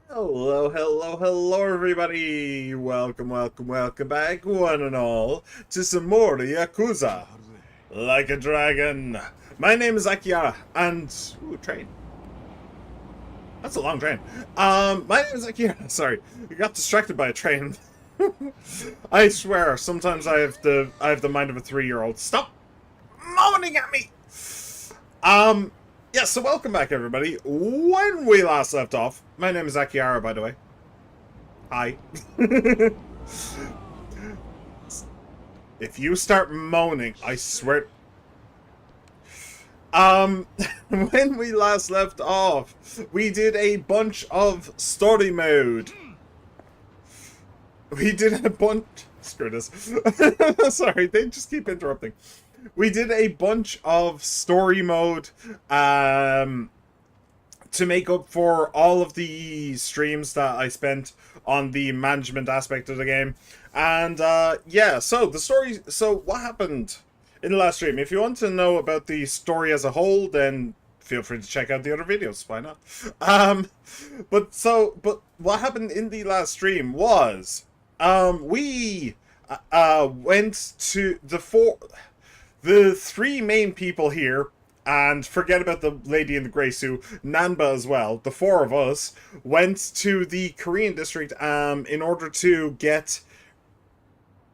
Hello, hello, hello, everybody! Welcome back, one and all, to some more Yakuza, like a dragon. My name is Akira, and ooh, train. That's a long train. My name is Akira. Sorry, we got distracted by a train. I swear, sometimes I have the mind of a 3-year-old. Stop moaning at me. Um, yeah. So welcome back, everybody. When we last left off, my name is Akira, by the way. Hi. If you start moaning, I swear. Um, when we last left off, we did a bunch of story mode. We did a bunch. Screw this. Sorry, they just keep interrupting. We did a bunch of story mode. To make up for all of the streams that I spent on the management aspect of the game. And yeah, so the story. So what happened in the last stream? If you want to know about the story as a whole, then feel free to check out the other videos. Why not? But what happened in the last stream was we went to the three main people here, and forget about the lady in the grey suit, Nanba as well. The four of us went to the Korean district in order to get.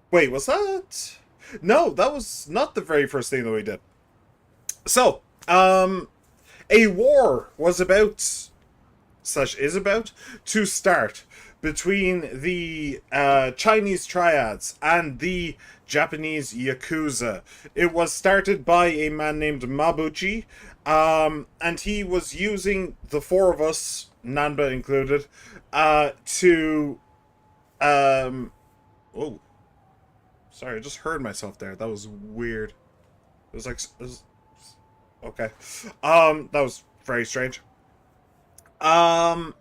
Wait, was that? No, that was not the very first thing that we did. So, a war was about slash is about to start between the Chinese triads and the Japanese Yakuza. It was started by a man named Mabuchi, and he was using the four of us, Nanba included, to. Oh, sorry, I just heard myself there. That was weird. It was like. Okay. That was very strange. Um,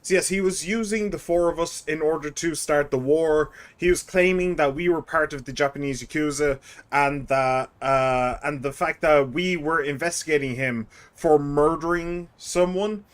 so yes, he was using the four of us in order to start the war. He was claiming that we were part of the Japanese Yakuza, and that and the fact that we were investigating him for murdering someone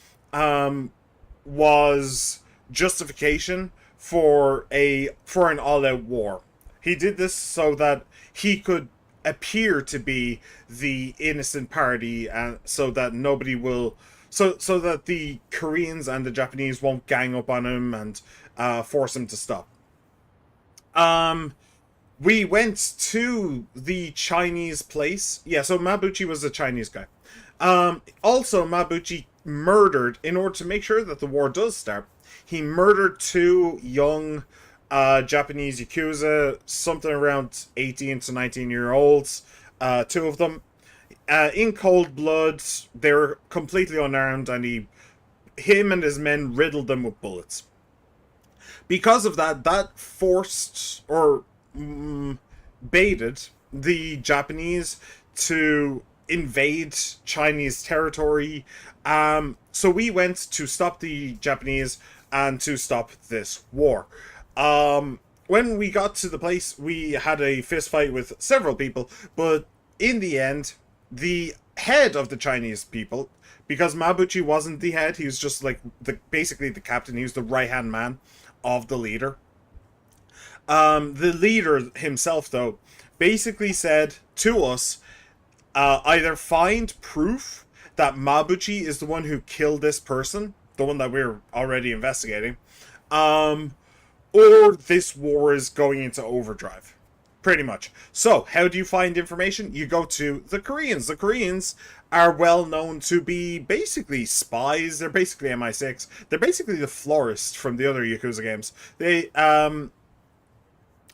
was justification for an all-out war. He did this so that he could appear to be the innocent party, and so that nobody will so that the Koreans and the Japanese won't gang up on him and force him to stop. Um, we went to the Chinese place. Yeah, so Mabuchi was a Chinese guy. Also, Mabuchi murdered, in order to make sure that the war does start, he murdered two young Japanese Yakuza, something around 18 to 19-year-olds, two of them. In cold blood, they were completely unarmed, and him and his men riddled them with bullets. Because of that, that forced or baited the Japanese to invade Chinese territory. So we went to stop the Japanese and to stop this war. When we got to the place, we had a fist fight with several people, but in the end, the head of the Chinese people, because Mabuchi wasn't the head, he was just like basically the captain. He was the right hand man of the leader. The leader himself, though, basically said to us, either find proof that Mabuchi is the one who killed this person, the one that we're already investigating, or this war is going into overdrive. Pretty much. So, how do you find information? You go to the Koreans. The Koreans are well known to be basically spies. They're basically MI6. They're basically the florist from the other Yakuza games.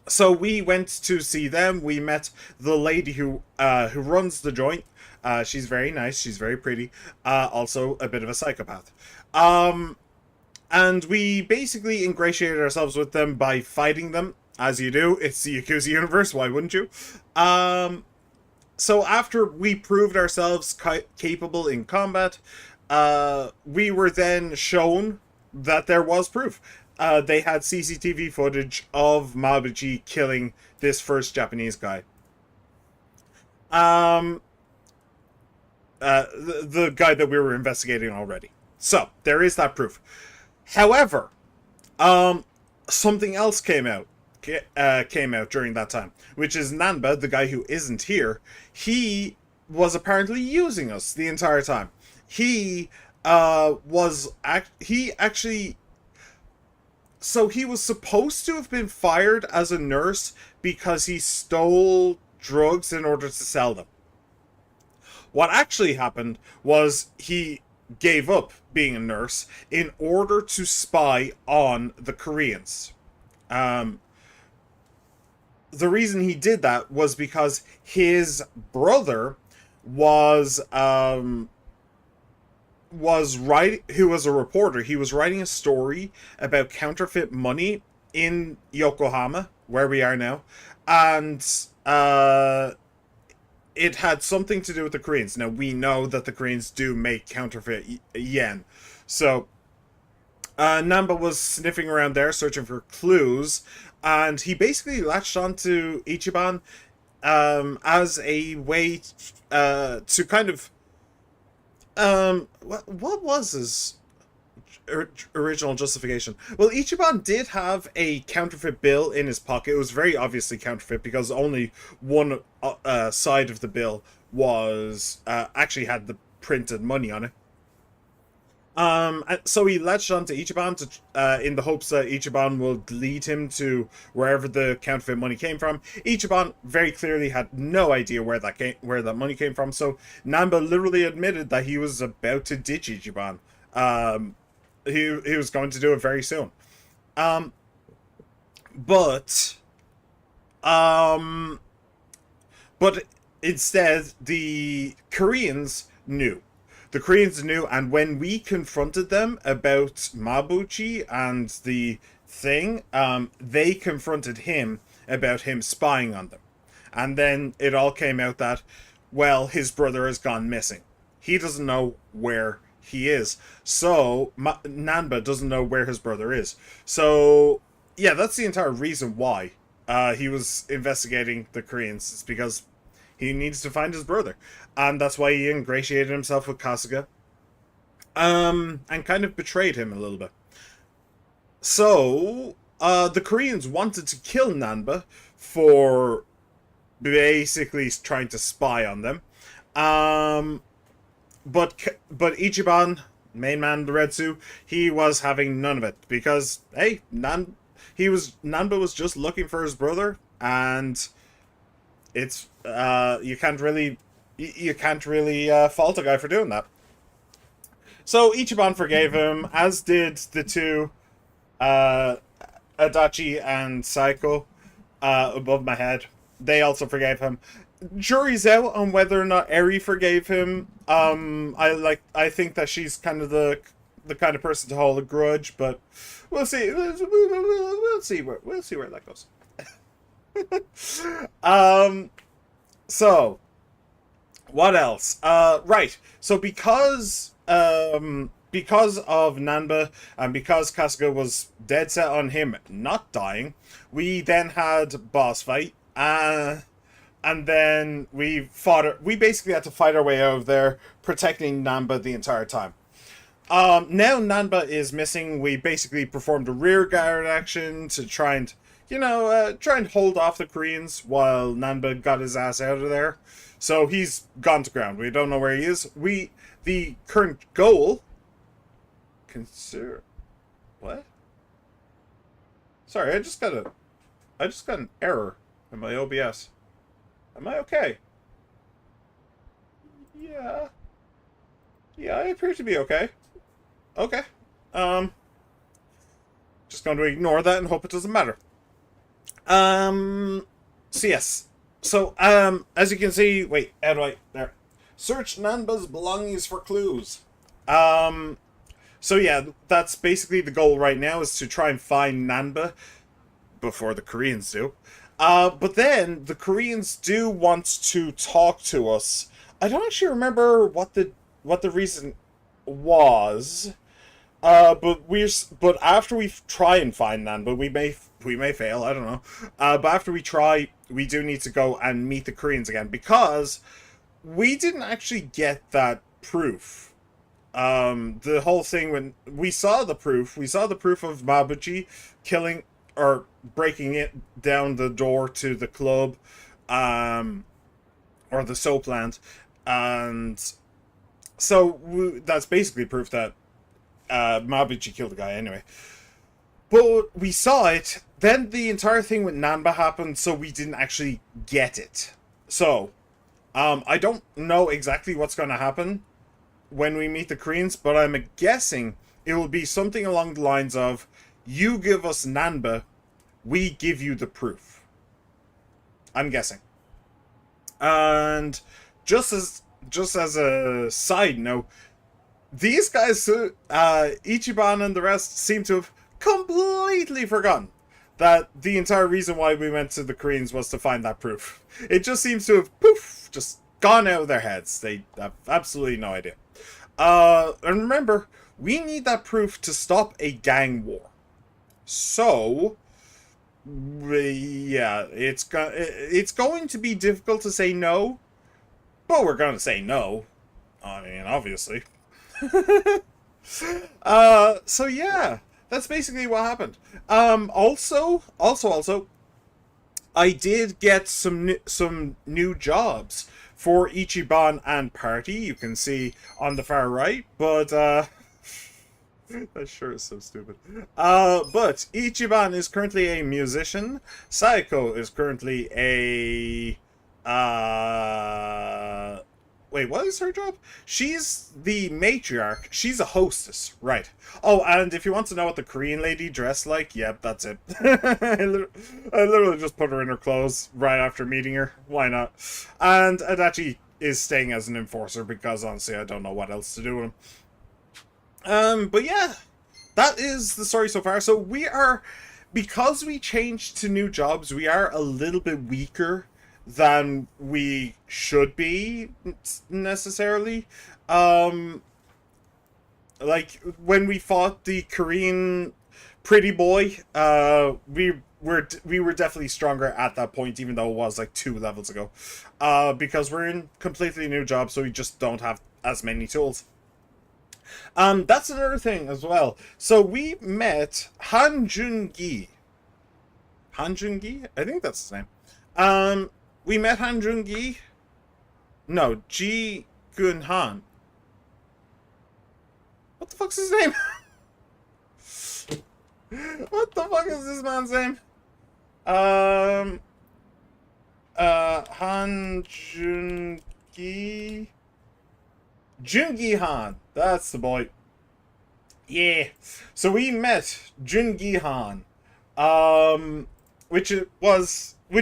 So we went to see them. We met the lady who runs the joint. She's very nice. She's very pretty. Also a bit of a psychopath. And we basically ingratiated ourselves with them by fighting them, as you do. It's the Yakuza universe. Why wouldn't you? So after we proved ourselves capable in combat, we were then shown that there was proof. They had CCTV footage of Mabuchi killing this first Japanese guy. The guy that we were investigating already. So, there is that proof. However, um, something else came out during that time, which is Nanba, the guy who isn't here. He was apparently using us the entire time. He he actually, so he was supposed to have been fired as a nurse because he stole drugs in order to sell them. What actually happened was he gave up being a nurse in order to spy on the Koreans. Um, the reason he did that was because his brother was who was a reporter. He was writing a story about counterfeit money in Yokohama, where we are now, and it had something to do with the Koreans. Now we know that the Koreans do make counterfeit yen, so Namba was sniffing around there, searching for clues, and he basically latched onto Ichiban as a way to kind of what was his original justification? Well, Ichiban did have a counterfeit bill in his pocket. It was very obviously counterfeit because only one side of the bill was actually had the printed money on it. So he latched onto Ichiban in the hopes that Ichiban will lead him to wherever the counterfeit money came from. Ichiban very clearly had no idea where that money came from. So Namba literally admitted that he was about to ditch Ichiban. Um, he was going to do it very soon. Um, but um, but instead the Koreans knew, and when we confronted them about Mabuchi and the thing, they confronted him about him spying on them. And then it all came out that, well, his brother has gone missing. He doesn't know where he is. So, Nanba doesn't know where his brother is. So, yeah, that's the entire reason why he was investigating the Koreans. It's because he needs to find his brother. And that's why he ingratiated himself with Kasuga. And kind of betrayed him a little bit. So, the Koreans wanted to kill Nanba for basically trying to spy on them. Um, but Ichiban, main man of the Red Suit, he was having none of it because hey, Nanba was just looking for his brother, and it's you can't really fault a guy for doing that. So Ichiban forgave him, as did the two uh, Adachi and Saiko above my head. They also forgave him. Jury's out on whether or not Eri forgave him. I think that she's kind of the kind of person to hold a grudge, but we'll see. We'll see where that goes. um. So, what else? Right. So because of Nanba and because Kasuga was dead set on him not dying, we then had boss fight. And then we basically had to fight our way out of there, protecting Nanba the entire time. Now Nanba is missing. We basically performed a rear guard action to try and, try and hold off the Koreans while Nanba got his ass out of there. So he's gone to ground. We don't know where he is. The current goal, consider, what? Sorry, I just got an error in my OBS. Am I okay? Yeah. Yeah, I appear to be okay. Okay. Um, just going to ignore that and hope it doesn't matter. So yes. So, as you can see, wait, how do I, there. Search Nanba's belongings for clues. So yeah, that's basically the goal right now, is to try and find Nanba before the Koreans do. But then the Koreans do want to talk to us. I don't actually remember what the reason was. But after we try and find Nanba, we may fail. I don't know. But after we try, we do need to go and meet the Koreans again because we didn't actually get that proof. The whole thing when we saw the proof of Mabuchi killing or breaking it down the door to the club, um, or the soap land, and so that's basically proof that Mabuchi killed the guy anyway. But we saw it. Then the entire thing with Nanba happened, so we didn't actually get it. So, I don't know exactly what's going to happen when we meet the Koreans, but I'm guessing it will be something along the lines of, you give us Nanba, we give you the proof. I'm guessing. And just as a side note, these guys, Ichiban and the rest, seem to have completely forgotten that the entire reason why we went to the Koreans was to find that proof. It just seems to have, poof, just gone out of their heads. They have absolutely no idea. And remember, we need that proof to stop a gang war. So, yeah, it's going to be difficult to say no, but we're going to say no. I mean, obviously. So yeah, that's basically what happened. Also, I did get some new jobs for Ichiban and Party. You can see on the far right, but that sure is so stupid. But Ichiban is currently a musician. Saeko is currently a wait, what is her job? She's the matriarch. She's a hostess, right? Oh, and if you want to know what the Korean lady dressed like, yep, that's it. I literally just put her in her clothes right after meeting her. Why not? And Adachi is staying as an enforcer because honestly, I don't know what else to do with him. But yeah, that is the story so far. So because we changed to new jobs, we are a little bit weaker than we should be necessarily. Like when we fought the Korean pretty boy, we were definitely stronger at that point, even though it was like 2 levels ago. Because we're in completely new jobs, so we just don't have as many tools. That's another thing as well. So we met Han Jun-gi. Han Jun-gi? I think that's his name. We met Han Jun-gi. No, Ji Gun-han. What the fuck's his name? What the fuck is this man's name? Han Jun-gi. Jun-gi Han. That's the boy. Yeah. So we met Jun-gi Han. Which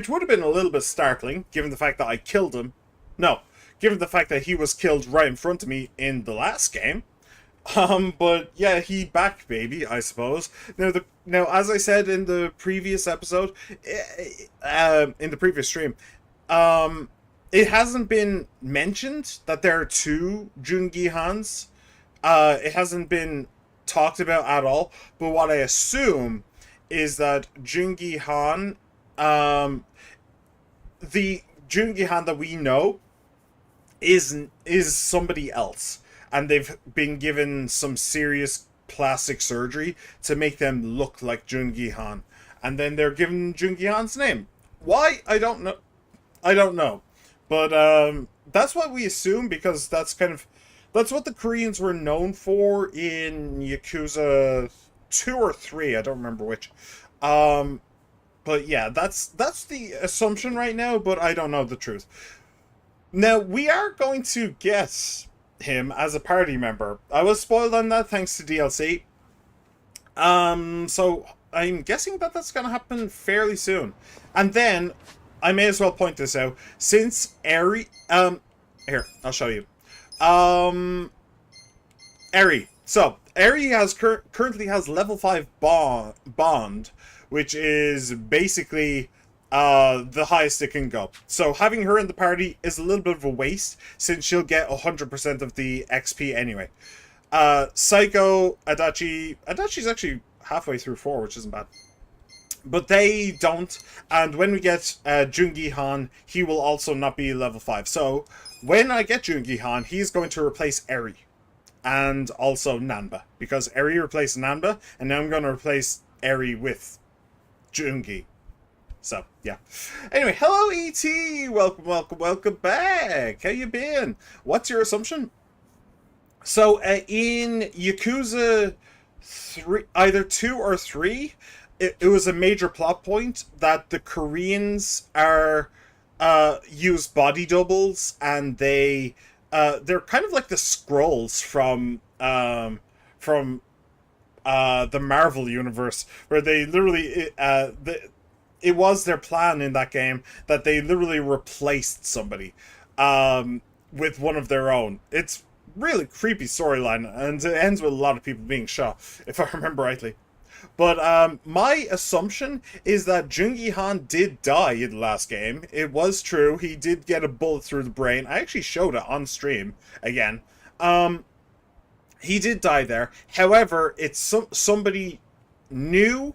would have been a little bit startling, given the fact that I killed him. No, given the fact that he was killed right in front of me in the last game. But yeah, he back, baby, I suppose. Now, as I said in the previous episode, in the previous stream, it hasn't been mentioned that there are 2 Jun-gi Hans. It hasn't been talked about at all. But what I assume is that Jun-gi Han, the Jun-gi Han that we know, is somebody else, and they've been given some serious plastic surgery to make them look like Jun-gi Han, and then they're given Jun-gi Han's name. Why? I don't know. But that's what we assume, because that's what the Koreans were known for in Yakuza 2 or 3. I don't remember which. But yeah, that's the assumption right now, but I don't know the truth. Now, we are going to get him as a party member. I was spoiled on that thanks to DLC. So I'm guessing that that's going to happen fairly soon. And then, I may as well point this out, since Eri, here, I'll show you. Eri. So, Eri currently has level 5 bond, which is basically the highest it can go. So having her in the party is a little bit of a waste, since she'll get 100% of the XP anyway. Psycho, Adachi's actually halfway through 4, which isn't bad. But they don't, and when we get Jun-gi Han, he will also not be level 5. So when I get Jun-gi Han, he's going to replace Eri. and also Nanba, because Eri replaced Nanba, and now I'm going to replace Eri with Jungi. So, yeah. Anyway, hello E.T. Welcome back. How you been? What's your assumption? So, in Yakuza 3, either 2 or 3, it was a major plot point that the Koreans are use body doubles, and they're kind of like the Skrulls from the Marvel universe, where they literally it was their plan in that game that they literally replaced somebody with one of their own. It's really creepy storyline, and it ends with a lot of people being shot, if I remember rightly. But my assumption is that Jungi Han did die in the last game. It was true. He did get a bullet through the brain. I actually showed it on stream again. He did die there. However, it's somebody new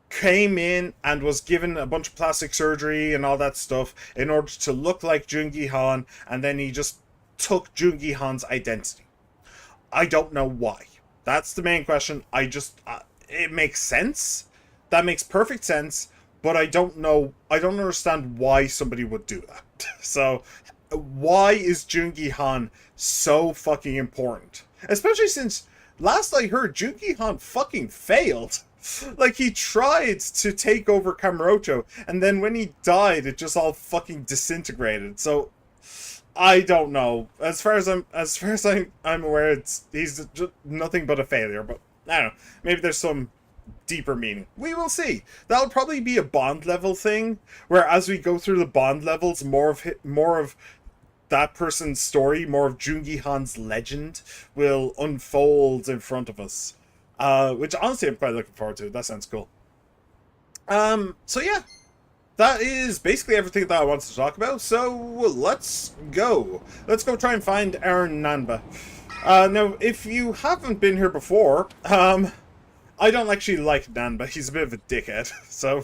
came in and was given a bunch of plastic surgery and all that stuff in order to look like Jungi Han, and then he just took Jungi Han's identity. I don't know why. That's the main question. It makes sense. That makes perfect sense, but I don't know. I don't understand why somebody would do that. So, why is Jungi Han so fucking important? Especially since last I heard, Jungi Han fucking failed. Like, he tried to take over Kamurocho, and then when he died, it just all fucking disintegrated. So, I don't know. As far as I'm aware, he's just nothing but a failure. But I don't know. Maybe there's some deeper meaning. We will see. That'll probably be a Bond level thing, where as we go through the Bond levels, more of that person's story, more of Jungi Han's legend will unfold in front of us. Which honestly I'm quite looking forward to. That sounds cool. So yeah. That is basically everything that I wanted to talk about, so let's go. Let's go try and find our Nanba. Now, if you haven't been here before, I don't actually like Nanba. He's a bit of a dickhead, so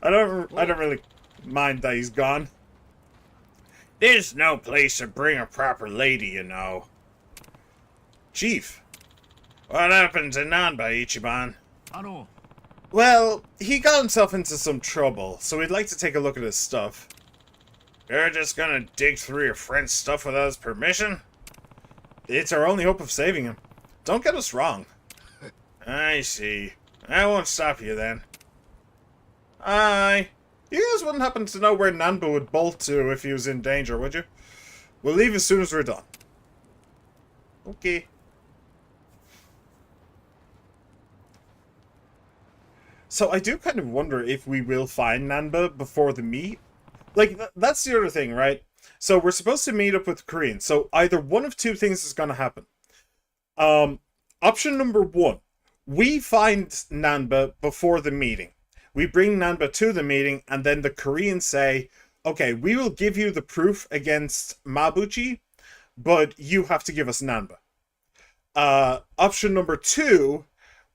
I don't really mind that he's gone. There's no place to bring a proper lady, you know. Chief, what happened to Nanba, Ichiban? Well, he got himself into some trouble, so we'd like to take a look at his stuff. You're just gonna dig through your friend's stuff without his permission? It's our only hope of saving him. Don't get us wrong. I see. I won't stop you then. Aye. You guys wouldn't happen to know where Nanba would bolt to if he was in danger, would you? We'll leave as soon as we're done. Okay. So I do kind of wonder if we will find Nanba before the meet. Like, that's the other thing, right? So we're supposed to meet up with the Koreans. So either one of two things is going to happen. Option number one. We find Nanba before the meeting. We bring Nanba to the meeting, and then the Koreans say, okay, we will give you the proof against Mabuchi, but you have to give us Nanba. Option number two,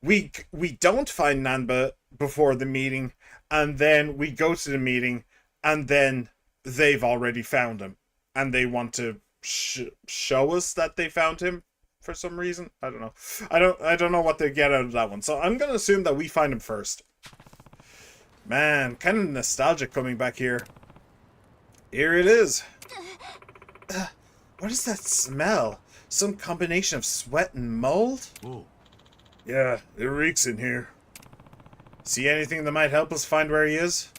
we don't find Nanba before the meeting, and then we go to the meeting, and then they've already found him, and they want to show us that they found him for some reason. I don't know. I don't know what they get out of that one. So I'm gonna assume that we find him first. Man, kind of nostalgic coming back here. Here it is. What is that smell? Some combination of sweat and mold? Ooh. Yeah, it reeks in here. See anything that might help us find where he is?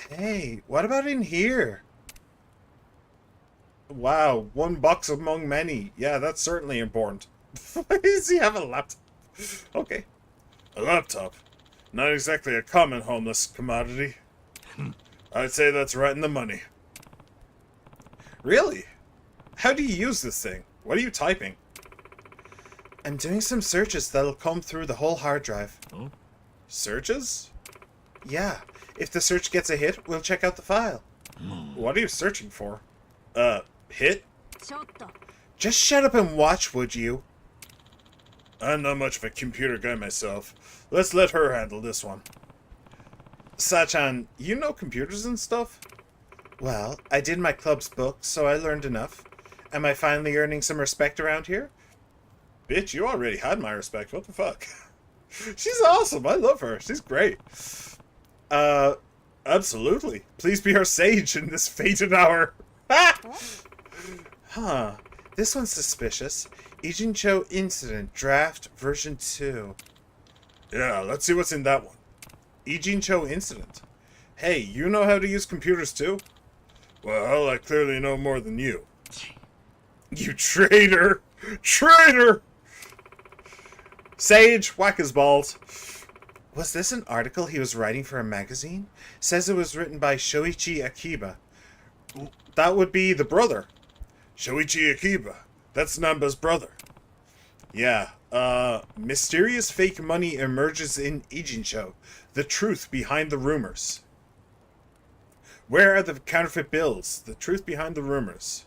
Hey, what about in here? Wow, one box among many. Yeah, that's certainly important. Why does he have a laptop? Okay. A laptop. Not exactly a common homeless commodity. I'd say that's right in the money. Really? How do you use this thing? What are you typing? I'm doing some searches that'll come through the whole hard drive. Oh? Searches? Yeah. If the search gets a hit, we'll check out the file. What are you searching for? Hit? Just shut up and watch, would you? I'm not much of a computer guy myself. Let's let her handle this one. Sachan, you know computers and stuff? Well, I did my club's book, so I learned enough. Am I finally earning some respect around here? Bitch, you already had my respect. What the fuck? She's awesome. I love her. She's great. Uh, absolutely. Please be our sage in this fated hour. Huh. This one's suspicious. Ijincho Incident, Draft, version 2. Yeah, let's see what's in that one. Ijincho Incident. Hey, you know how to use computers too? Well, I clearly know more than you. You traitor! Traitor! Sage, whack his balls. Was this an article he was writing for a magazine? Says it was written by Shoichi Akiba. That would be the brother. Shoichi Akiba. That's Namba's brother. Yeah, mysterious fake money emerges in Ijincho. The truth behind the rumors. Where are the counterfeit bills? The truth behind the rumors.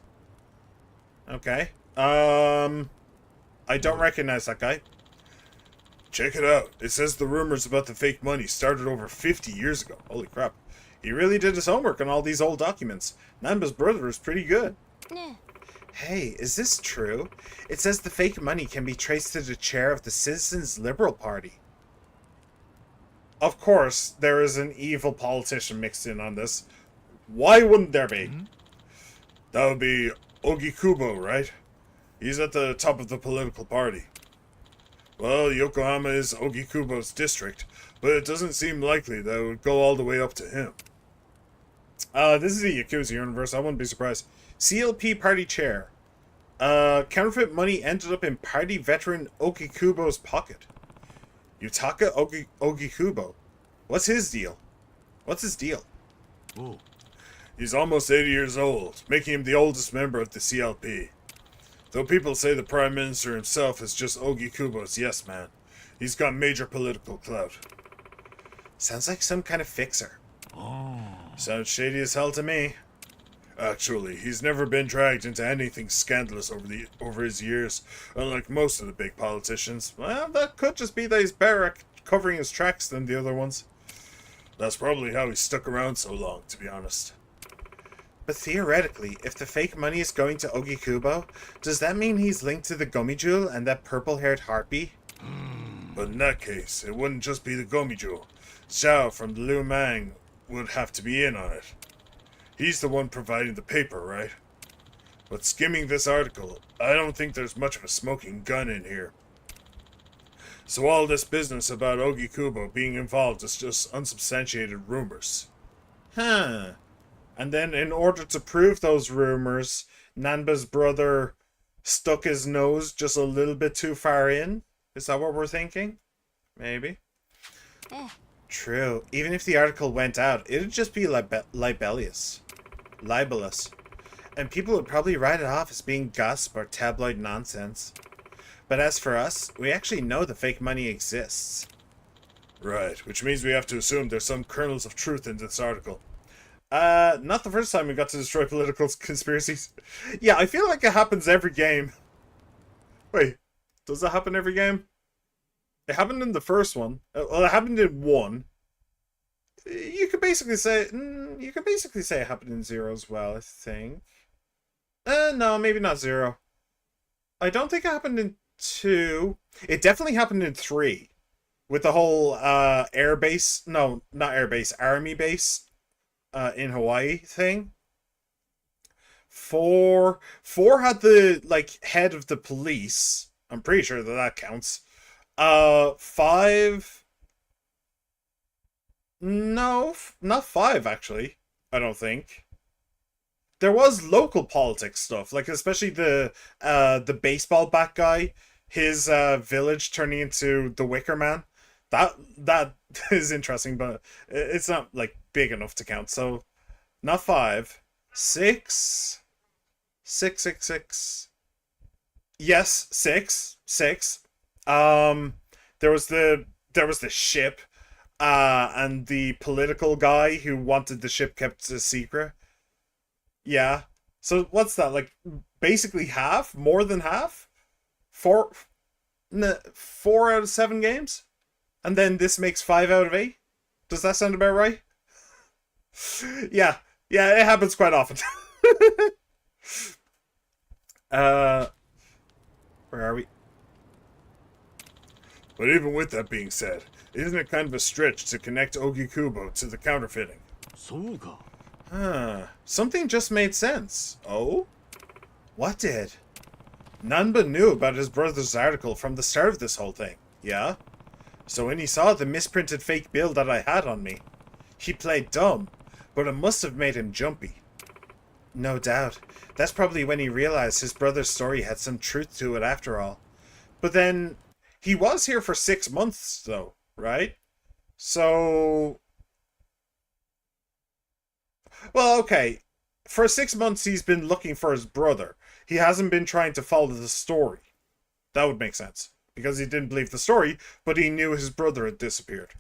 Okay. I don't recognize that guy. Check it out. It says the rumors about the fake money started over 50 years ago. Holy crap. He really did his homework on all these old documents. Namba's brother is pretty good. Hey, is this true? It says the fake money can be traced to the chair of the Citizens Liberal Party. Of course, there is an evil politician mixed in on this. Why wouldn't there be? That would be Ogikubo, right? He's at the top of the political party. Well, Yokohama is Ogikubo's district, but it doesn't seem likely that it would go all the way up to him. This is a Yakuza universe. I wouldn't be surprised. CLP party chair. Counterfeit money ended up in party veteran Ogikubo's pocket. Yutaka Ogikubo. What's his deal? Ooh. He's almost 80 years old, making him the oldest member of the CLP. Though people say the Prime Minister himself is just Ogikubo's yes man. He's got major political clout. Sounds like some kind of fixer. Oh. Sounds shady as hell to me. Actually, he's never been dragged into anything scandalous over his years, unlike most of the big politicians. Well, that could just be that he's better at covering his tracks than the other ones. That's probably how he stuck around so long, to be honest. But theoretically, if the fake money is going to Ogikubo, does that mean he's linked to the Gummy Jewel and that purple-haired harpy? But in that case, it wouldn't just be the Gummy Jewel. Xiao from the Liu Mang would have to be in on it. He's the one providing the paper, right? But skimming this article, I don't think there's much of a smoking gun in here. So all this business about Ogikubo being involved is just unsubstantiated rumors. Huh. And then in order to prove those rumors, Nanba's brother stuck his nose just a little bit too far in? Is that what we're thinking? Maybe. True. Even if the article went out, it'd just be libelous. And people would probably write it off as being gossip or tabloid nonsense. But as for us, we actually know the fake money exists. Right, which means we have to assume there's some kernels of truth in this article. Not the first time we got to destroy political conspiracies. Yeah, I feel like it happens every game. Wait, does that happen every game? It happened in the first one. Well, it happened in 1. You could basically say it happened in 0 as well, I think. No, maybe not 0. I don't think it happened in 2. It definitely happened in 3. With the whole air base, no, not air base, army base in Hawaii thing. 4 had the like head of the police. I'm pretty sure that counts. 5. No, not 5 actually. I don't think. There was local politics stuff, like especially the baseball bat guy, his village turning into the Wicker Man. That is interesting, but it's not like big enough to count. So, not 5, 6, 6, 6, 6. Yes, 6. There was the ship, and the political guy who wanted the ship kept a secret. Yeah. So what's that, like basically half? More than half? 4 out of 7 games? And then this makes 5 out of 8? Does that sound about right? Yeah, it happens quite often. Where are we? But even with that being said, isn't it kind of a stretch to connect Ogikubo to the counterfeiting? そうか。 Something just made sense. Oh? What did? Nanba knew about his brother's article from the start of this whole thing, yeah? So when he saw the misprinted fake bill that I had on me, he played dumb, but it must have made him jumpy. No doubt. That's probably when he realized his brother's story had some truth to it after all. But then, he was here for 6 months, though, right? So... Well, okay. For 6 months, he's been looking for his brother. He hasn't been trying to follow the story. That would make sense. Because he didn't believe the story, but he knew his brother had disappeared.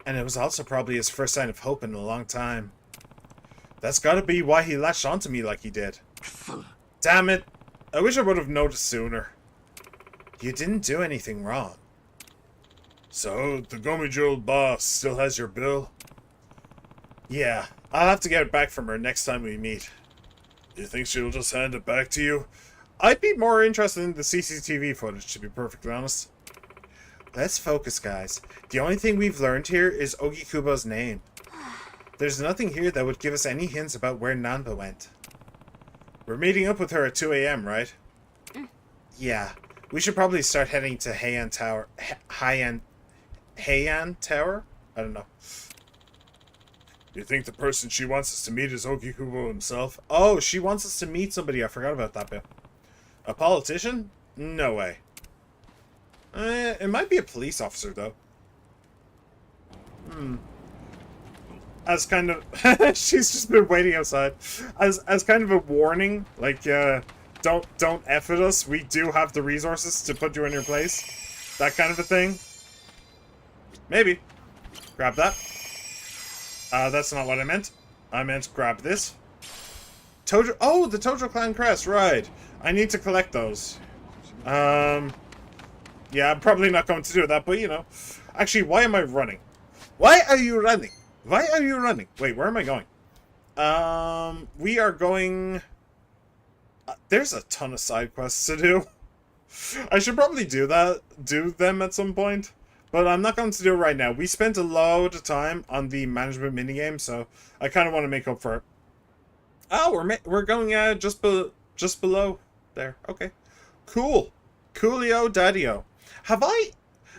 And it was also probably his first sign of hope in a long time. That's gotta be why he latched onto me like he did. Damn it. I wish I would have noticed sooner. You didn't do anything wrong. So, the Gomijo boss still has your bill? Yeah, I'll have to get it back from her next time we meet. You think she'll just hand it back to you? I'd be more interested in the CCTV footage, to be perfectly honest. Let's focus, guys. The only thing we've learned here is Ogikubo's name. There's nothing here that would give us any hints about where Nanba went. We're meeting up with her at 2 a.m., right? Yeah. We should probably start heading to Heian Tower. Heian Tower? I don't know. You think the person she wants us to meet is Ogikubo himself? Oh, she wants us to meet somebody. I forgot about that bit. A politician? No way. It might be a police officer, though. As kind of... she's just been waiting outside. As kind of a warning, like, don't F at us. We do have the resources to put you in your place. That kind of a thing. Maybe. Grab that. That's not what I meant. I meant grab this. Tojo... Oh, the Tojo Clan crest, right. I need to collect those. Yeah, I'm probably not going to do that, but you know. Actually, why am I running? Why are you running? Why are you running? Wait, where am I going? We are going... there's a ton of side quests to do. I should probably do them at some point. But I'm not going to do it right now. We spent a load of time on the management minigame, so I kind of want to make up for it. Oh, we're going just below there. Okay. Cool. Coolio Daddio. Have I...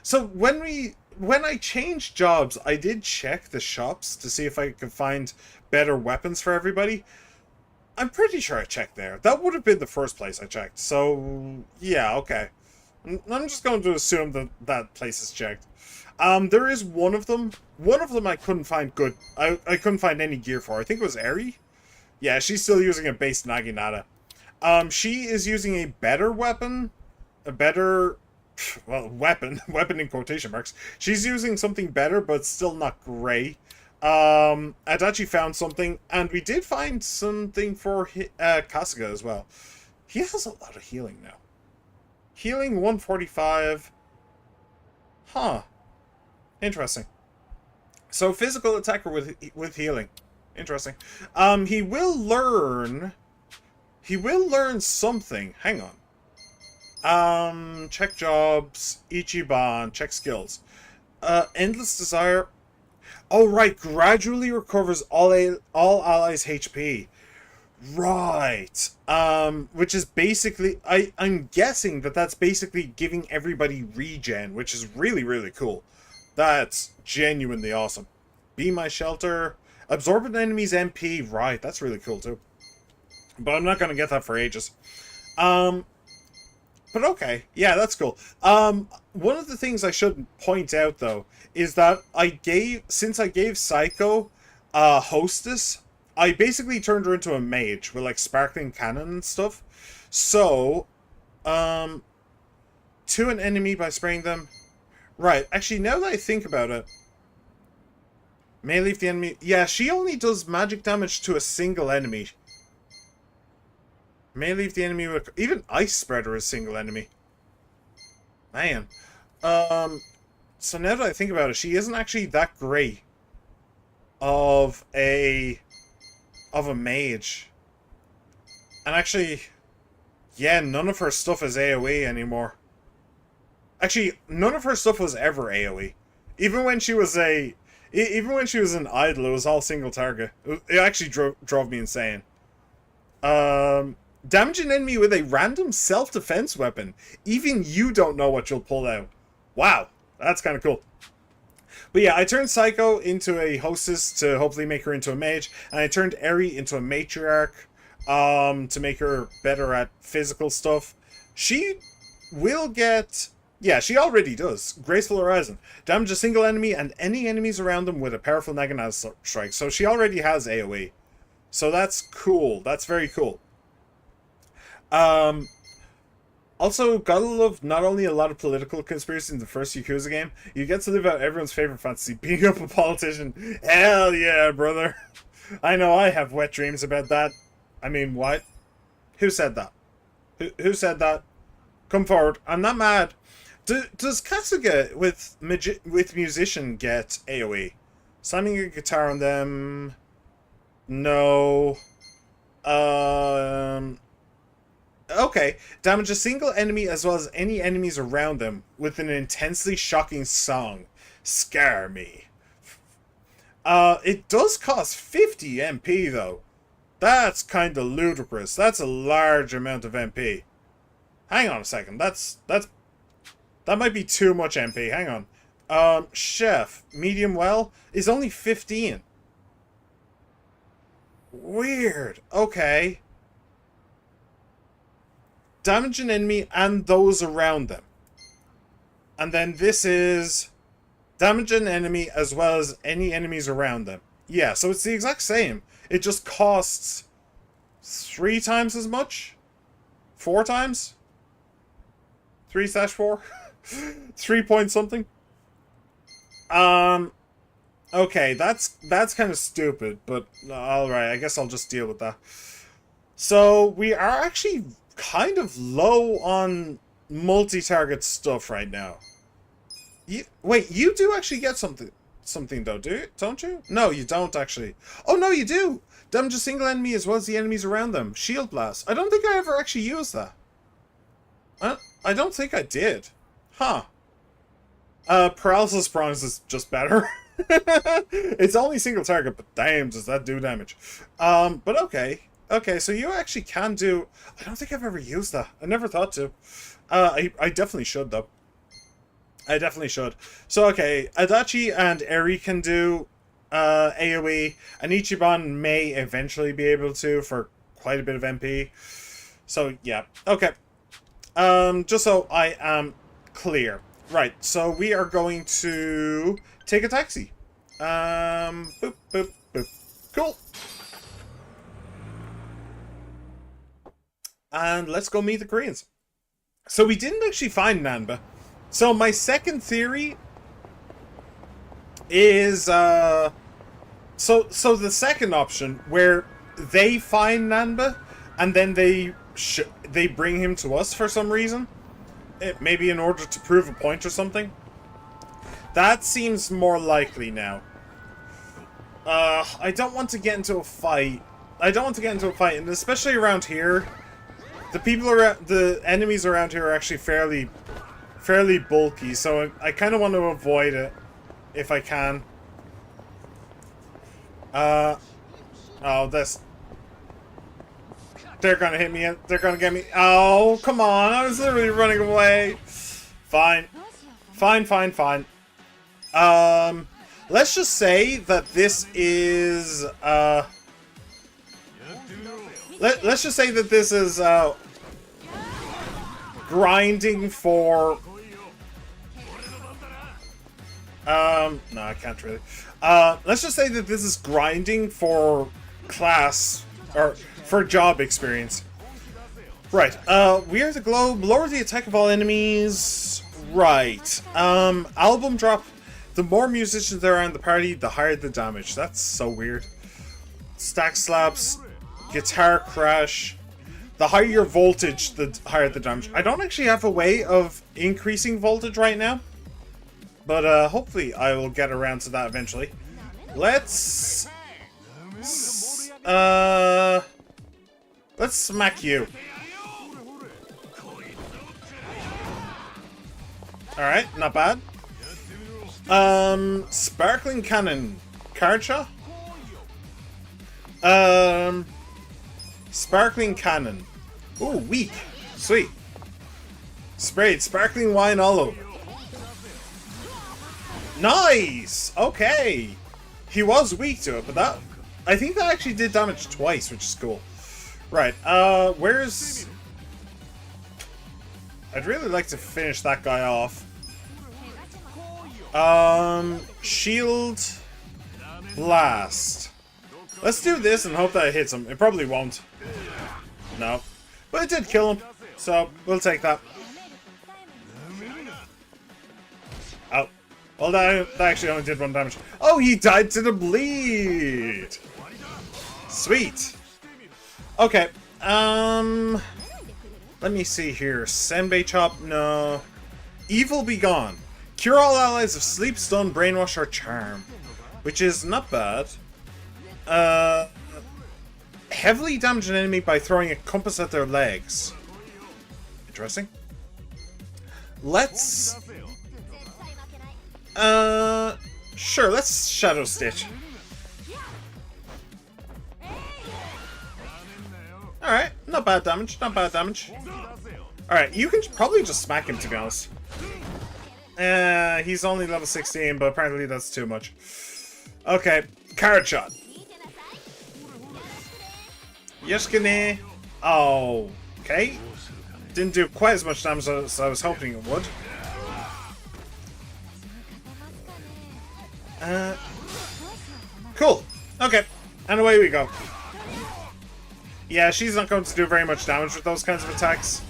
So when I changed jobs, I did check the shops to see if I could find better weapons for everybody. I'm pretty sure I checked there. That would have been the first place I checked. So, yeah, okay. I'm just going to assume that that place is checked. There is one of them. One of them I couldn't find good. I couldn't find any gear for. I think it was Eri. Yeah, she's still using a base Naginata. She is using a better weapon. A better... Well, weapon. Weapon in quotation marks. She's using something better, but still not great. Adachi found something, and we did find something for Kasuga as well. He has a lot of healing now. Healing 145. Huh. Interesting. So physical attacker with healing. Interesting. He will learn something. Hang on. Check jobs, Ichiban, check skills. Endless desire. Oh right, gradually recovers all allies' HP. Right. Which is basically, I'm guessing that's basically giving everybody regen, which is really, really cool. That's genuinely awesome. Be my shelter. Absorb an enemy's MP. Right, that's really cool too. But I'm not going to get that for ages. But okay. Yeah, that's cool. One of the things I should point out, though, is that since I gave Psycho Hostess, I basically turned her into a mage with, like, sparkling cannon and stuff. So, to an enemy by spraying them. Right, actually, now that I think about it, may leave the enemy... Yeah, she only does magic damage to a single enemy. May leave the enemy with... Even Ice Spreader is a single enemy. Man. So now that I think about it, she isn't actually that great of a mage. And actually, yeah, none of her stuff is AoE anymore. Actually, none of her stuff was ever AoE. Even when she was even when she was an idol, it was all single target. It actually drove me insane. Damage an enemy with a random self-defense weapon. Even you don't know what you'll pull out. Wow, that's kind of cool. But yeah, I turned Psycho into a hostess to hopefully make her into a mage, and I turned Eri into a matriarch to make her better at physical stuff. She will get... Yeah, she already does. Graceful Horizon. Damage a single enemy and any enemies around them with a powerful Naginata strike. So she already has AoE. So that's cool. That's very cool. Also, gotta love not only a lot of political conspiracy in the first Yakuza game, you get to live out everyone's favorite fantasy, being up a politician. Hell yeah, brother. I know I have wet dreams about that. I mean, what? Who said that? Who said that? Come forward. I'm not mad. Does Kasuga with musician get AoE? Slamming a guitar on them... No. Okay. Damage a single enemy as well as any enemies around them with an intensely shocking song. Scare me. It does cost 50 MP though. That's kind of ludicrous. That's a large amount of MP. Hang on a second. That might be too much MP. Hang on. Chef, medium well is only 15. Weird. Okay. Damage an enemy and those around them. And then this is damage an enemy as well as any enemies around them. Yeah, so it's the exact same. It just costs 3 times as much? 4 times? 3/4? 3 point something? Okay, that's kind of stupid, but alright, I guess I'll just deal with that. So, we are actually kind of low on multi-target stuff right now. Wait, you do actually get something though, don't you? No, you don't actually. Oh no, you do! Damage a single enemy as well as the enemies around them. Shield Blast. I don't think I ever actually used that. I don't think I did. Huh. Paralysis Bronze is just better. It's only single target, but damn, does that do damage. But okay. Okay, so you actually can do... I don't think I've ever used that. I never thought to. I definitely should, though. I definitely should. So, okay, Adachi and Eri can do AoE, and Ichiban may eventually be able to for quite a bit of MP. So, yeah. Okay. Just so I am clear. Right, so we are going to take a taxi. Boop, boop, boop. Cool. And let's go meet the Koreans. So we didn't actually find Nanba. So my second theory is so the second option where they find Nanba and then they bring him to us for some reason, maybe in order to prove a point or something. That seems more likely now. I don't want to get into a fight. And especially around here. The enemies around here are actually fairly bulky, so I kind of want to avoid it if I can. Oh, this. They're gonna hit me. They're gonna get me. Oh, come on! I was literally running away. Fine. Let's just say that this is let's just say that this is grinding for no, I can't really. Let's just say that this is grinding for class or for job experience. Right. We are the globe. Lower the attack of all enemies. Right. Album drop. The more musicians there are in the party, the higher the damage. That's so weird. Stack slaps. Guitar crash. The higher your voltage, the higher the damage. I don't actually have a way of increasing voltage right now. But hopefully I will get around to that eventually. Let's smack you. Alright, not bad. Sparkling Cannon. Card shot? Sparkling Cannon. Ooh, weak. Sweet. Sprayed sparkling wine all over. Nice! Okay. He was weak to it, but that... I think that actually did damage twice, which is cool. Right, where's... I'd really like to finish that guy off. Shield... Blast. Let's do this and hope that it hits him. It probably won't. No. But it did kill him, so we'll take that. Oh. Well, that actually only did 1 damage. Oh, he died to the bleed! Sweet. Okay. Let me see here. Senbei Chop, no. Evil Be Gone. Cure all allies of sleep, stun, brainwash, or charm. Which is not bad. Heavily damage an enemy by throwing a compass at their legs. Interesting. Let's... Sure, let's Shadow Stitch. Alright, not bad damage, not bad damage. Alright, you can probably just smack him, to be honest. He's only level 16, but apparently that's too much. Okay, Card Shot. Yoshikine. Oh, okay. Didn't do quite as much damage as I was hoping it would. Cool. Okay, and away we go. Yeah, she's not going to do very much damage with those kinds of attacks.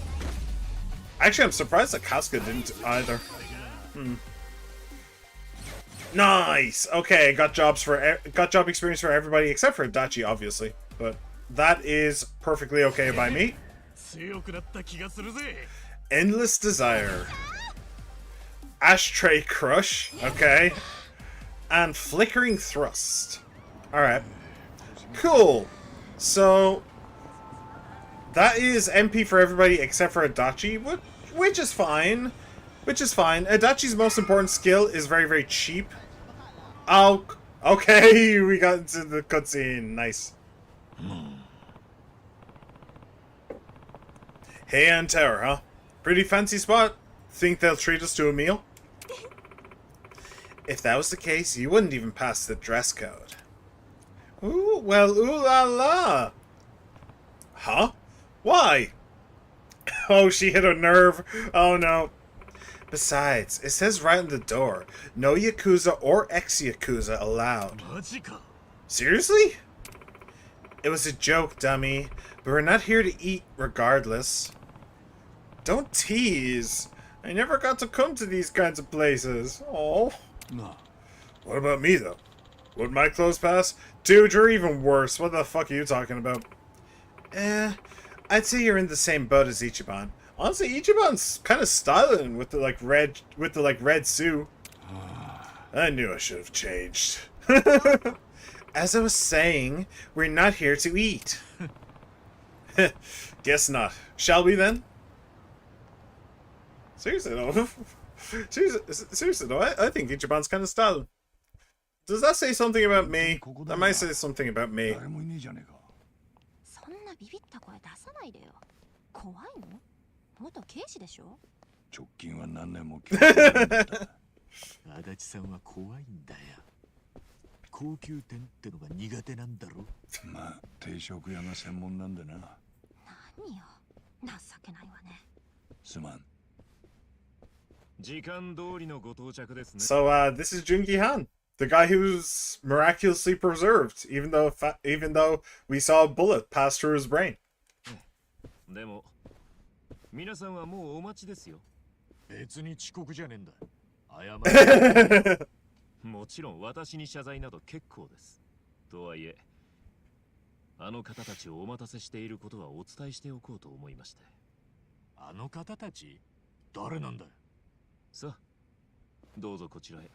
Actually, I'm surprised that Casca didn't either. Nice. Okay, got job experience for everybody except for Adachi, obviously, but that is perfectly okay by me. Endless Desire. Ashtray Crush. Okay. And Flickering Thrust. Alright. Cool. So, that is MP for everybody except for Adachi, which is fine. Which is fine. Adachi's most important skill is very, very cheap. Oh, okay, we got into the cutscene. Nice. Heian Tower, huh? Pretty fancy spot. Think they'll treat us to a meal? If that was the case, you wouldn't even pass the dress code. Ooh, well, ooh la la. Huh? Why? Oh, she hit a nerve. Oh no. Besides, it says right on the door, no Yakuza or ex-Yakuza allowed. Seriously? It was a joke, dummy. But we're not here to eat regardless. Don't tease. I never got to come to these kinds of places. Oh. No. What about me, though? Would my clothes pass? Dude, you're even worse. What the fuck are you talking about? I'd say you're in the same boat as Ichiban. Honestly, Ichiban's kind of styling with the red suit. I knew I should have changed. As I was saying, we're not here to eat. Guess not. Shall we then? Seriously though. Seriously though, I think Ichiban's kind of styling. Does that say something about me? That might say something about me. So, this is Jungi Han, the guy who's miraculously preserved, even though we saw a bullet pass through his brain. でも皆さんはもうお待ちですよ。別に遅刻じゃねえんだ。謝る。もちろん私に謝罪など結構です。とはいえ、あの方たちをお待たせしていることはお伝えしておこうと思いまして。あの方たち？誰なんだ？さあ、どうぞこちらへ。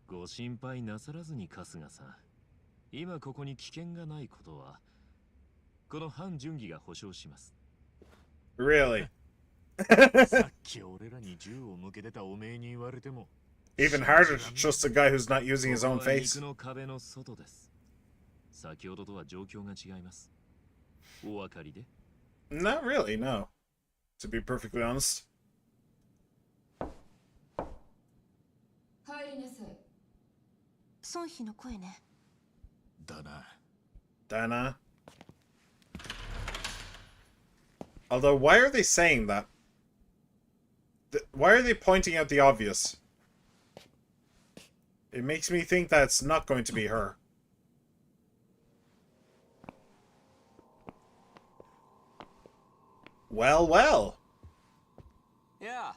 ご心配なさらずに春日さん。今ここに危険がないことは、この反準義が保証します。Really? Even harder to trust a guy who's not using his own face. Not really, no. To be perfectly honest. Dana. Although, why are they saying that? Why are they pointing out the obvious? It makes me think that it's not going to be her. Well, well. Yeah.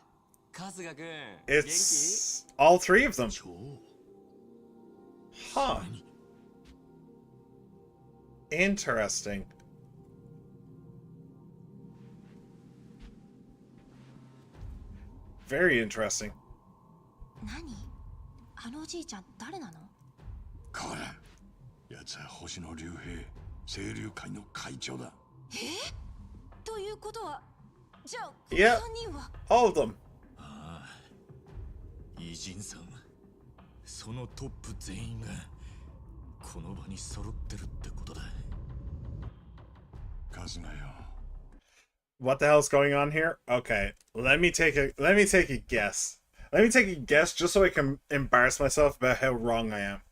It's all three of them. Huh. Interesting. Very interesting. あのおじいちゃん誰なの？こら、奴は星の竜兵、清流会の会長だ。ということは、じゃあこの Yeah, 3人は all of them. ああ、偉人さん、そのトップ全員がこの場に揃ってるってことだ。カズマよ。What the hell's going on here? Okay, let me take a guess. Let me take a guess just so I can embarrass myself about how wrong I am.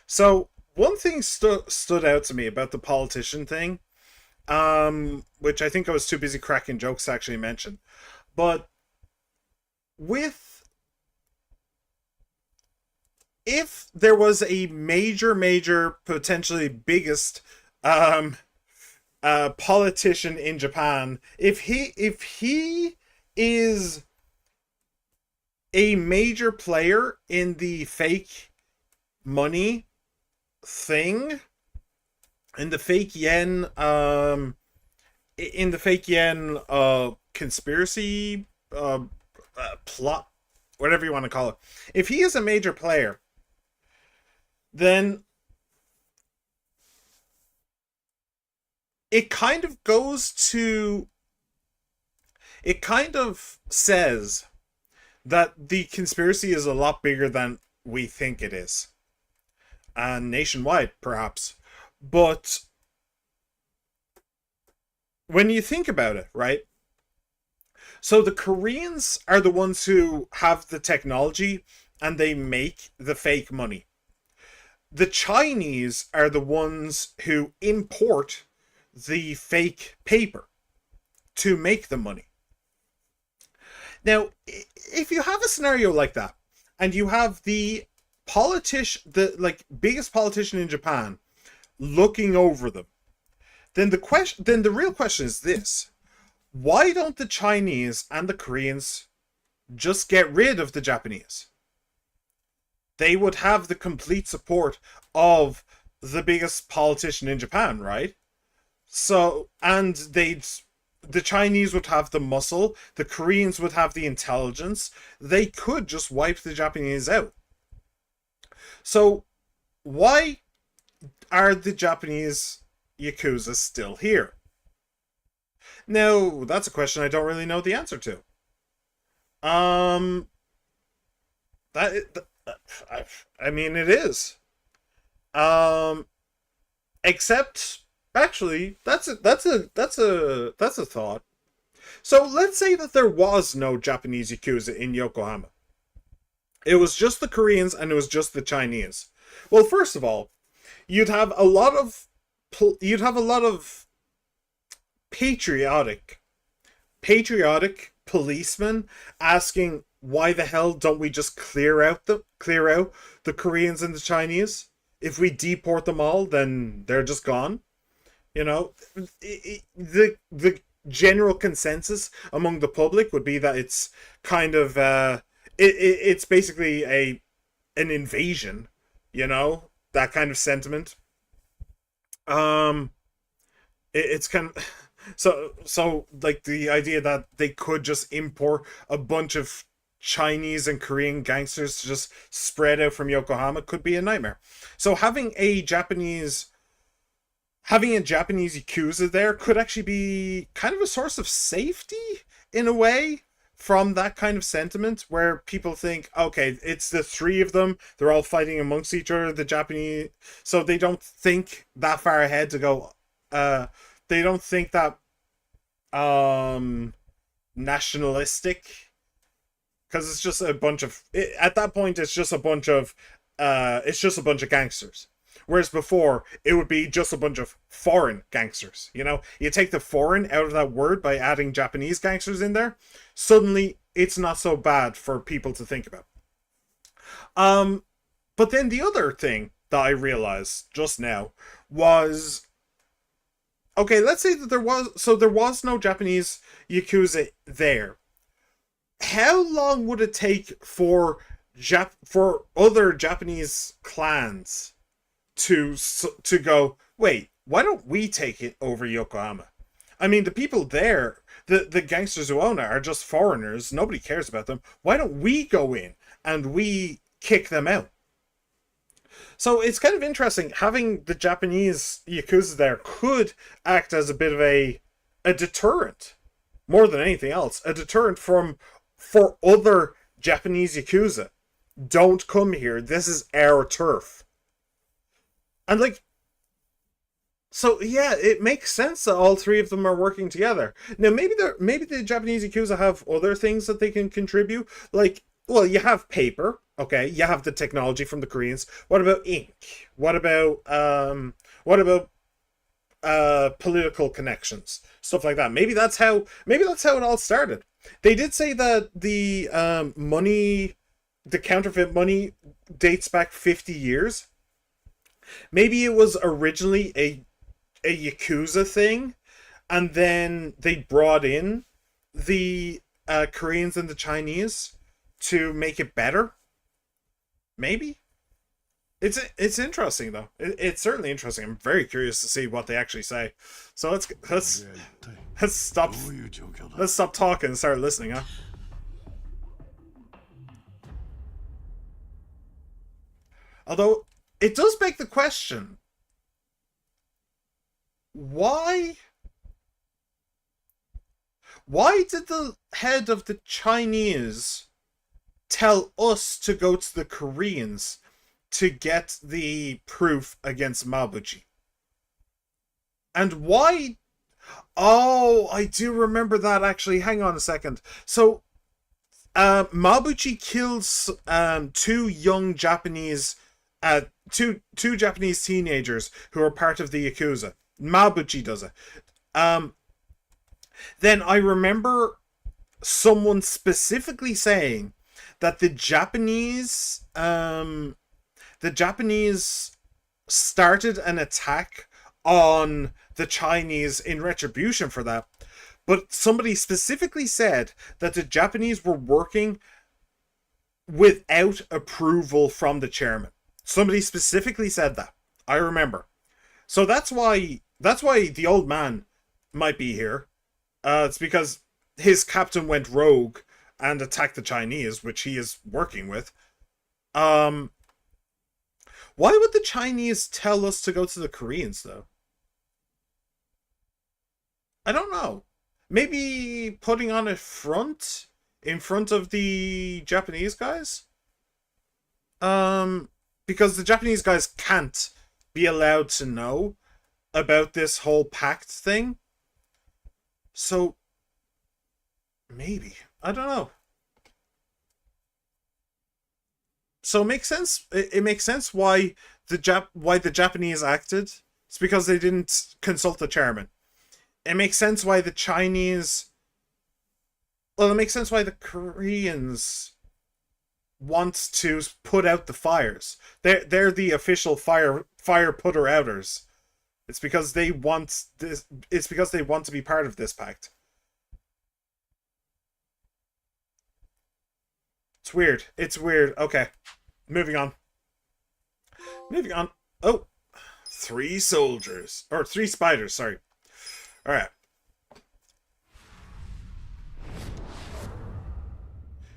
So, one thing stood out to me about the politician thing, which I think I was too busy cracking jokes to actually mention. But if there was a major, potentially biggest politician in Japan, if he is a major player in the fake money thing, in the fake yen conspiracy plot, whatever you want to call it, if he is a major player, then it kind of says that the conspiracy is a lot bigger than we think it is. And nationwide, perhaps. But when you think about it, right? So the Koreans are the ones who have the technology and they make the fake money. The Chinese are the ones who import the fake paper to make the money. Now, if you have a scenario like that, and you have the biggest politician in Japan looking over them, then the real question is this: why don't the Chinese and the Koreans just get rid of the Japanese? They would have the complete support of the biggest politician in Japan, right? So, and the Chinese would have the muscle, the Koreans would have the intelligence, they could just wipe the Japanese out. So, why are the Japanese Yakuza still here? Now, that's a question I don't really know the answer to. I mean, it is. Except, actually, that's a thought. So let's say that there was no Japanese Yakuza in Yokohama. It was just the Koreans and it was just the Chinese. Well, first of all, you'd have a lot of patriotic policemen asking, why the hell don't we just clear out the Koreans and the Chinese? If we deport them all, then they're just gone. You know, the general consensus among the public would be that it's kind of it's basically an invasion. You know, that kind of sentiment. It's kind of so like the idea that they could just import a bunch of Chinese and Korean gangsters to just spread out from Yokohama could be a nightmare. So having a Japanese Yakuza there could actually be kind of a source of safety in a way from that kind of sentiment where people think, okay, it's the three of them, they're all fighting amongst each other, the Japanese, so they don't think that far ahead to go, they don't think that nationalistic, because it's just a bunch of, at that point it's just a bunch of gangsters. Whereas before, it would be just a bunch of foreign gangsters. You know, you take the foreign out of that word by adding Japanese gangsters in there, suddenly it's not so bad for people to think about. But then the other thing that I realized just now was, okay, let's say that there was no Japanese Yakuza there. How long would it take for other Japanese clans to go, wait, why don't we take it over Yokohama? I mean, the people there, the gangsters who own it are just foreigners. Nobody cares about them. Why don't we go in and we kick them out? So it's kind of interesting. Having the Japanese Yakuza there could act as a bit of a deterrent, more than anything else. A deterrent for other Japanese Yakuza. Don't come here. This is our turf. And like, so yeah, it makes sense that all three of them are working together. Now maybe the Japanese Yakuza have other things that they can contribute. Like, well, you have paper, okay, you have the technology from the Koreans. What about ink? What about political connections? Stuff like that. Maybe that's how it all started. They did say that the counterfeit money dates back 50 years. Maybe it was originally a Yakuza thing, and then they brought in the Koreans and the Chinese to make it better. Maybe. It's interesting though. It's certainly interesting. I'm very curious to see what they actually say. So let's stop talking and start listening, huh? Although it does beg the question, why did the head of the Chinese tell us to go to the Koreans to get the proof against Mabuchi? And why? Oh, I do remember that actually. Hang on a second. So, Mabuchi kills two young Japanese, two Japanese teenagers who are part of the Yakuza. Mabuchi does it. Then I remember someone specifically saying that the Japanese started an attack on the Chinese in retribution for that. But somebody specifically said that the Japanese were working without approval from the chairman. Somebody specifically said that. I remember. So that's why the old man might be here. It's because his captain went rogue and attacked the Chinese, which he is working with. Why would the Chinese tell us to go to the Koreans, though? I don't know. Maybe putting on a front in front of the Japanese guys? Because the Japanese guys can't be allowed to know about this whole pact thing. So, maybe. I don't know. So it makes sense. It makes sense why the Japanese acted. It's because they didn't consult the chairman. It makes sense why the Chinese... Well, it makes sense why the Koreans want to put out the fires. They're the official fire putter outers. It's because they want this. It's because they want to be part of this pact. It's weird. It's weird. Okay. Moving on. Moving on. Oh. 3 soldiers. Or 3 spiders, sorry. Alright.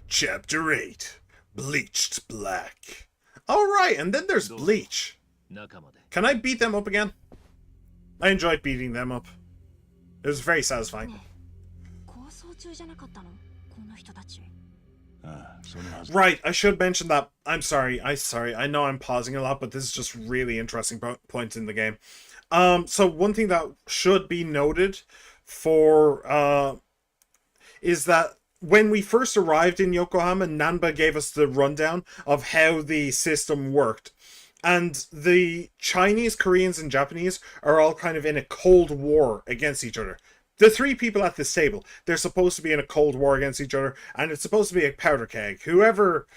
Chapter 8. Bleached Black. Alright, and then there's Bleach. Can I beat them up again? I enjoyed beating them up. It was very satisfying. 中じゃなかったのこの人たち。Right, I should mention that. I'm sorry. I know I'm pausing a lot, but this is just really interesting points in the game. So one thing that should be noted for is that when we first arrived in Yokohama, Nanba gave us the rundown of how the system worked. And the Chinese, Koreans, and Japanese are all kind of in a cold war against each other. The three people at this table, they're supposed to be in a cold war against each other, and it's supposed to be a powder keg. Whoever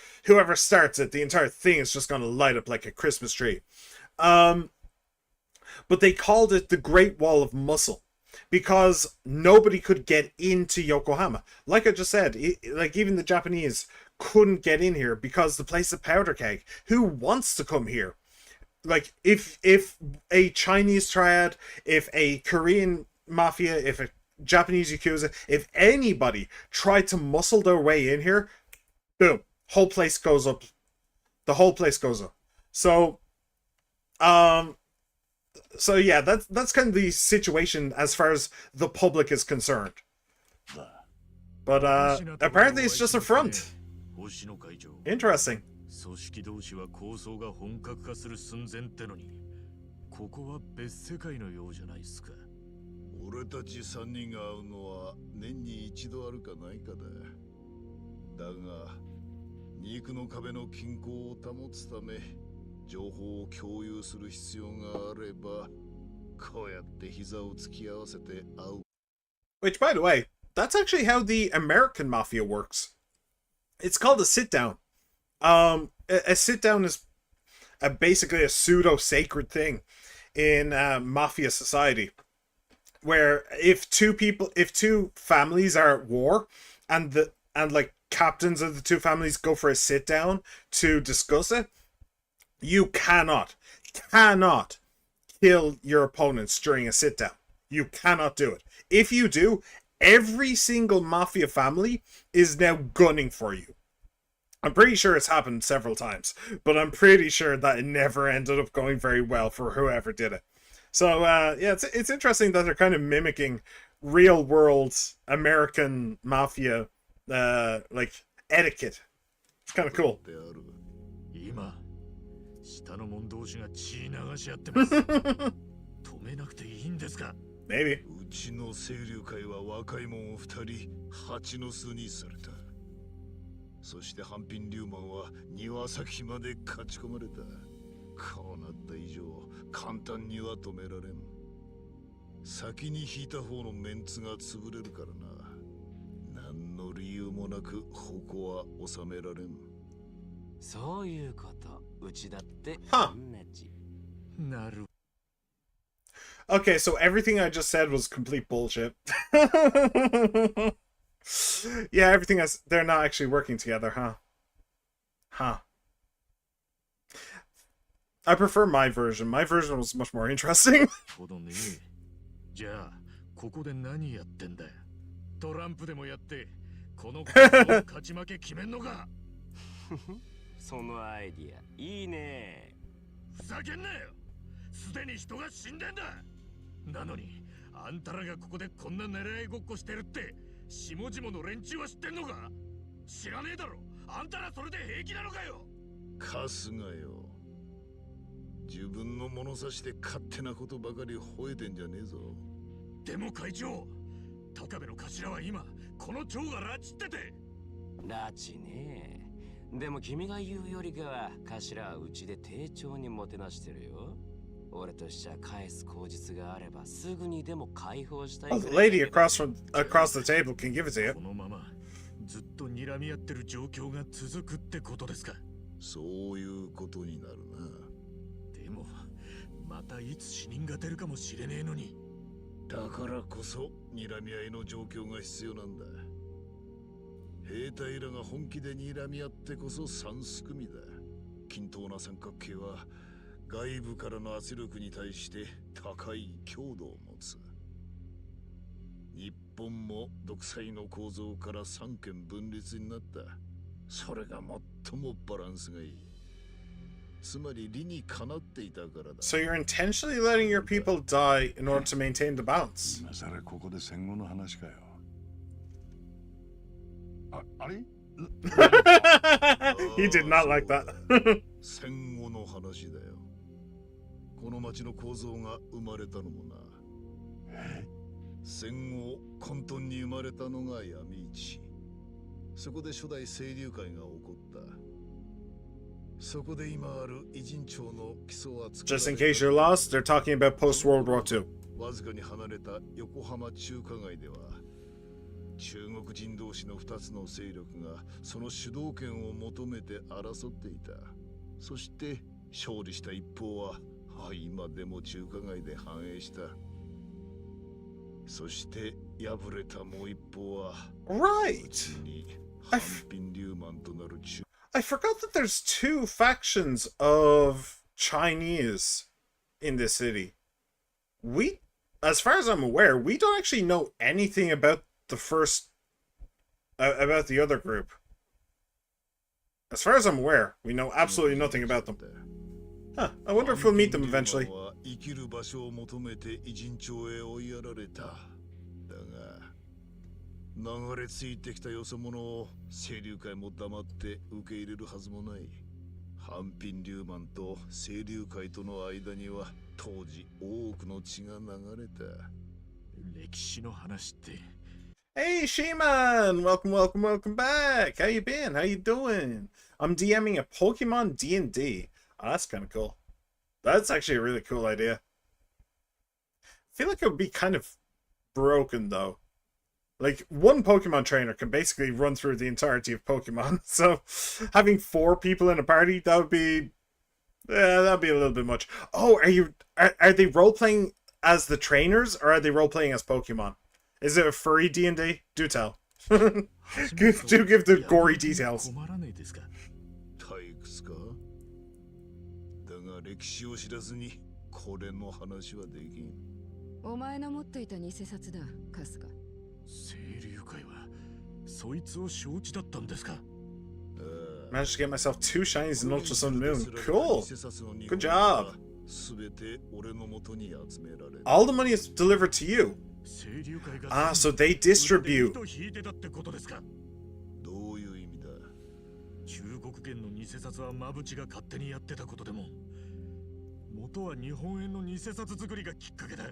starts it, the entire thing is just going to light up like a Christmas tree. But they called it the Great Wall of Muscle because nobody could get into Yokohama. Like I just said, like even the Japanese couldn't get in here because the place is a powder keg. Who wants to come here? Like if a Chinese triad, if a Korean mafia, if a Japanese Yakuza, if anybody tried to muscle their way in here, boom, whole place goes up. The whole place goes up. So yeah, that's kind of the situation as far as the public is concerned. But apparently it's just a front. Interesting. 組織同士は抗争が本格化する寸前ってのに、ここは別世界のようじゃないですか。俺たち3人が会うのは年に一度あるかないかだ。だが、肉の壁の均衡を保つため、情報を共有する必要があれば、こうやって膝を突き合わせて会う。Which, by the way, that's actually how the American mafia works. It's called a sit-down. A sit-down is basically a pseudo-sacred thing in mafia society, where if two families are at war, and like captains of the two families go for a sit-down to discuss it, you cannot kill your opponents during a sit-down. You cannot do it. If you do, every single mafia family is now gunning for you. I'm pretty sure it's happened several times, but I'm pretty sure that it never ended up going very well for whoever did it. So yeah, it's interesting that they're kind of mimicking real world American mafia like etiquette. It's kind of cool. 下の者同士が血流し合ってます。止めなくていいんですか？ Maybe. うちの清流会は若い者を2人蜂の巣にされた。そして半品リューマンは庭先まで勝ち込まれた。こうなった以上簡単には止められん。先に引いた方のメンツが潰れるからな。何の理由もなく矛は収められん。そういうこと。うちだって同じ。なる。Okay, so everything I just said was complete bullshit. Yeah, everything they're not actually working together, huh? Huh. I prefer my version. My version was much more interesting. ほどね。じゃあここで何やってんだよ。トランプでもやってこの勝ち負け決めんのか。そのアイディアいいね。ふざけんなよ。すでに人が死んでんだ。なのにあんたらがここでこんな狙いごっこしてるって下々の連中は知ってんのか？知らねえだろ。あんたらそれで平気なのかよ。カスがよ。自分の物差しで勝手なことばかり吠えてんじゃねえぞ。でも会長、高部の頭は今この蝶が拉致ってて。拉致ねえ。でも君が言うよりかは頭はうちで丁重にもてなしてるよ。俺としちゃ返す口実があればすぐにでも解放したい。Oh, the lady across the table can give it to you. このままずっと睨み合ってる状況が続くってことですか？そういうことになるな。でもまたいつ死人が出るかもしれねえのに。だからこそ睨み合いの状況が必要なんだ。兵隊らが本気で睨み合ってこそ三すくみだ。均等な三角形は外部からの圧力に対して高い強度を持つ。日本も独裁の構造から三権分立になった。それが最もバランスがいい。つまり理にかなっていたからだ。So you're intentionally letting your people die in order to maintain the balance. 今さらここで戦後の話かよ。He did not like that. 戦後の話だよ。この町の構造が生まれたのもな。戦後混沌に生まれたのが闇市。そこで初代清流会が起こった。そこで今ある偉人町の基礎は作られた。 Just in case you're lost, they're talking about post-World War II. わずかに離れた横浜中華街では中国人同士の2つの勢力がその主導権を求めて争っていた。そして勝利した一方は今でも中華街で繁栄した。そして敗れたもう一方は Right. 反品流満となる中 I forgot that there's two factions of Chinese in this city. We, as far as I'm aware, we don't actually know anything about the first, about the other group. As far as I'm aware, we know absolutely nothing about them. Huh, I wonder if we'll meet them eventually. 生きる場所を求めて偉人町へ追いやられた。だが流れ着いてきたよそ者を清流会も黙って受け入れるはずもない。反品流マンと清流会との間には当時多くの血が流れた。歴史の話って。Hey, She-Man! Welcome back! How you been? How you doing? I'm DMing a Pokemon D&D. Oh, that's kind of cool. That's actually a really cool idea. I feel like it would be kind of broken, though. Like, one Pokemon trainer can basically run through the entirety of Pokemon. So, having 4 people in a party, that would be... Yeah, that'd be a little bit much. Oh, are they role-playing as the trainers, or are they role-playing as Pokemon? Is it a furry D&D? Do tell. Do give the gory details. 退屈か？だが歴史を知らずにこれの話はできん。お前の持っていた偽札だ、春日。清流会はそいつを承知だったんですか？ Managed to get myself 2 shinies in Ultra Sun Moon. Cool. Good job. All the money is delivered to you. Ah, so they distribute. どういう意味だ？中国元の偽札はマブチが勝手にやってたことでも、元は日本円の偽札作りがきっかけだ。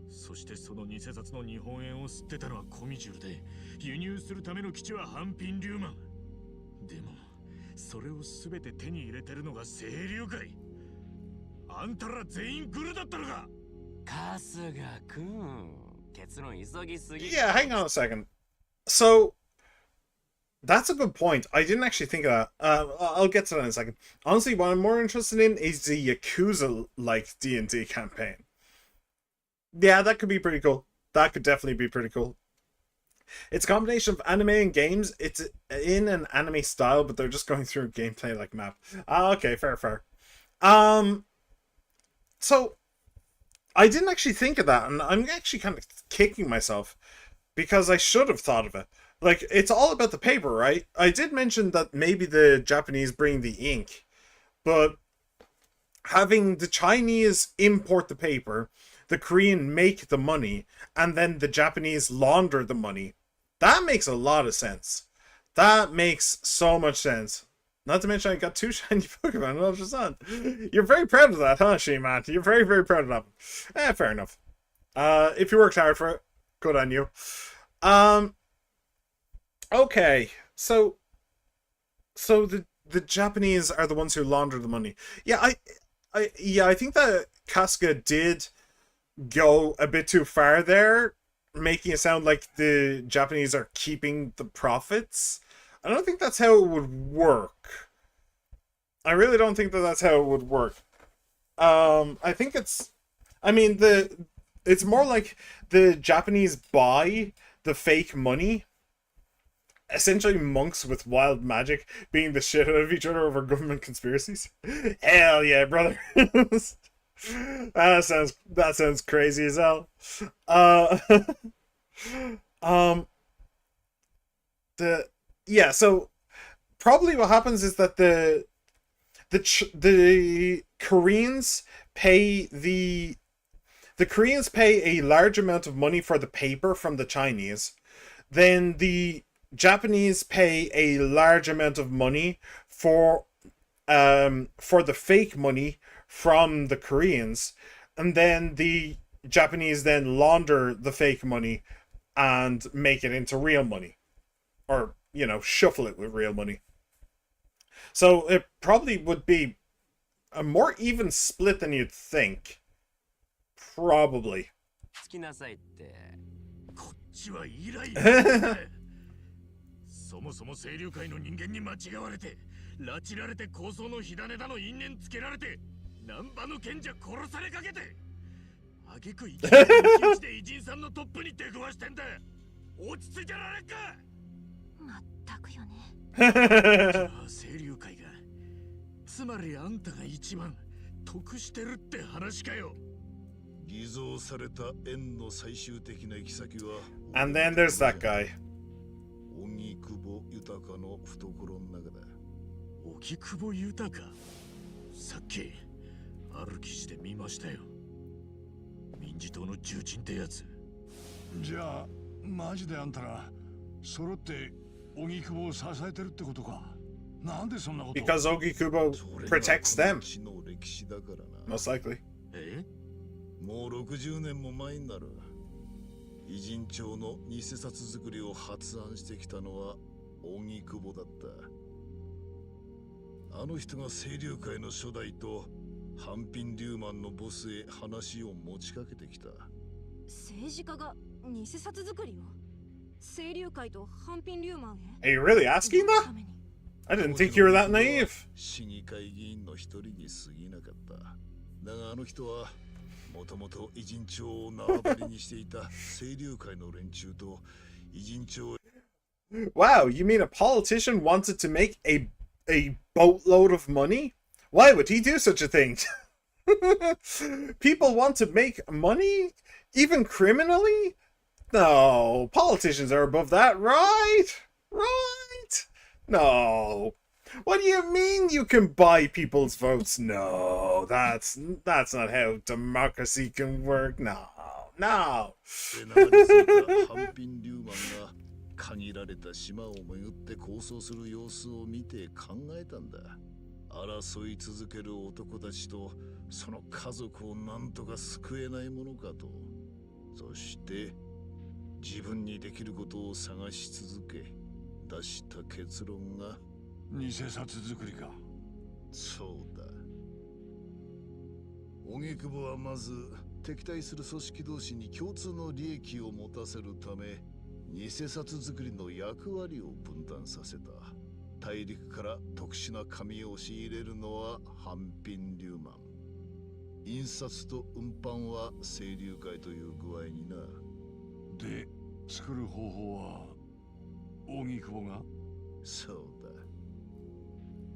そしてその偽札の日本円を吸ってたのはコミジュルで、輸入するための基地は反品流マン。でもそれを全て手に入れてるのが清流会。あんたら全員グルだったのか？春日くん、結論急ぎすぎ。 Yeah, hang on a second. So, that's a good point. I didn't actually think of that. I'll get to that in a second. Honestly, what I'm more interested in is the Yakuza-like D&D campaign. Yeah, that could be pretty cool. That could definitely be pretty cool. It's a combination of anime and games. It's in an anime style, but they're just going through a gameplay-like map. Okay, fair. So, I didn't actually think of that, and I'm actually kind of kicking myself because I should have thought of it. Like, it's all about the paper, right? I did mention that maybe the Japanese bring the ink, but having the Chinese import the paper, the Korean make the money, and then the Japanese launder the money, that makes a lot of sense. That makes so much sense. Not to mention I got 2 shiny Pokemon in Ultra Sun. You're very proud of that, huh, She-Man? You're very, very proud of that. Fair enough. If you worked hard for it, good on you. Okay, so the Japanese are the ones who launder the money. Yeah, I think that Kasuga did go a bit too far there, making it sound like the Japanese are keeping the profits. I don't think that's how it would work. I really don't think that that's how it would work. I think it's more like the Japanese buy the fake money. Essentially monks with wild magic being the shit out of each other over government conspiracies. Hell yeah, brother. That sounds crazy as hell. So probably what happens is that the Koreans pay the Koreans pay a large amount of money for the paper from the Chinese. Then the Japanese pay a large amount of money for the fake money from the Koreans, and then the Japanese then launder the fake money and make it into real money, or shuffle it with real money. So it probably would be a more even split than you'd think. Probably. つきなさいって。こっちはイライラだ。そもそも清流会の人間に間違われて、拉致られて抗争の火種だの因縁つけられて、難波の賢者殺されかけて、挙句いきなり一日で偉人さんのトップに出くわしてんだ。落ち着いてられんか。まったくよね。じゃあ清流会が、つまりあんたが一番得してるって話かよ。偽造された円の最終的な行き先は And then there's that guy. 荻窪豊の懐の中だ。荻窪豊さっきある記事で見ましたよ。民自党の重鎮ってやつ。じゃあマジであんたら揃って荻窪を支えてるってことか。なんでそんなこと。 Because Ogikubo protects them. それがこの地の歴史だからな。 Most likely. え？もう60年も前になる。偉人帳の偽札作りを発案してきたのは荻窪だった。あの人が清流会の初代とハンピン・リューマンのボスへ話を持ちかけてきた。政治家が偽札作りを清流会とハンピン・リューマンへ。 Are you really asking that? I didn't think you were that naive. 市議会議員の一人に過ぎなかった。だがあの人はもともと偉人帳を縄張りにしていた清流会の連中と偉人帳。 Wow, you mean a politician wanted to make a boatload of money? Why would he do such a thing? People want to make money? Even criminally? No, politicians are above that, right? Right? No. What do you mean you can buy people's votes? No, that's not how democracy can work. No, no. ハンピン・リューマンが限られた島を巡って抗争する様子を見て考えたんだ。争い続ける男たちとその家族を何とか救えないものかと。そして自分にできることを探し続け出した結論が偽札作りか。そうだ。荻窪はまず敵対する組織同士に共通の利益を持たせるため偽札作りの役割を分担させた。大陸から特殊な紙を仕入れるのはハンピン・リューマン。印刷と運搬は清流会という具合にな。で、作る方法は荻窪が。そうだ。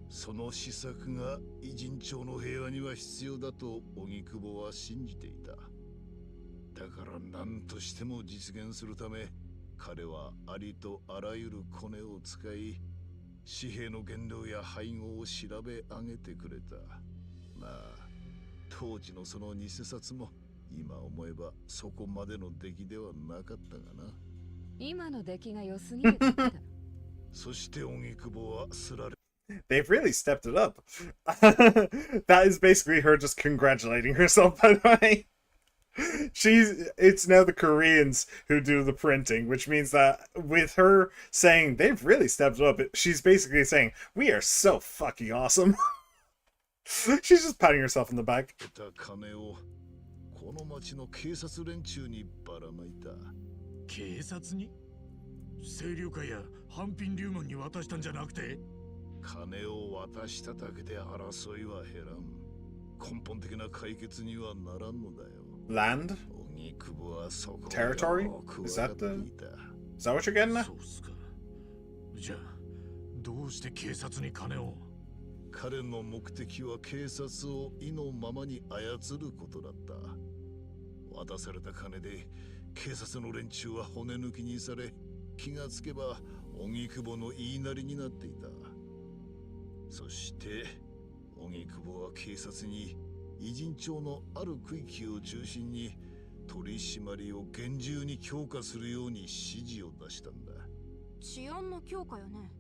その施策が偉人帳の平和には必要だと荻窪は信じていた。だから何としても実現するため彼はありとあらゆるコネを使い紙幣の原料や配合を調べ上げてくれた。まあ当時のその偽札も今思えばそこまでの出来ではなかったがな。今の出来が良すぎるだけだ。そして荻窪はすられ They've really stepped it up. That is basically her just congratulating herself, by the way. It's now the Koreans who do the printing, which means that with her saying they've really stepped it up, she's basically saying, we are so fucking awesome. She's just patting herself on the back. 金をこの町の警察連中にばらまいた。警察に？清流会やハンピン・リューマンに渡したんじゃなくて？金を渡しただけで争いは減らん。根本的な解決にはならんのだよ。Land? Territory? Is that what you're getting at? そうっすか。じゃあどうして警察に金を？彼の目的は警察を意のままに操ることだった。渡された金で警察の連中は骨抜きにされ、気がつけば荻窪の言いなりになっていた。そして荻窪は警察に偉人帳のある区域を中心に取り締まりを厳重に強化するように指示を出したんだ。治安の強化よね。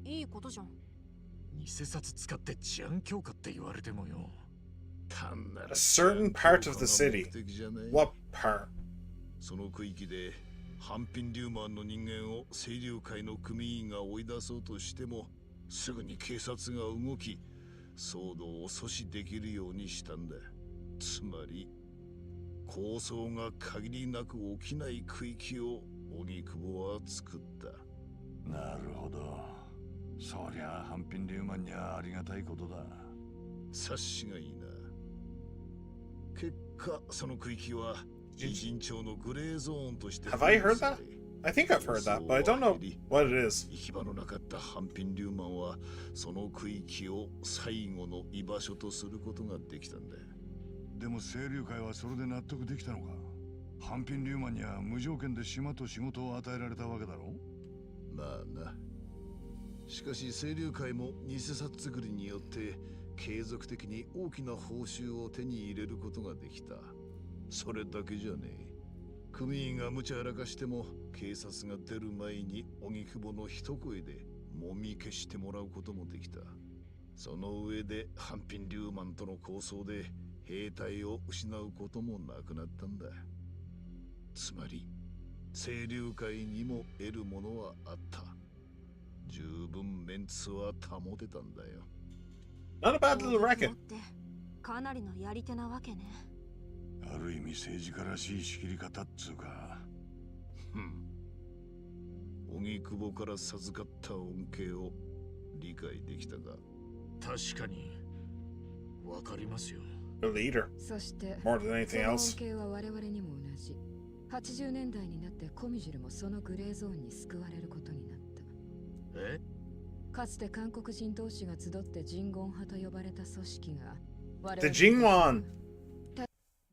いいことじゃん。偽札使って治安強化って言われてもよ。単なる A certain part of the city. 目的じゃない。 What part? その区域で半品リューマンの人間を清流会の組員が追い出そうとしてもすぐに警察が動き騒動を阻止できるようにしたんだ。つまり抗争が限りなく起きない区域を荻窪は作った。なるほど。そりゃ半品リューマンにはありがたいことだ。察しがいいな。結果その区域は偉人町のグレーゾーンとして Have I heard that? I think I've heard that, but I don't know what it is. 行き場のなかった半品リューマンはその区域を最後の居場所とすることができたんだ。でも清流会はそれで納得できたのか。半品リューマンには無条件で島と仕事を与えられたわけだろ。まあな。しかし清流会も偽札作りによって継続的に大きな報酬を手に入れることができた。それだけじゃねえ。組員が無茶やらかしても警察が出る前に荻窪の一声でもみ消してもらうこともできた。その上で半品リューマンとの抗争で兵隊を失うこともなくなったんだ。つまり清流会にも得るものはあった。十分メンツは保てたんだよ。Not a bad little racket. かなりのやり手なわけね。ある意味政治家らしい仕切り方っつうか。荻窪から授かった恩恵を理解できたか。確かにわかりますよ。A leader. そして More than anything その恩 else. 恵は我々にも同じ。80年代になってコミジュルもそのグレーゾーンに救われることになった。え？かつて韓国人同士が集ってジンゴン派と呼ばれた組織が我々 The Jingwon.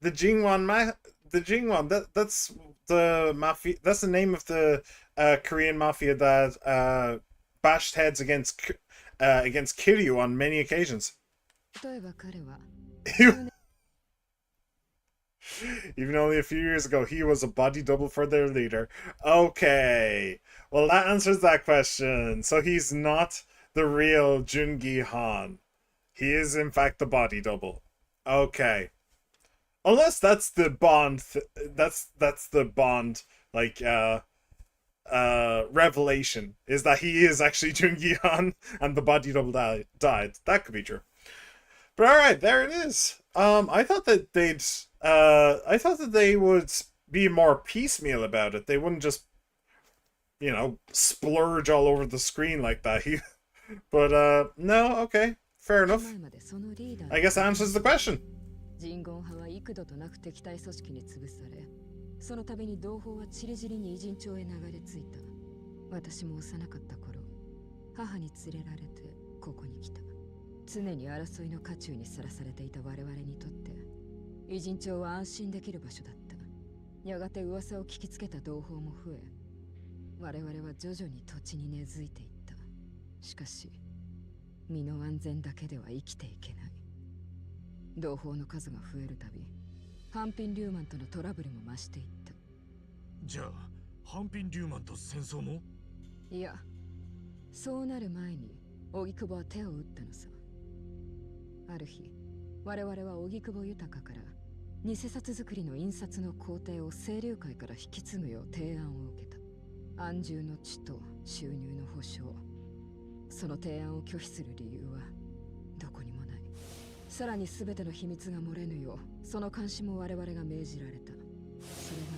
The Jingwon. That's the mafia. That's the name of the Korean mafia that bashed heads against Kiryu on many occasions. 例えば彼は Even only a few years ago, he was a body double for their leader. Okay. Well, that answers that question. So he's not the real Jungi Han. He is, in fact, the body double. Okay. Unless that's the Bond... that's the Bond, like, revelation. Is that he is actually Jungi Han and the body double died. That could be true. But alright, there it is. I thought that they would be more piecemeal about it. They wouldn't just, splurge all over the screen like that. But no, okay, fair enough. I guess that answers the question. ジンゴン派は幾度となく敵対組織に潰され、その度に同胞はちりぢりに偉人町へ流れ着いた。私も幼かった頃、母に連れられてここに来た。常に争いの渦中にさらされていた我々にとって偉人町は安心できる場所だった。やがて噂を聞きつけた同胞も増え、我々は徐々に土地に根付いていった。しかし身の安全だけでは生きていけない。同胞の数が増えるたび半品リューマンとのトラブルも増していった。じゃあ半品リューマンと戦争も？いや、そうなる前に荻窪は手を打ったのさ。ある日、我々は荻窪豊から偽札作りの印刷の工程を清流会から引き継ぐよう提案を受けた。安住の地と収入の保証。その提案を拒否する理由はどこにもない。さらに全ての秘密が漏れぬよう、その監視も我々が命じられた。それが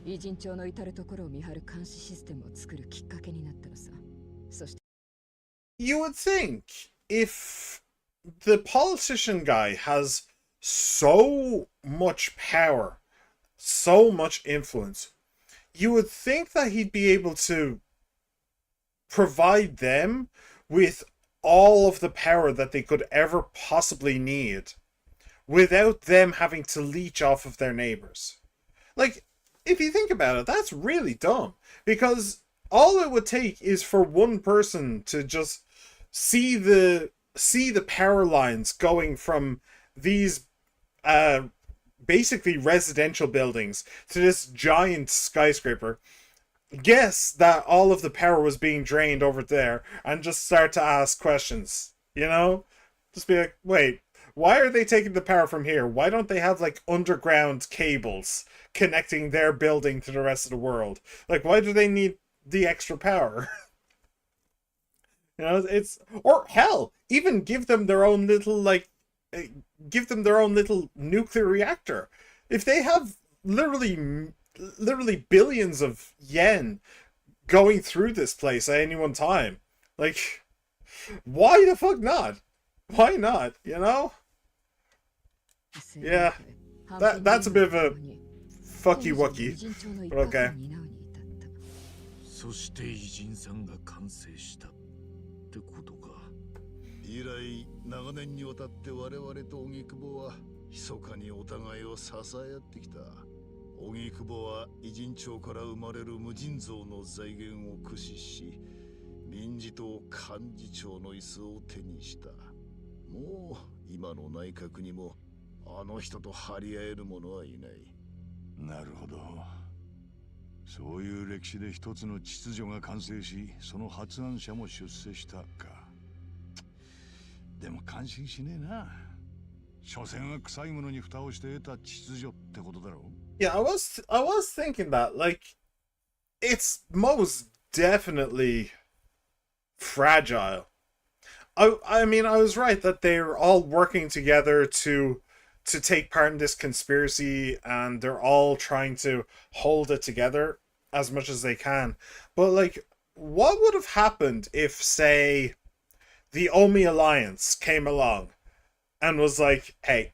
偉人町の至るところを見張る監視システムを作るきっかけになったのさ。そして You would think if the politician guy has so much power, so much influence, you would think that he'd be able to provide them with all of the power that they could ever possibly need without them having to leech off of their neighbors. Like, if you think about it, that's really dumb. Because all it would take is for one person to just see the power lines going from these basically residential buildings to this giant skyscraper. guess that all of the power was being drained over there and just start to ask questions. You know? Just be like, wait, why are they taking the power from here? Why don't they have like underground cables connecting their building to the rest of the world? Like, why do they need the extra power? You know, it's, or hell, even give them their own little like give them their own little nuclear reactor. If they have literally billions of yen going through this place at any one time, like, why the fuck not? Why not? You know? Yeah, that's a bit of a fucky wucky, but okay. そして偉人さんが完成したってことか。以来長年にわたって我々と荻窪は密かにお互いを支え合ってきた。荻窪は偉人町から生まれる無尽蔵の財源を駆使し、民事党幹事長の椅子を手にした。もう今の内閣にもあの人と張り合える者はいない。なるほど。そういう歴史で一つの秩序が完成し、その発案者も出世したか。でも感心しねえな。所詮は臭いものに蓋をして得た秩序ってことだろう。Yeah, I was thinking that, like, it's most definitely fragile. I mean, I was right that they're all working together to take part in this conspiracy, and they're all trying to hold it together as much as they can. But like, what would have happened if, say, the Omi Alliance came along and was like, "Hey,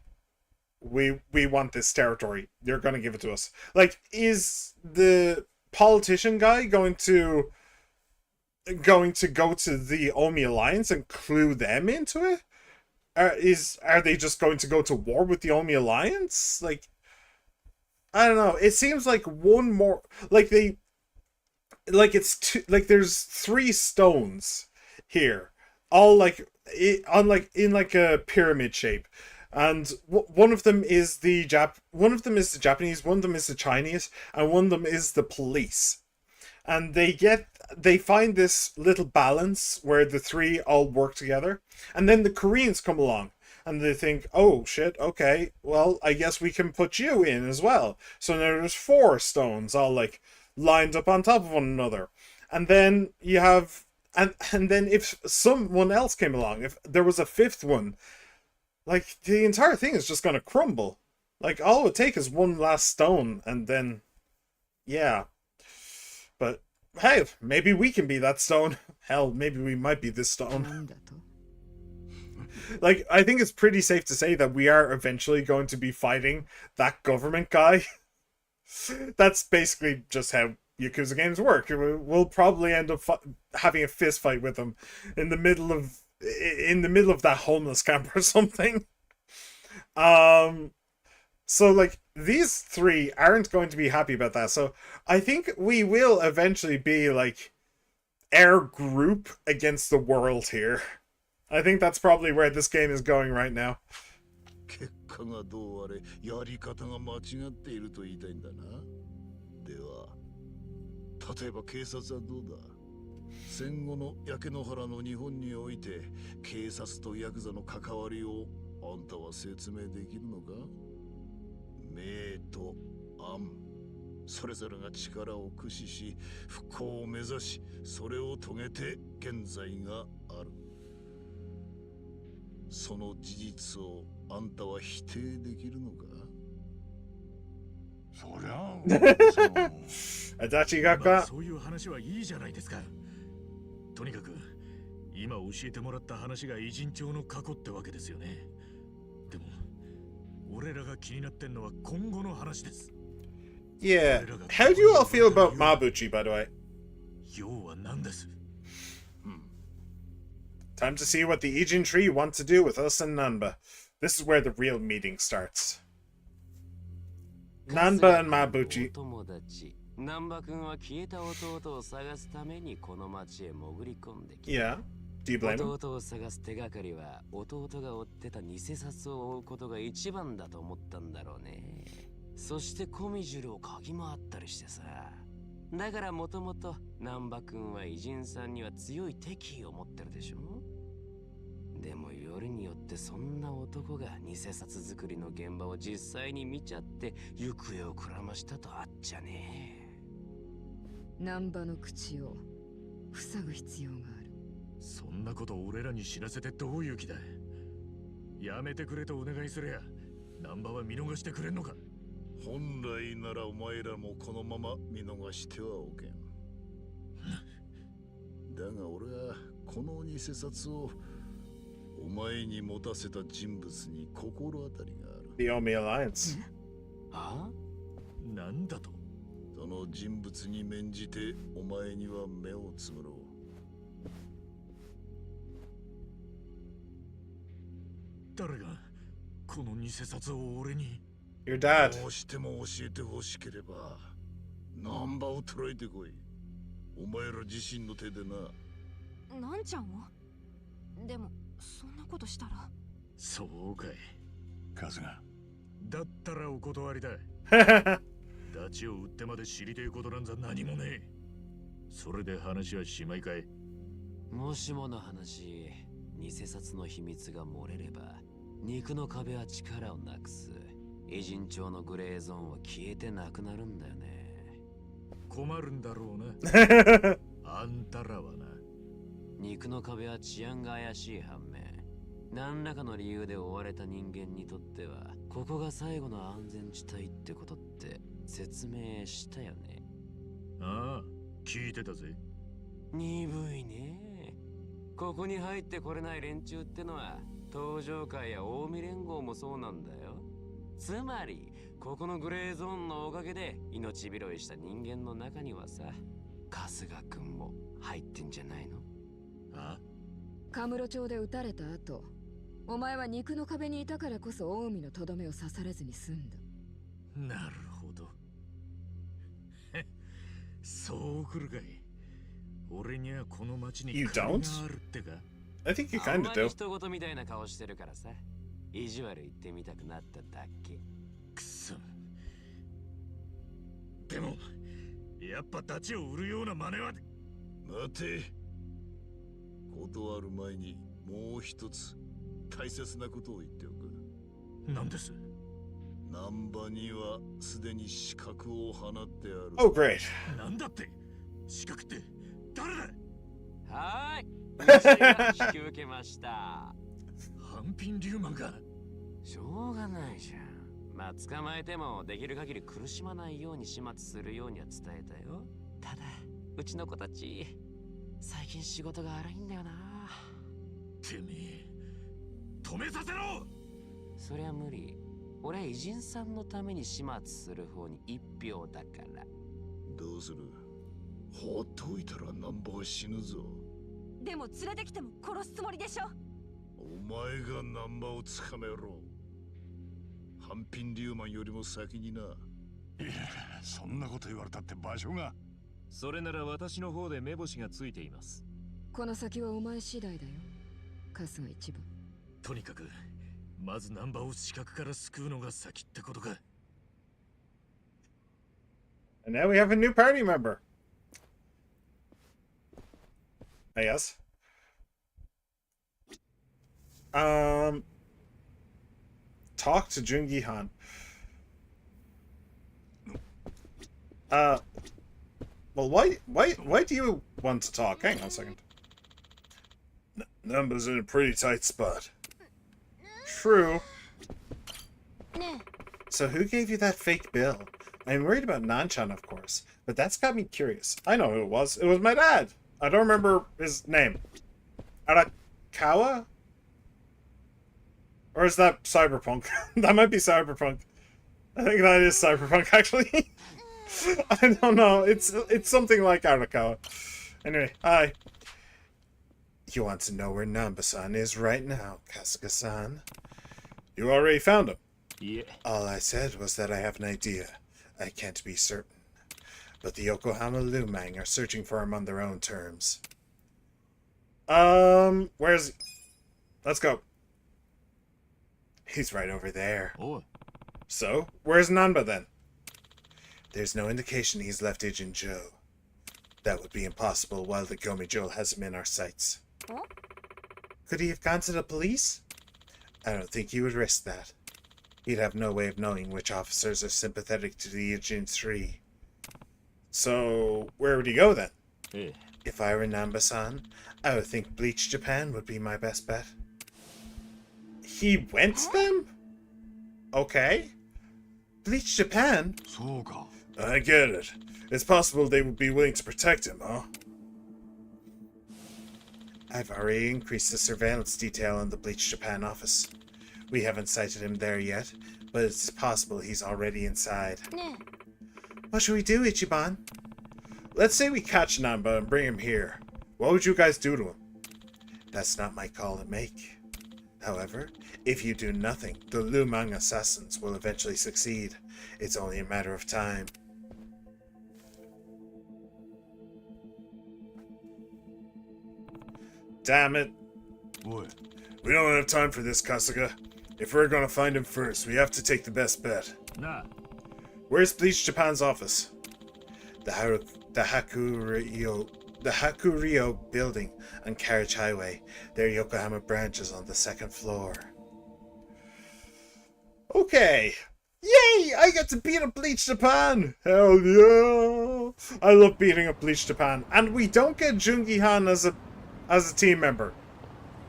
we want this territory. You're going to give it to us." Like, is the politician guy going to go to the Omi Alliance and clue them into it? Are they just going to go to war with the Omi Alliance? Like, I don't know. It seems like one more, like it's two, like there's 3 stones here, all like in like a pyramid shape, and one of them is the Japanese, one of them is the Chinese, and one of them is the police. And they find this little balance where the 3 all work together, and then the Koreans come along and they think, oh shit, okay, well, I guess we can put you in as well. So now there's 4 stones all like lined up on top of one another. And then you have, and then if someone else came along, if there was a 5th one, like the entire thing is just gonna crumble. Like, all it would take is one last stone, and then, yeah. But hey, maybe we can be that stone. Hell, maybe we might be this stone. Like, I think it's pretty safe to say that we are eventually going to be fighting that government guy. That's basically just how Yakuza games work. We'll probably end up having a fist fight with him in the middle of that homeless camp or something. So, like, these 3 aren't going to be happy about that. So, I think we will eventually be, like, our group against the world here. I think that's probably where this game is going right now. 結果がどうあれ、やり方が間違っていると言いたいんだな。では、例えば警察はどうだ。戦後の焼け野原の日本において、警察とヤクザの関わりをあんたは説明できるのか？明と暗、それぞれが力を駆使し復興を目指し、それを遂げて現在がある。その事実をあんたは否定できるのか？そりゃあだちがか。そういう話はいいじゃないですか。とにかく今教えてもらった話が偉人帳の過去ってわけですよね。でも俺らが気になってんのは今後の話です。Yeah. How do you all feel about Mabuchi, by the way? 要は何です？ Time to see what the Ijin tree wants to do with us and Nanba. This is where the real meeting starts. Nanba and Mabuchi. 南波君は消えた弟を探すためにこの町へ潜り込んできた。Yeah. Do you blame him? 弟を探す手がかりは弟が追ってた偽札を追うことが一番だと思ったんだろうね。そしてコミジュルを嗅ぎ回ったりしてさ。だからもともと難波君は偉人さんには強い敵意を持ってるでしょ。でもよりによってそんな男が偽札作りの現場を実際に見ちゃって行方をくらましたとあっちゃね。難波の口を塞ぐ必要がある。そんなこと俺らに知らせてどういう気だ。やめてくれとお願いすりゃ難波は見逃してくれんのか。本来ならお前らもこのまま見逃してはおけん。だが俺はこの偽札をお前に持たせた人物に心当たりがある。 The Omi Alliance. あ？なんだと。その人物に免じてお前には目をつむろう。誰がこの偽札を俺に。 Your dad. どうしても教えてほしければナンバーを捕らえてこい。お前ら自身の手でな。なんちゃんを？でもそんなことしたら。そうかい。春日。だったらお断りだ。ダチを売ってまで知りてえことなんざ何もねえ。それで話はしまいかい。もしもの話、偽札の秘密が漏れれば肉の壁は力をなくす。偉人帳のグレーゾーンは消えてなくなるんだよね。困るんだろうな。あんたらはな。肉の壁は治安が怪しい反面、何らかの理由で追われた人間にとってはここが最後の安全地帯ってことって説明したよね。ああ、聞いてたぜ。鈍いね。ここに入ってこれない連中ってのは東上会や近江連合もそうなんだよ。つまりここのグレーゾーンのおかげで命拾いした人間の中にはさ、春日君も入ってんじゃないの？あ？カムロ町で撃たれた後、お前は肉の壁にいたからこそ近江のとどめを刺されずに済んだ。なるほど。そう来るかい。俺にはこの町に You 金 don't? があるってか。 I think you あん kind ま of り do. 人事みたいな顔してるからさ、意地悪言ってみたくなっただけ。くそ。でもやっぱダチを売るような真似は。待て。断る前にもう一つ大切なことを言っておく。なんです？難波にはすでに資格を放ってある。 Oh, great. なんだって？資格って誰だ？はーい。私が引き受けました。半品リューマンが。しょうがないじゃん。まあ捕まえてもできる限り苦しまないように始末するようには伝えたよ。ただうちの子たち最近仕事が荒いんだよな。てめえ止めさせろ。そりゃ無理。俺は偉人さんのために始末する方に一票だから。どうする？放っておいたら難波は死ぬぞ。でも連れてきても殺すつもりでしょ。お前が難波をつかめろ。半品リューマンよりも先にな。いや、そんなこと言われたって場所が。それなら私の方で目星がついています。この先はお前次第だよ。春日一番。とにかくまずナンバーを死角から救うのが先ってことか。 And now we have a new party member. I guess. Talk to Jungi Han. Well, why do you want to talk? Hang on a second. Number's in a pretty tight spot. True. So who gave you that fake bill? I'm worried about Nanchan, of course, but that's got me curious. I know who it was. It was my dad. I don't remember his name. Arakawa? Or is that Cyberpunk? That might be Cyberpunk. I think that is Cyberpunk, actually. I don't know. It's something like Arakawa. Anyway, hi. You want to know where Namba-san is right now, Kasuga-san? You already found him. Yeah. All I said was that I have an idea. I can't be certain. But the Yokohama Lumang are searching for him on their own terms. Where's he? Let's go. He's right over there. Oh. So, where's Nanba then? There's no indication he's left Ijinjo. That would be impossible while the Gomi-Joe has him in our sights. Huh? Could he have gone to the police? I don't think he would risk that. He'd have no way of knowing which officers are sympathetic to the Agent 3. So, where would he go then? Eh. If I were Namba-san, I would think Bleach Japan would be my best bet. He went to them? Okay. Bleach Japan? そうか。 I get it. It's possible they would be willing to protect him, huh? I've already increased the surveillance detail in the Bleach Japan office. We haven't sighted him there yet, but it's possible he's already inside. ね What should we do, Ichiban? Let's say we catch Namba and bring him here. What would you guys do to him? That's not my call to make. However, if you do nothing, the Lumang assassins will eventually succeed. It's only a matter of time. Damn it. おい、 We don't have time for this, Kasuga. If we're gonna find him first, we have to take the best bet. なあ Where's Bleach Japan's office? The Hakurio building on Carriage Highway. Their Yokohama branch is on the second floor. Okay. Yay! I get to beat up Bleach Japan! Hell yeah! I love beating up Bleach Japan. And we don't get Jungi-Han as a team member.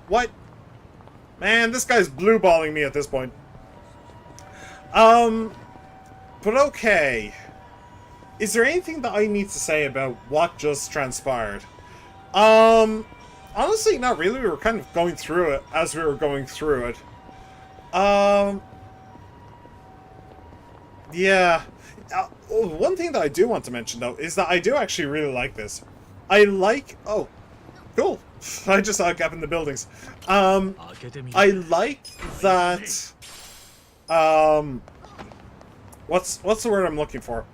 What? Man, this guy's blue-balling me at this point. But okay. Is there anything that I need to say about what just transpired? Honestly, not really. We were kind of going through it as we were going through it. Yeah. One thing that I do want to mention, though, is that I do actually really like this. I like... Oh, cool. I just saw a gap in the buildings. I like that... What's the word I'm looking for?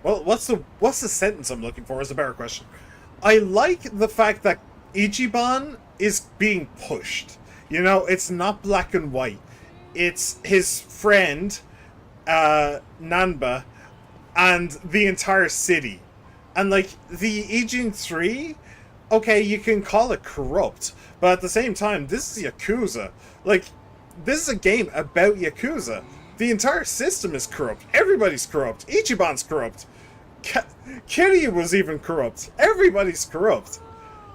Well, what's the sentence I'm looking for is a better question. I like the fact that Ichiban is being pushed. You know, it's not black and white. It's his friend, Nanba, and the entire city. And, like, the Agent 3, okay, you can call it corrupt, but at the same time, this is Yakuza. Like, this is a game about Yakuza. The entire system is corrupt. Everybody's corrupt. Ichiban's corrupt. Kiryu was even corrupt. Everybody's corrupt.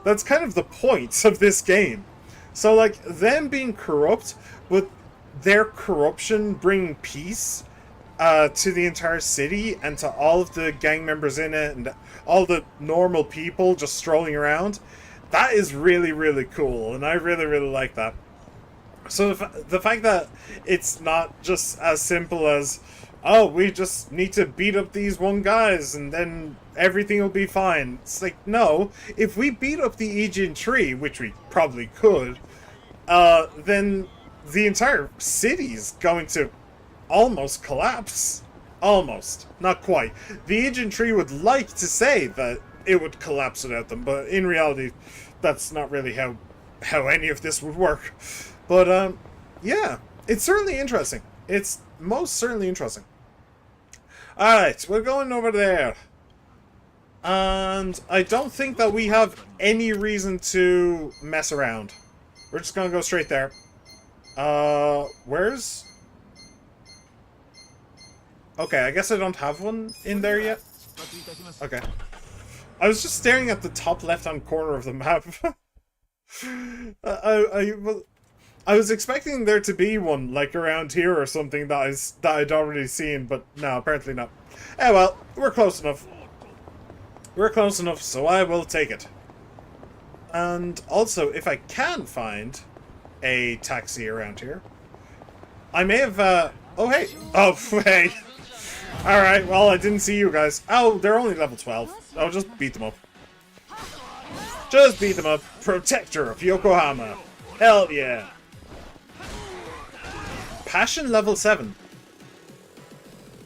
That's kind of the point of this game. So, like, them being corrupt, but their corruption bringing peace to the entire city and to all of the gang members in it and all the normal people just strolling around, that is really, really cool. And I really, really like that. So the fact that it's not just as simple as, oh, we just need to beat up these one guys and then everything will be fine. It's like, no, if we beat up the Agent 3, which we probably could, then the entire city's going to almost collapse. Almost. Not quite. The Agent 3 would like to say that it would collapse without them, but in reality, that's not really how any of this would work. But, yeah, it's certainly interesting. It's most certainly interesting. Alright, we're going over there. And I don't think that we have any reason to mess around. We're just gonna go straight there. Where's... Okay, I guess I don't have one in there yet. Okay. I was just staring at the top left-hand corner of the map. I was expecting there to be one, like, around here or something that I'd already seen, but no, apparently not. Eh, well, we're close enough. We're close enough, so I will take it. And also, if I can find a taxi around here, I may have, oh, hey. Oh, hey. Alright, well, I didn't see you guys. Oh, they're only level 12. I'll just beat them up. Just beat them up. Protector of Yokohama. Hell yeah. Passion level 7.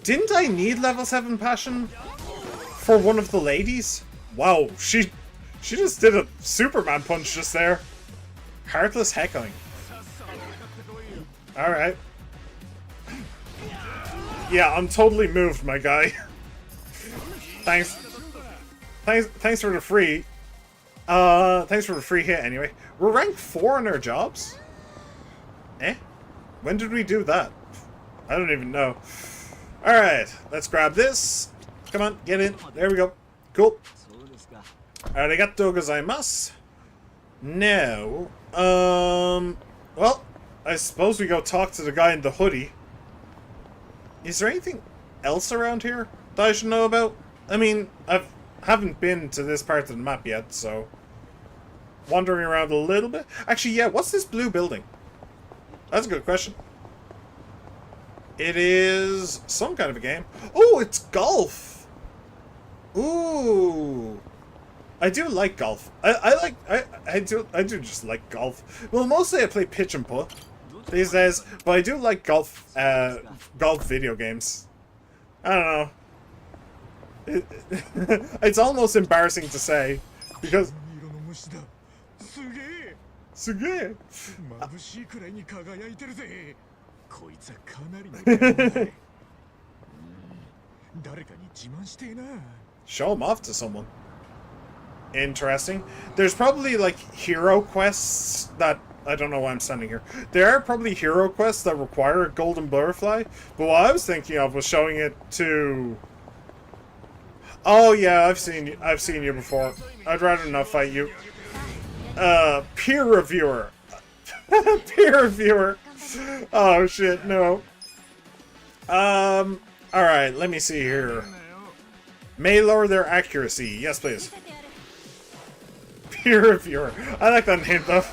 Didn't I need level 7 passion for one of the ladies? Wow, she just did a Superman punch just there. Heartless heckling. Alright. Yeah, I'm totally moved, my guy. Thanks Thanks for the free. Thanks for the free hit anyway. We're ranked 4 in our jobs? Eh? When did we do that? I don't even know. Alright, let's grab this. Come on, get in. There we go. Cool. Arigato gozaimasu. Now, well, I suppose we go talk to the guy in the hoodie. Is there anything else around here that I should know about? I mean, haven't been to this part of the map yet, so wandering around a little bit. Actually, yeah, what's this blue building? That's a good question. It is some kind of a game. Oh, it's golf. Ooh. I do like golf. I do just like golf. Well, mostly I play pitch and putt these days, but I do like golf video games. I don't know. It's almost embarrassing to say because. Suge. こいつはかなりの誰かに自慢してえな Show him off to someone. Interesting. There's probably like hero quests that I don't know why I'm standing here. There are probably hero quests that require a golden butterfly, but what I was thinking of was showing it to. Oh yeah, I've seen you before. I'd rather not fight you. Peer reviewer. Peer reviewer. Oh shit, no. Alright, let me see here. May lower their accuracy. Yes, please. Peer reviewer. I like that name though.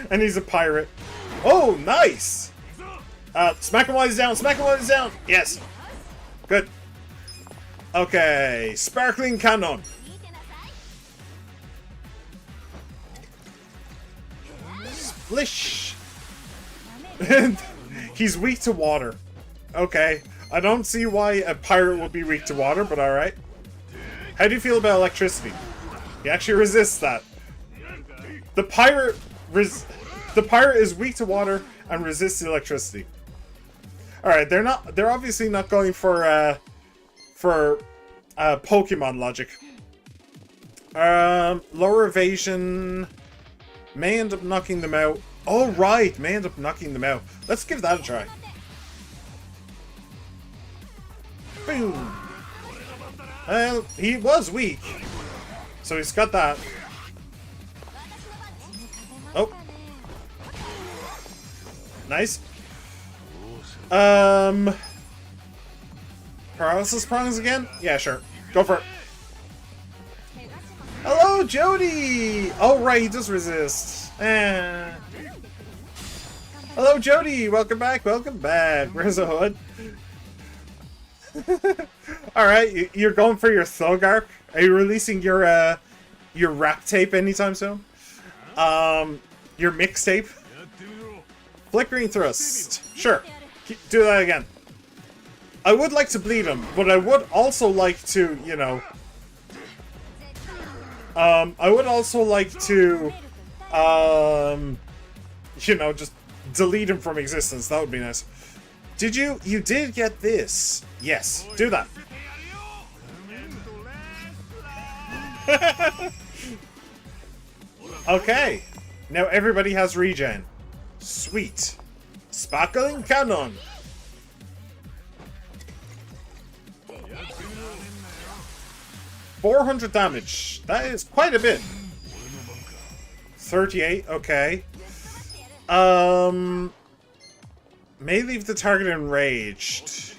And he's a pirate. Oh, nice! Smack him while he's down, smack him while he's down! Yes. Good. Okay, sparkling cannon. Splish! He's weak to water. Okay. I don't see why a pirate would be weak to water, but alright. How do you feel about electricity? He actually resists that. The pirate is weak to water and resists electricity. Alright, they're obviously not going for Pokemon logic. Lower evasion may end up knocking them out. Oh, right, may end up knocking them out. Let's give that a try. Boom. Well, he was weak, so he's got that. Oh. Nice. Paralysis prongs again? Yeah, sure. Go for it. Hello, Jody! Oh, right, he does resist. Hello, Jody! Welcome back, welcome back. Where's the hood? Alright, you're going for your thug arc? Are you releasing your rap tape anytime soon? Your mixtape? Flickering thrust. Sure. Do that again. I would like to bleed him, but I would also like to, you know... I would also like to, you know, just delete him from existence. That would be nice. Did you? You did get this. Yes. Do that. Okay. Now everybody has regen. Sweet. Sparkling cannon. $400 damage. That is quite a bit. 38. Okay. May leave the target enraged.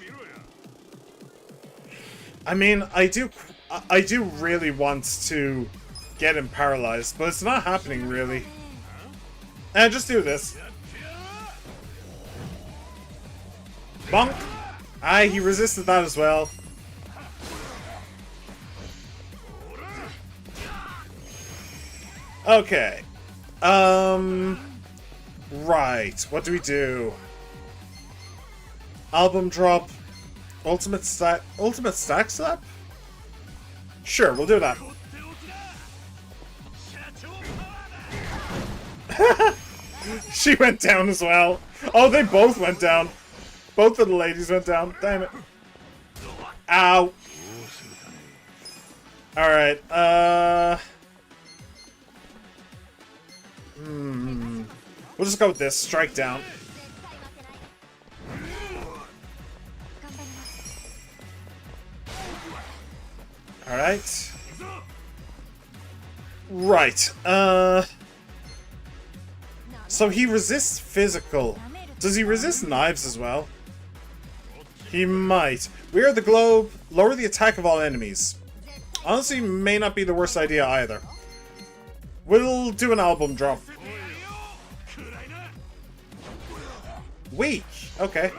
I mean, I do really want to get him paralyzed, but it's not happening really. And just do this. Bonk. Aye, he resisted that as well. Okay. Right. What do we do? Album drop. Ultimate stack slap? Sure, we'll do that. She went down as well. Oh, they both went down. Both of the ladies went down. Damn it. Ow. Alright, we'll just go with this. Strike down. Alright. Right, so he resists physical. Does he resist knives as well? He might. We are the globe. Lower the attack of all enemies. Honestly, may not be the worst idea either. We'll do an album drop. Weak. Okay.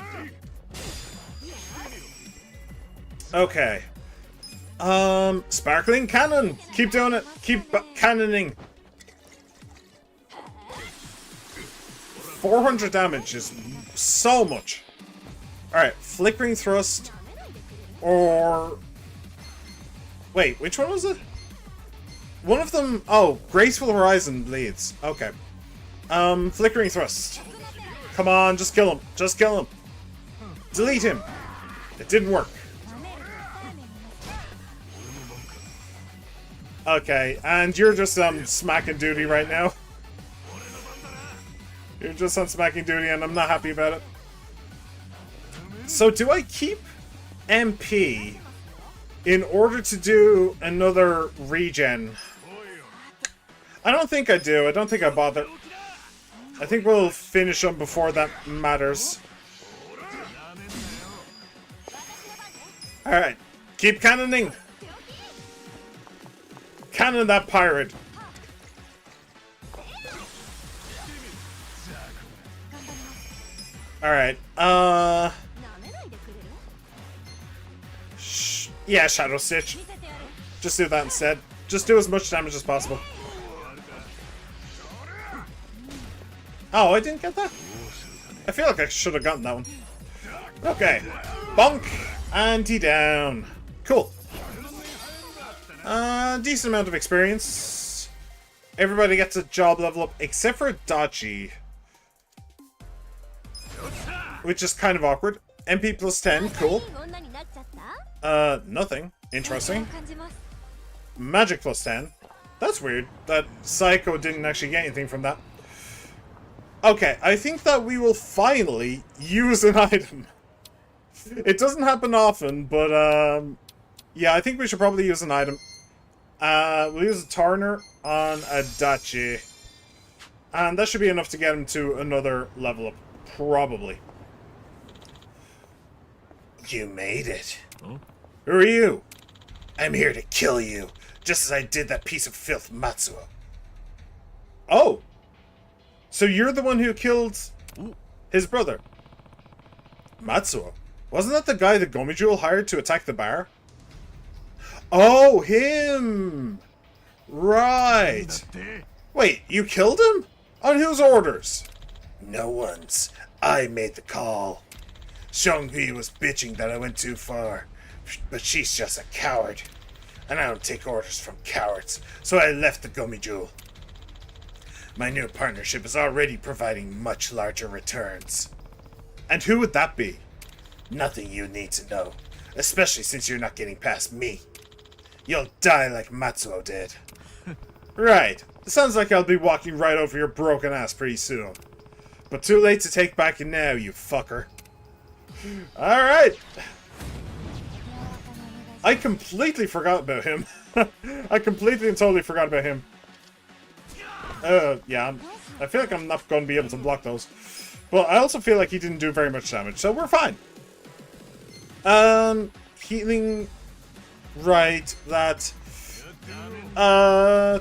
Okay. Sparkling cannon. Keep doing it. Keep cannoning. 400 damage is so much. Alright, flickering thrust. Or... Wait, which one was it? One of them... Oh, Graceful Horizon bleeds. Okay. Flickering thrust. Come on, just kill him. Just kill him. Delete him. It didn't work. Okay, and you're just smacking duty right now. You're just on smacking duty and I'm not happy about it. So do I keep MP in order to do another regen? I don't think I do. I don't think I bother. I think we'll finish them before that matters. Alright. Keep cannoning. Cannon that pirate. Alright. Yeah, Shadow Stitch. Just do that instead. Just do as much damage as possible. Oh, I didn't get that? I feel like I should have gotten that one. Okay. Bonk. And he down. Cool. Decent amount of experience. Everybody gets a job level up, except for Dodgy. Which is kind of awkward. MP plus 10, cool. Nothing. Interesting. Magic plus 10. That's weird. That Psycho didn't actually get anything from that. Okay, I think that we will finally use an item. It doesn't happen often, but, yeah, I think we should probably use an item. We'll use a Turner on Adachi. And that should be enough to get him to another level up. Probably. You made it. Huh? Who are you? I'm here to kill you, just as I did that piece of filth Matsuo. Oh! So you're the one who killed his brother? Matsuo? Wasn't that the guy that Gomijul hired to attack the bar? Oh, him! Right. Wait, you killed him? On whose orders? No one's. I made the call. Xionghui was bitching that I went too far, but she's just a coward. And I don't take orders from cowards, so I left the Gomijul. My new partnership is already providing much larger returns. And who would that be? Nothing you need to know, especially since you're not getting past me. You'll die like Matsuo did. Right. It sounds like I'll be walking right over your broken ass pretty soon. But too late to take back now, you fucker. Alright. I completely forgot about him. I completely and totally forgot about him. Yeah. I feel like I'm not going to be able to block those. But I also feel like he didn't do very much damage, so we're fine. Healing... Right, that...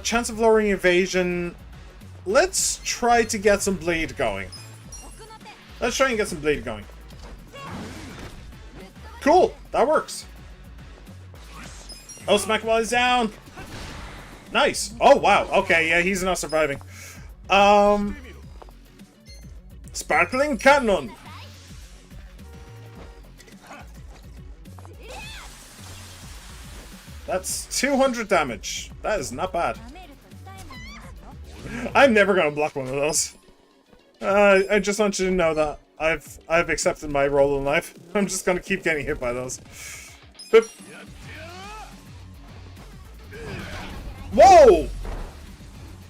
chance of lowering evasion... Let's try to get some bleed going. Let's try and get some bleed going. Cool, that works. Oh, smack while he's down. Nice. Oh, wow. Okay, yeah, he's not surviving. Sparkling Cannon. That's 200 damage. That is not bad. I'm never gonna block one of those. I just want you to know that I've accepted my role in life. I'm just gonna keep getting hit by those. Boop. Whoa!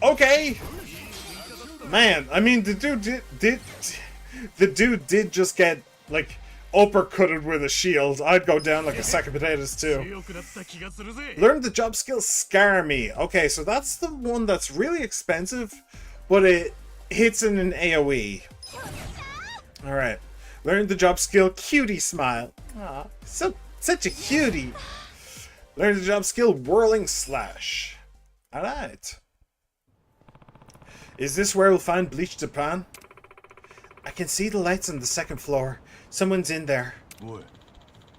Okay. Man, I mean, the dude did just get, like, uppercutted with a shield. I'd go down like a sack of potatoes too. Learn the job skill Scar Me. Okay, so that's the one that's really expensive, but it hits in an AoE. Alright. Learn the job skill Cutie Smile. Aw, such a cutie. Learn the job skill Whirling Slash. Alright. Is this where we'll find Bleach Japan? I can see the lights on the second floor. Someone's in there.おい、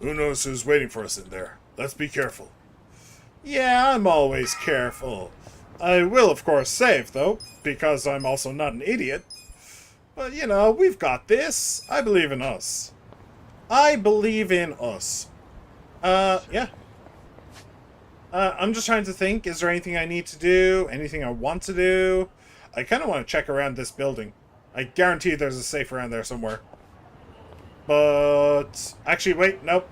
Who knows who's waiting for us in there? Let's be careful. Yeah, I'm always careful. I will, of course, save, though, because I'm also not an idiot. But, you know, we've got this. I believe in us. I believe in us. Yeah. I'm just trying to think. Is there anything I need to do? Anything I want to do? I kind of want to check around this building. I guarantee there's a safe around there somewhere. But... actually, wait, nope.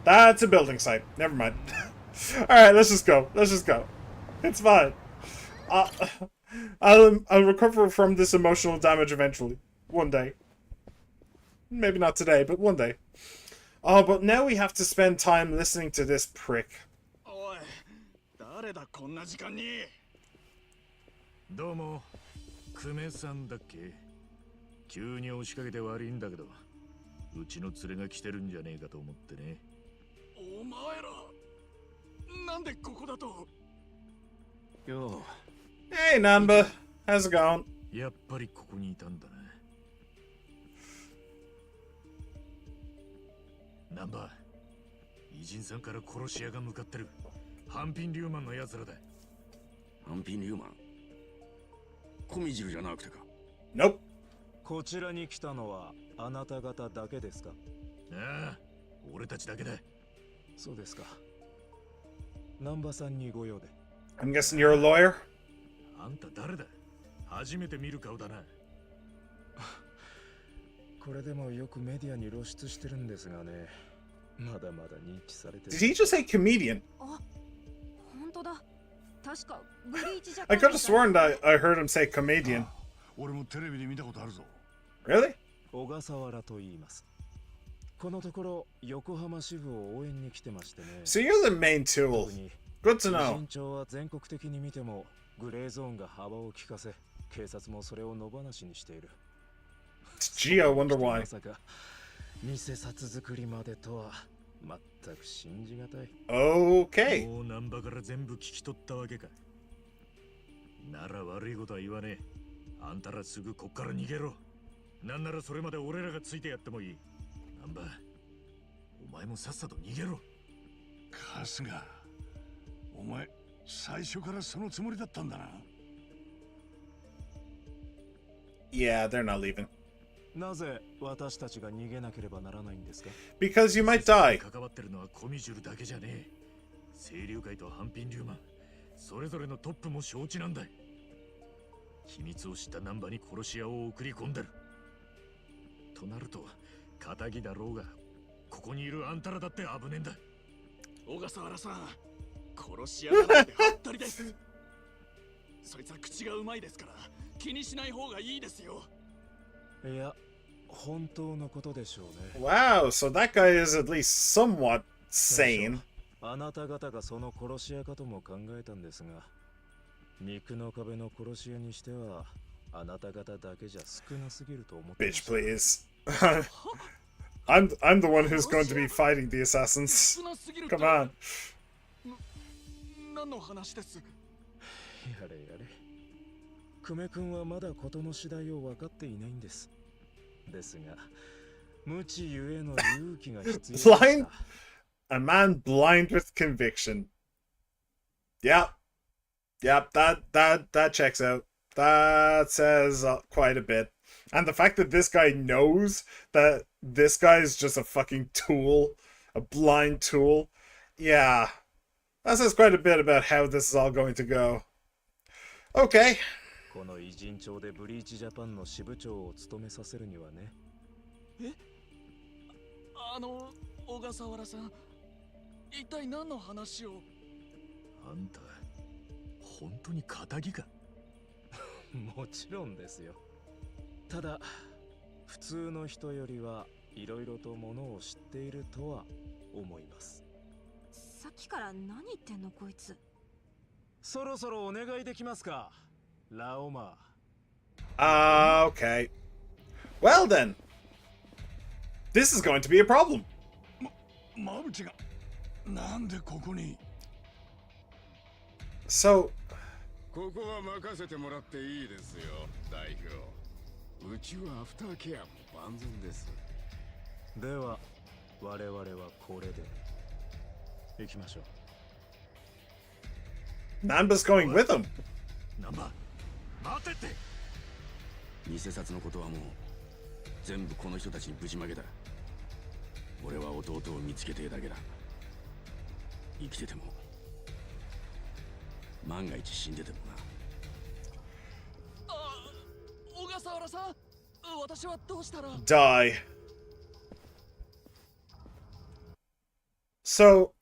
That's a building site. Never mind. Alright, let's just go. Let's just go. It's fine. I'll recover from this emotional damage eventually. One day. Maybe not today, but one day. Oh, but now we have to spend time listening to this prick. おい、誰だこんな時間に。どうも、久米さんだっけ？急に押しかけて悪いんだけど、うちの連れが来てるんじゃねえかと思ってね。お前ら、なんでここだと。よ Hey, Namba. How's it going? やっぱりここにいたんだな。ナンバー、偉人さんから殺し屋が向かってる。半品リューマンの奴らだ。半品リューマン。コミジルじゃなくてか。Nope. こちらに来たのはあなた方だけですか？ああ、俺たちだけだ。そうですか。南波さんにご用で。I'm guessing you're a lawyer? あんた誰だ？初めて見る顔だな。これでもよくメディアに露出してるんですがね。まだまだ認知されてる。 Did he just say comedian? あ、本当だ。確かブリーチジャパ I ン could have sworn that I heard him say comedian. 俺もテレビで見たことあるぞ。 Really? 小笠原と言います。このところ横浜支部を応援に来てましてね。 So you're the main tool. 特に Good to know. 身長は全国的に見てもグレーゾーンが幅を利かせ、警察もそれを野放しにしている。 Gee, I wonder why. まさか偽札作りまでとは全く信じがたい。 Okay. もうナンバから全部聞き取ったわけか。なら悪いことは言わねえ。あんたらすぐこっから逃げろ。なんならそれまで俺らがついてやってもいい。ナンバお前もさっさと逃げろ。春日、お前最初からそのつもりだったんだな。 Yeah, they're not leaving. なぜ私たちが逃げなければならないんですか？ Because you might die. 関わってるのはコミジュルだけじゃねえ。清流会と半品リューマン、それぞれのトップも承知なんだ。秘密を知ったナンバに殺し屋を送り込んでる。となると、仇だろうが、ここにいるあんたらだって危ねえんだ。小笠原さん、殺し屋だなんてはったりです。そいつは口がうまいですから、気にしない方がいいですよ。いや、本当のことでしょうね。 Wow, so that guy is at least somewhat sane. あなた方がその殺し屋かとも考えたんですが、肉の壁の殺し屋にしてはあなた方だけじゃ少なすぎると思ってま Bitch, した。 please. I'm the one who's going to be fighting the assassins. Come on. 何の話です？やれやれ。久米君はまだ事の次第を分かっていないんです。ですが、無知ゆえの勇気が必要でした。 Blind? A man blind with conviction. Yep. Yep, that checks out. That says quite a bit. And the fact that this guy knows that this guy is just a fucking tool, a blind tool. Yeah. That says quite a bit about how this is all going to go. Okay. この偉人町でブリーチジャパンの支部長を務めさせるにはね。小笠原さん、一体何の話を？あんた、本当に仇か？もちろんですよ。ただ普通の人よりはいろいろとものを知っているとは思います。さっきから何言ってんのこいつ。そろそろお願いできますか、ラオマ。Okay. Well then. This is going to be a problem. マブチがなんでここに。 So, ここは任せてもらっていいですよ、代表。うちはアフターケアも万全です。では我々はこれで行きましょう。 Nanba's going with him. ナンバ待てって。偽札のことはもう全部この人たちにぶちまけた。俺は弟を見つけてだけだ。生きてても万が一死んでてもな。小笠原さん、私はどうしたら。 Die. So,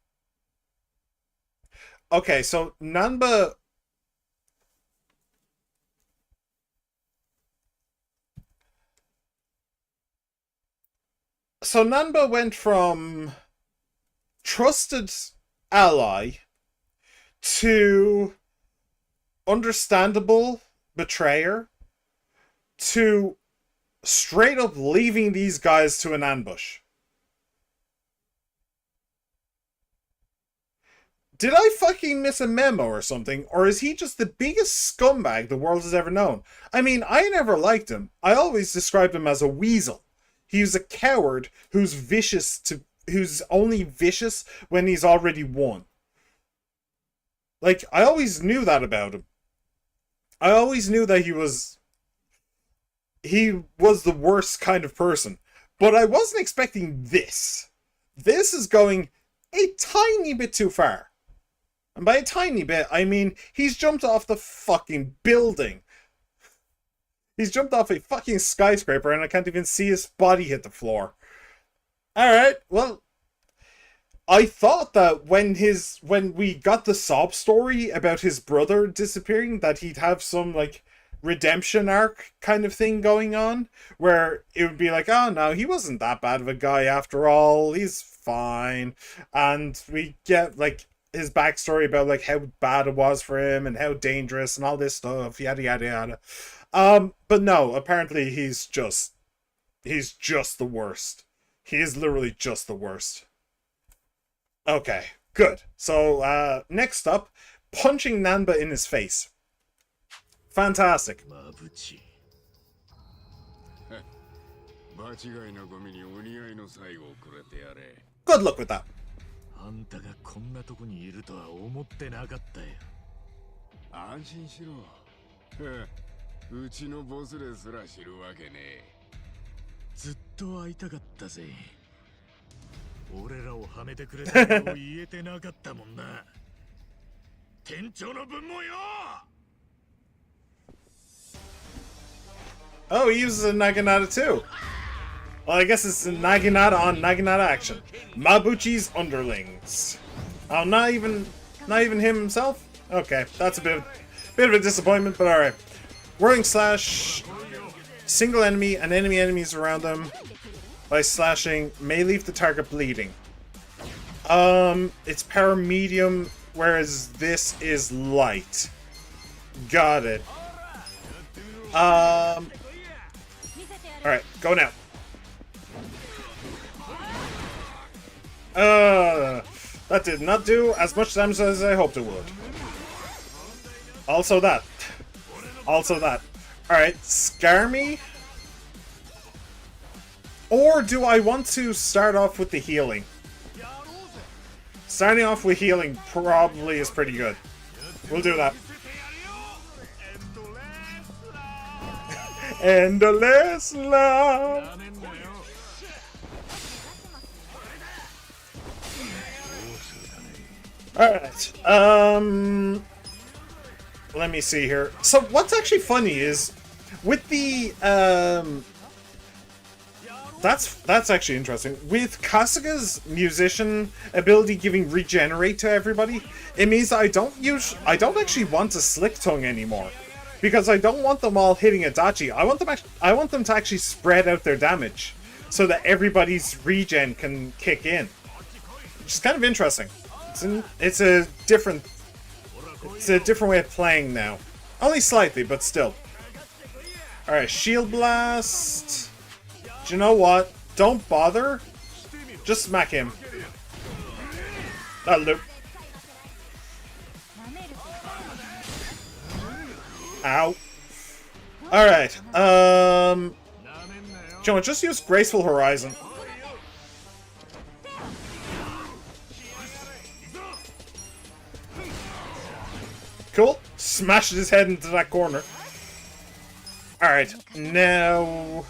okay, so Nanba. So Nanba went from trusted ally to understandable betrayer to straight up leaving these guys to an ambush. Did I fucking miss a memo or something? Or is he just the biggest scumbag the world has ever known? I mean, I never liked him. I always described him as a weasel. He was a coward who's only vicious when he's already won. Like, I always knew that about him. I always knew that he was the worst kind of person. But I wasn't expecting this. This is going a tiny bit too far. And by a tiny bit, I mean he's jumped off the fucking building. He's jumped off a fucking skyscraper and I can't even see his body hit the floor. Alright, well, I thought that when we got the sob story about his brother disappearing, that he'd have some, like, redemption arc kind of thing going on, where it would be like, oh no, he wasn't that bad of a guy after all, he's fine. And we get, like, his backstory about, like, how bad it was for him and how dangerous and all this stuff, yada yada yada. But no, apparently he's just the worst. He is literally just the worst. Okay, good. So, next up, punching Nanba in his face. Fantastic. Good luck with that. あんたがこんなとこにいるとは思ってなかったよ。安心しろ。うちのボスですら知るわけねえ。ずっと会いたかったぜ。俺らをはめてくれたと言えてなかったもんな。店長の分もよ。Oh, he uses a Naginata too. Well, I guess it's a Naginata on Naginata action. Mabuchi's underlings. Oh, not even him himself? Okay, that's a bit of a disappointment, but alright. Whirling slash, single enemy and enemy enemies around them by slashing may leave the target bleeding. It's power medium, whereas this is light. Got it. Alright, go now. That did not do as much damage as I hoped it would. Also that. Alright, scar me? Or do I want to start off with the healing? Starting off with healing probably is pretty good. We'll do that. Endless love! Alright, let me see here. So what's actually funny is, with the that's actually interesting. With Kasuga's musician ability giving regenerate to everybody, it means that I don't actually want a Slick Tongue anymore. Because I don't want them all hitting Adachi. I want them to actually spread out their damage so that everybody's regen can kick in. Which is kind of interesting. It's a different way of playing now. Only slightly, but still. Alright, Shield Blast. Do you know what? Don't bother. Just smack him. That'll do. Ow. Alright, do you know what? Just use Graceful Horizon. Cool. Smashed his head into that corner. Alright, now...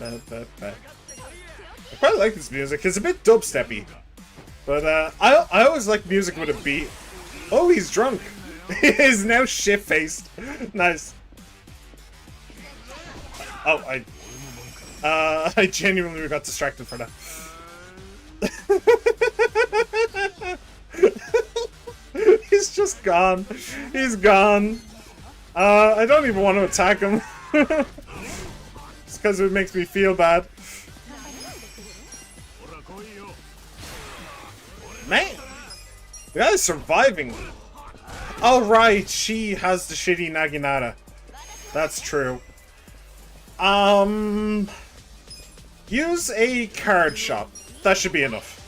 I quite like this music. It's a bit dubsteppy. But I always like music with a beat. Oh, he's drunk. He's now shit-faced. Nice. Oh, I genuinely got distracted for that. He's just gone. He's gone. I don't even want to attack him. It's because it makes me feel bad. Man! The guy's surviving. Oh, right. She has the shitty Naginata. That's true. Use a card shop. That should be enough.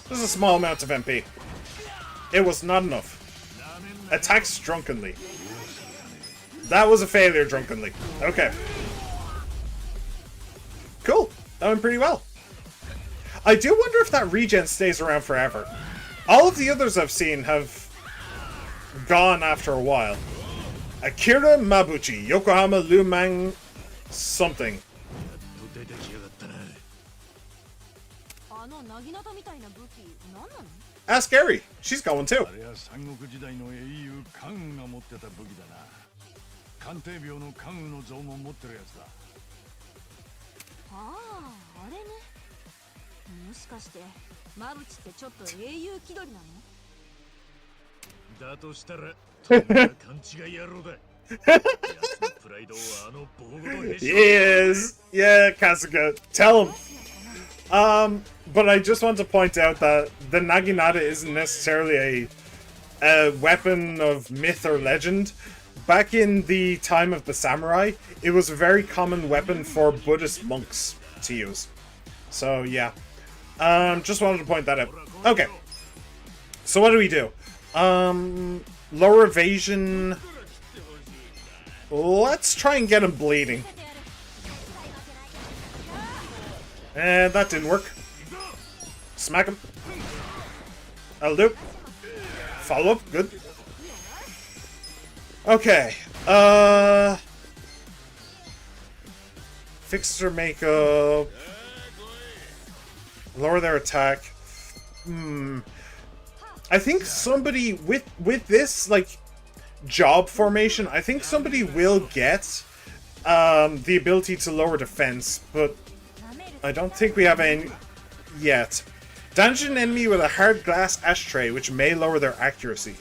There's a small amount of MP. It was not enough. Attacks drunkenly. That was a failure drunkenly. Okay. Cool. That went pretty well. I do wonder if that regen stays around forever. All of the others I've seen have gone after a while. Akira Mabuchi, Yokohama Lumang something. Ask Gary. She's going too. Yes. Yeah, Kasuga. Tell him. But I just want to point out that the Naginata isn't necessarily a weapon of myth or legend. Back in the time of the samurai, it was a very common weapon for Buddhist monks to use. So, yeah. Just wanted to point that out. Okay. So what do we do? Lower evasion. Let's try and get him bleeding. And that didn't work. Smack him. That'll do. Follow up. Good. Okay. Fix their makeup. Lower their attack. I think somebody with this like job formation, I think somebody will get the ability to lower defense, but I don't think we have any yet. Damage an enemy with a hard glass ashtray, which may lower their accuracy.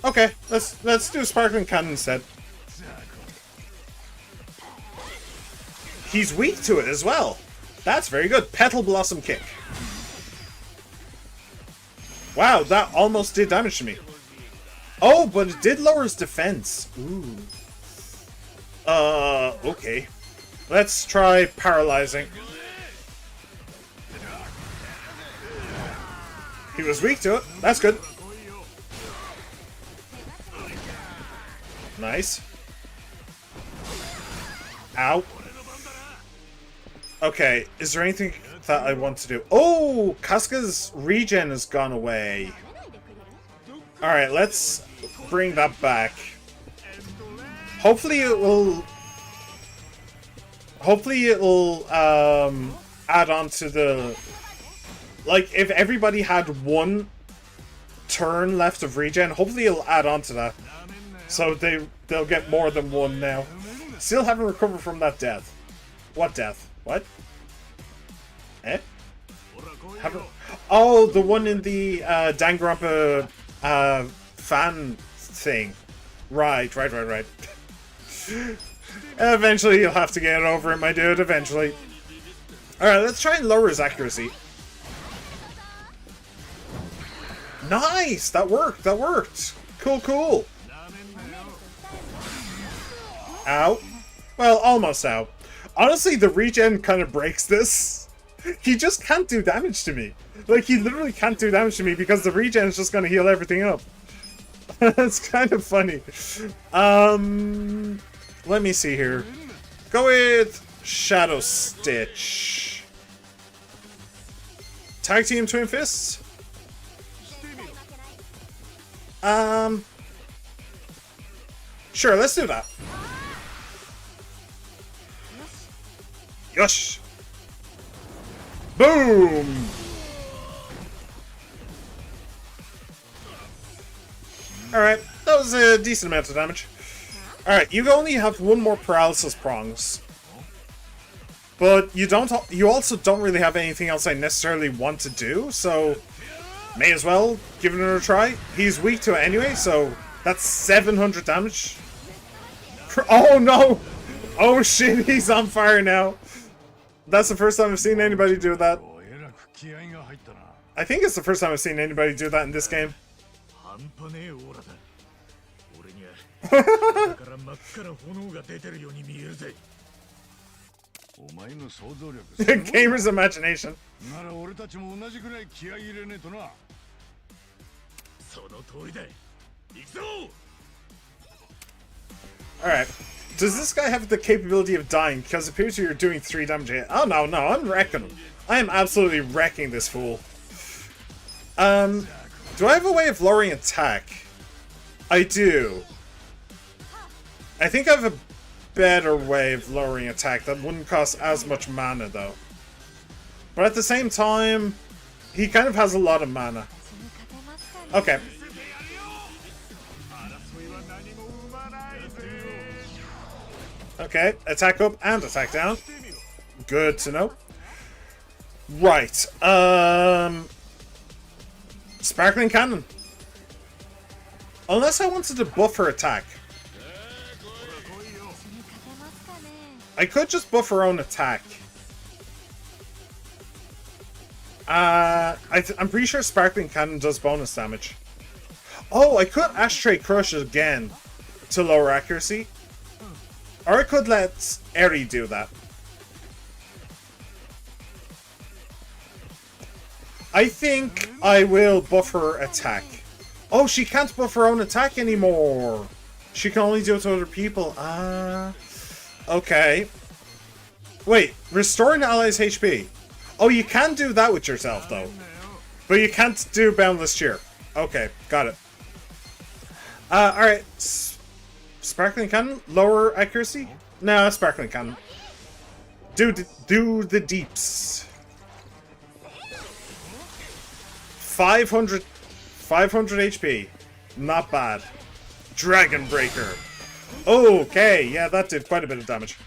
Okay, let's do a sparkling cannon instead. He's weak to it as well. That's very good. Petal Blossom Kick. Wow, that almost did damage to me. Oh, but it did lower his defense. Ooh. Okay. Let's try paralyzing. He was weak to it. That's good. Nice. Ow. Okay, is there anything that I want to do? Oh, Kasuga's regen has gone away. Alright, let's bring that back. Hopefully it will add on to the... Like, if everybody had one turn left of regen, hopefully it'll add on to that. So they'll get more than one now. Still haven't recovered from that death. What death? What? Eh? Haven't... Oh, the one in the Danganronpa fan thing. Right. Eventually you'll have to get over it, my dude, eventually. Alright, let's try and lower his accuracy. Nice! That worked! Cool. Ow. Well, almost out. Honestly, the regen kind of breaks this. He just can't do damage to me. Like, he literally can't do damage to me because the regen is just going to heal everything up. It's kind of funny. Let me see here. Go with Shadow Stitch. Tag Team Twin Fists? Sure, let's do that. Yosh! Boom! Alright, that was a decent amount of damage. Alright, you only have one more paralysis prongs. But you also don't really have anything else I necessarily want to do, so may as well give it another try. He's weak to it anyway, so that's 700 damage. Oh no! Oh shit, he's on fire now. That's the first time I've seen anybody do that. I think it's the first time I've seen anybody do that in this game. Gamer's imagination. Alright. Does this guy have the capability of dying? Because it appears you're doing 3 damage. Oh no, I'm wrecking him. I am absolutely wrecking this fool. Do I have a way of lowering attack? I do. I think I have a better way of lowering attack that wouldn't cost as much mana though. But at the same time, he kind of has a lot of mana. Okay. Okay, attack up and attack down. Good to know. Right. Sparkling Cannon. Unless I wanted to buff her attack. I could just buff her own attack. I'm pretty sure Sparkling Cannon does bonus damage. Oh, I could Ashtray Crush again to lower accuracy. Or I could let Eri do that. I think I will buff her attack. Oh, she can't buff her own attack anymore. She can only do it to other people. Okay. Wait, restore an ally's HP. Oh, you can do that with yourself, though. But you can't do Boundless Cheer. Okay, got it. Alright. Sparkling Cannon? Lower accuracy? No, Sparkling Cannon. Do the deeps. 500 HP. Not bad. Dragon Breaker. Okay, yeah, that did quite a bit of damage.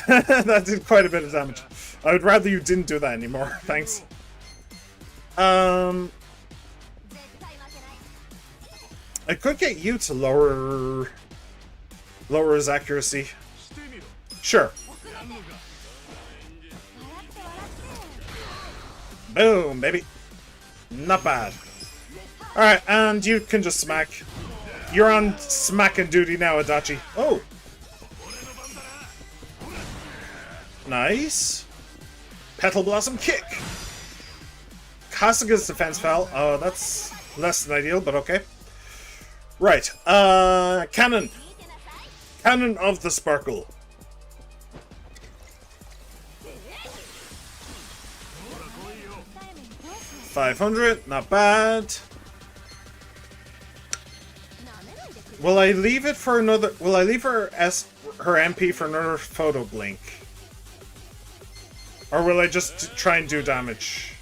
That did quite a bit of damage. I would rather you didn't do that anymore. Thanks. I could get you to lower his accuracy. Sure. Boom, baby. Not bad. Alright, and you can just smack. You're on smacking duty now, Adachi. Oh! Nice. Petal Blossom Kick. Kasuga's defense fell. Oh, that's less than ideal, but okay. Right. Cannon. Cannon of the Sparkle. $500, not bad. Will I leave it for another? Will I leave her MP for another photo blink? Or will I just try and do damage?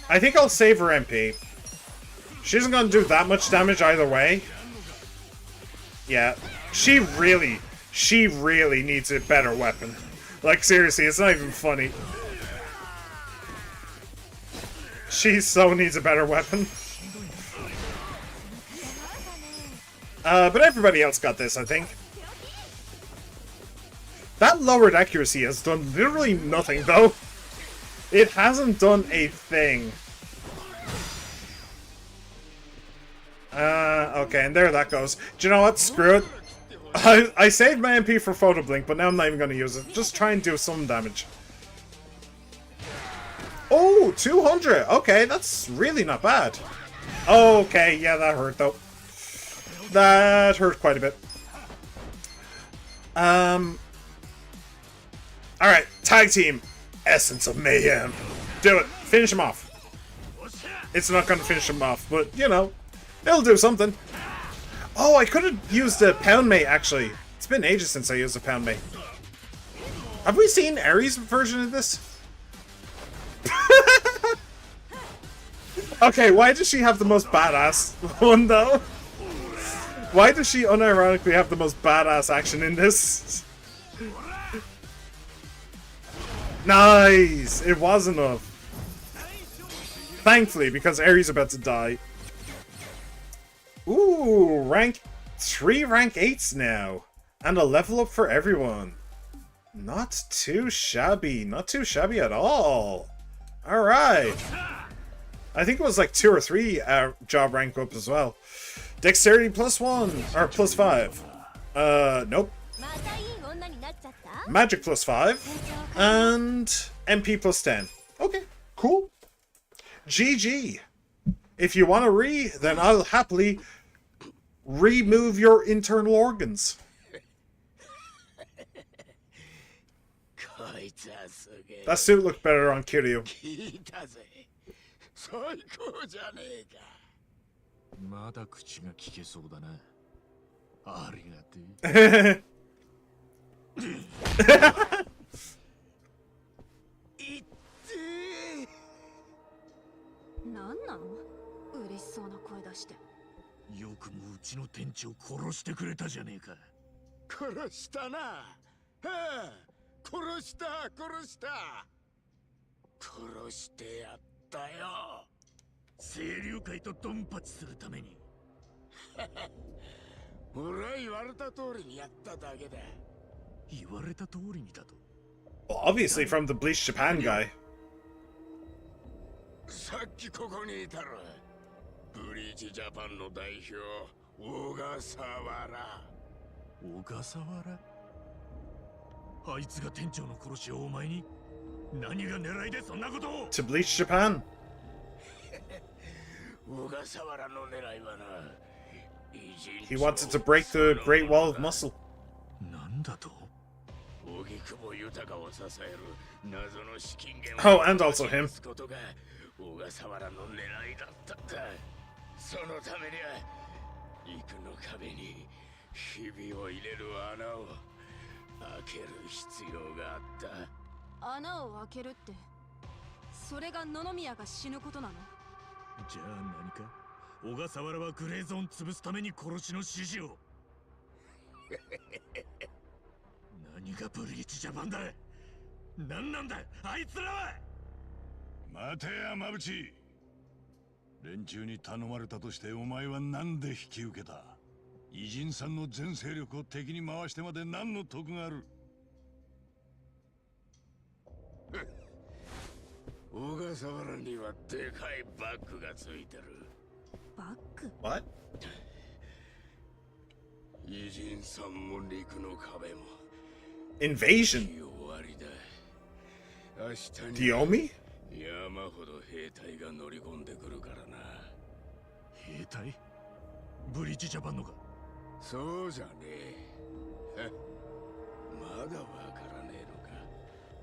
I think I'll save her MP. She isn't gonna do that much damage either way. Yeah. She really needs a better weapon. Like, seriously, it's not even funny. She so needs a better weapon. But everybody else got this, I think. That lowered accuracy has done literally nothing, though. It hasn't done a thing. Okay, and there that goes. Do you know what? Screw it. I saved my MP for Photo Blink, but now I'm not even going to use it. Just try and do some damage. Oh, 200. Okay, that's really not bad. Okay, yeah, that hurt, though. That hurt quite a bit. Alright, tag team. Essence of Mayhem. Do it. Finish him off. It's not going to finish him off, but, you know, it'll do something. Oh, I could have used a Pound Mate, actually. It's been ages since I used a Pound Mate. Have we seen Ares' version of this? Okay, why does she have the most badass one, though? Why does she unironically have the most badass action in this? Nice! It was enough. Thankfully, because Ares is about to die. Ooh, rank 3 rank 8s now. And a level up for everyone. Not too shabby. Not too shabby at all. Alright. I think it was like 2 or 3 job rank up as well. Dexterity +1 or +5. Nope. Magic +5 and MP +10. Okay, cool. GG. If you want to then I'll happily remove your internal organs. That suit looked better on Kiryu. まだ口が聞けそうだな。ありがてえ。なんなの？嬉しそうな声出して。よくもうちの店長殺してくれたじゃねえか。殺したな。はあ、殺した殺してやったよ。清流会とドンパチするために。俺は言われた通りにやっただけだ。言われた通りにだと。Well, obviously from the Bleach Japan guy. さっきここにいたろ。ブリーチジャパンの代表、小笠原。小笠原？あいつが店長の殺しをお前に？何が狙いでそんなことを？ To Bleach Japan. 小笠原の狙いはな。He wanted to break the Great Wall of Muscle. なんだと？ Oh, and also him. 小笠原の狙いだったんだ。そのためには陸の壁にひびを入れる穴を開ける必要があった。穴を開けるって、それが野々宮が死ぬことなの？じゃあ何か？小笠原はグレーゾーン潰すために殺しの指示を。何がブリーチジャパンだ？何なんだあいつらは！待てやマブチ。連中に頼まれたとしてお前は何で引き受けた？偉人さんの全勢力を敵に回してまで何の得がある？小笠原にはでかいバッグがついてる。バッグ？ What? 偉人さんも陸の壁も。Invasion? Diomi? 山ほど兵隊が乗り込んでくるからな。兵隊？ブリーチジャパンのか？そうじゃねえ。まだわからねえのか、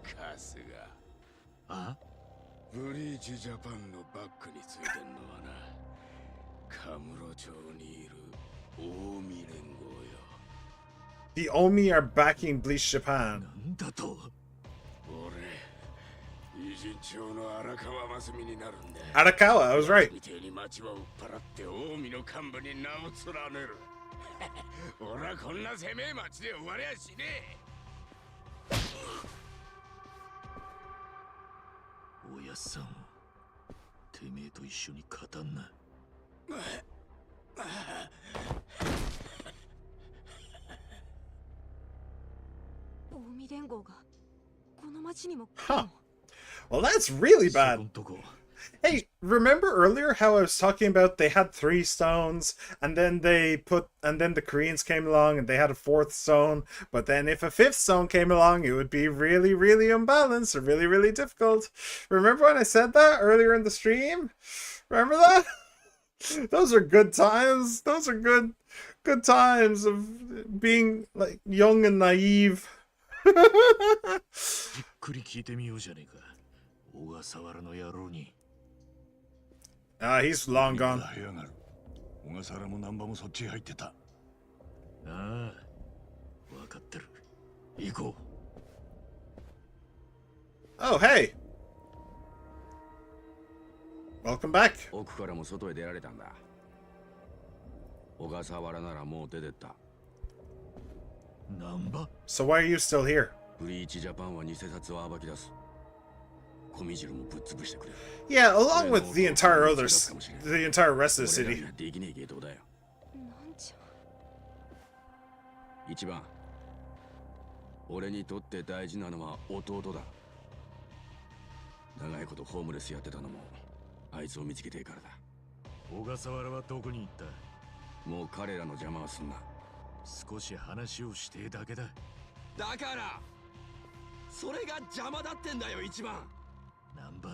カスが。あ？ブリーチジャパンのバックについてんのはな、カムロ町にいる近江連合よ。The Omi are backing Bleach Japan. なんだと？俺、偉人長の荒川真澄になるんだ。 Arakawa, I was right. みてえに町は売っ払って近江の幹部に名を連ねる。俺はこんな攻めえ町で終わりゃしねえ。おやっさん、てめえと一緒に勝たんな。近江連合がこの町にも来 Huh. るの？ Well, that's really そ bad. こんとこ Hey, remember earlier how I was talking about they had 3 stones and then the Koreans came along and they had a 4th stone, but then if a 5th stone came along, it would be really, really unbalanced or really, really difficult. Remember when I said that earlier in the stream? Remember that? Those are good times. Those are good times of being like young and naive. じっくり聞いてみようじゃねえか。小笠原の野郎に。He's long gone. 早がる。小笠原も難波もそっちへ入ってた。ああ、わかってる。行こう。 Oh, hey. Welcome back. 奥からも外へ出られたんだ。小笠原ならもう出てった。難波 So why are you still here? ブリーチジャパンは偽札を暴き出す。小見汁もぶっ潰してくれ。 Yeah, along with the entire rest of the 俺ら city. にはできねえ芸当だよ。なんじゃ。一番俺にとって大事なのは弟だ。長いことホームレスやってたのもあいつを見つけてからだ。小笠原はどこに行った？もう彼らの邪魔はすんな。少し話をしてえだけだ。だからそれが邪魔だってんだよ一番。難波、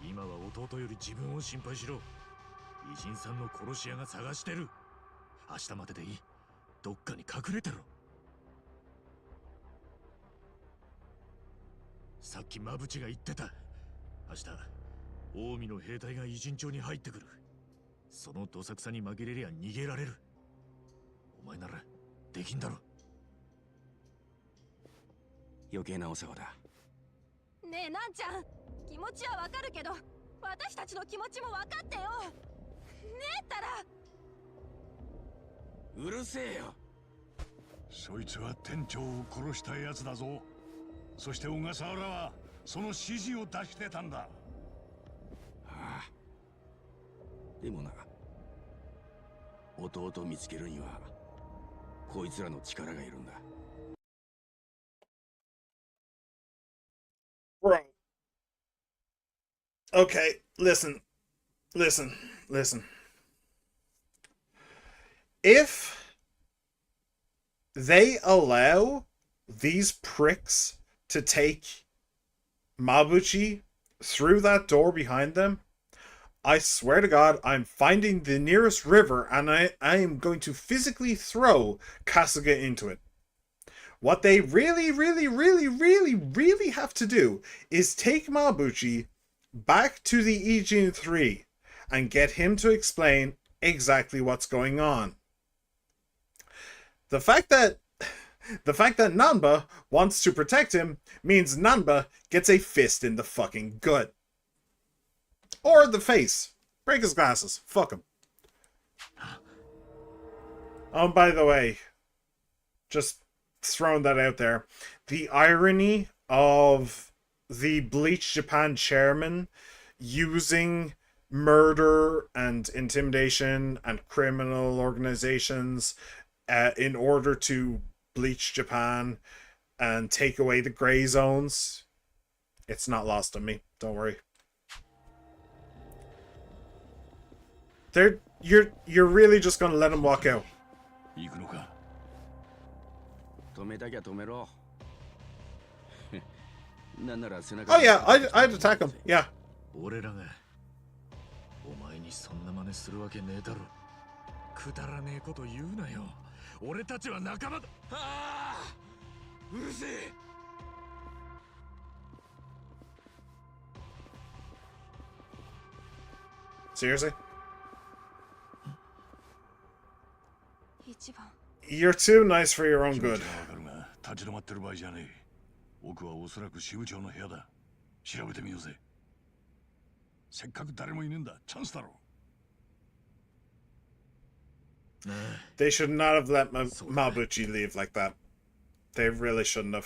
今は弟より自分を心配しろ。偉人さんの殺し屋が探してる。明日まででいい。どっかに隠れてろ。さっき馬淵が言ってた。明日近江の兵隊が偉人町に入ってくる。そのどさくさに紛れりゃ逃げられる。お前ならできんだろ。余計なお世話だ。ねえなんちゃん、気持ちはわかるけど私たちの気持ちも分かってよ。ねえったら。うるせえよ。そいつは店長を殺したやつだぞ。そして小笠原はその指示を出してたんだ。ああ。でもな、弟を見つけるにはこいつらの力がいるんだ。Bro. Okay, listen. If they allow these pricks to take Mabuchi through that door behind them, I swear to God, I'm finding the nearest river and I am going to physically throw Kasuga into it. What they really have to do is take Mabuchi back to the Ijin 3 and get him to explain exactly what's going on. The fact that Nanba wants to protect him means Nanba gets a fist in the fucking gut. Or the face. Break his glasses. Fuck him. Oh, by the way, just throwing that out there, the irony of the Bleach Japan chairman using murder and intimidation and criminal organizations in order to bleach Japan and take away the gray zones, it's not lost on me. Don't worry. You're really just gonna let him walk out. 行くのか。止めたきゃ止めろ。なんなら背中。Oh yeah, I'd attack him. Yeah. 俺らがお前にそんな真似するわけねえだろ。くだらねえこと言うなよ。俺たちは仲間だ。ああ、うるせえ。Seriously? 一番。 You're too nice for your own good. 気持ちはわかるが立ち止まってる場合じゃねえ。奥はおそらく支部長の部屋だ。調べてみようぜ。せっかく誰もいねえんだ。チャンスだろ。They should not have let Mabuchi leave like that. They really shouldn't have.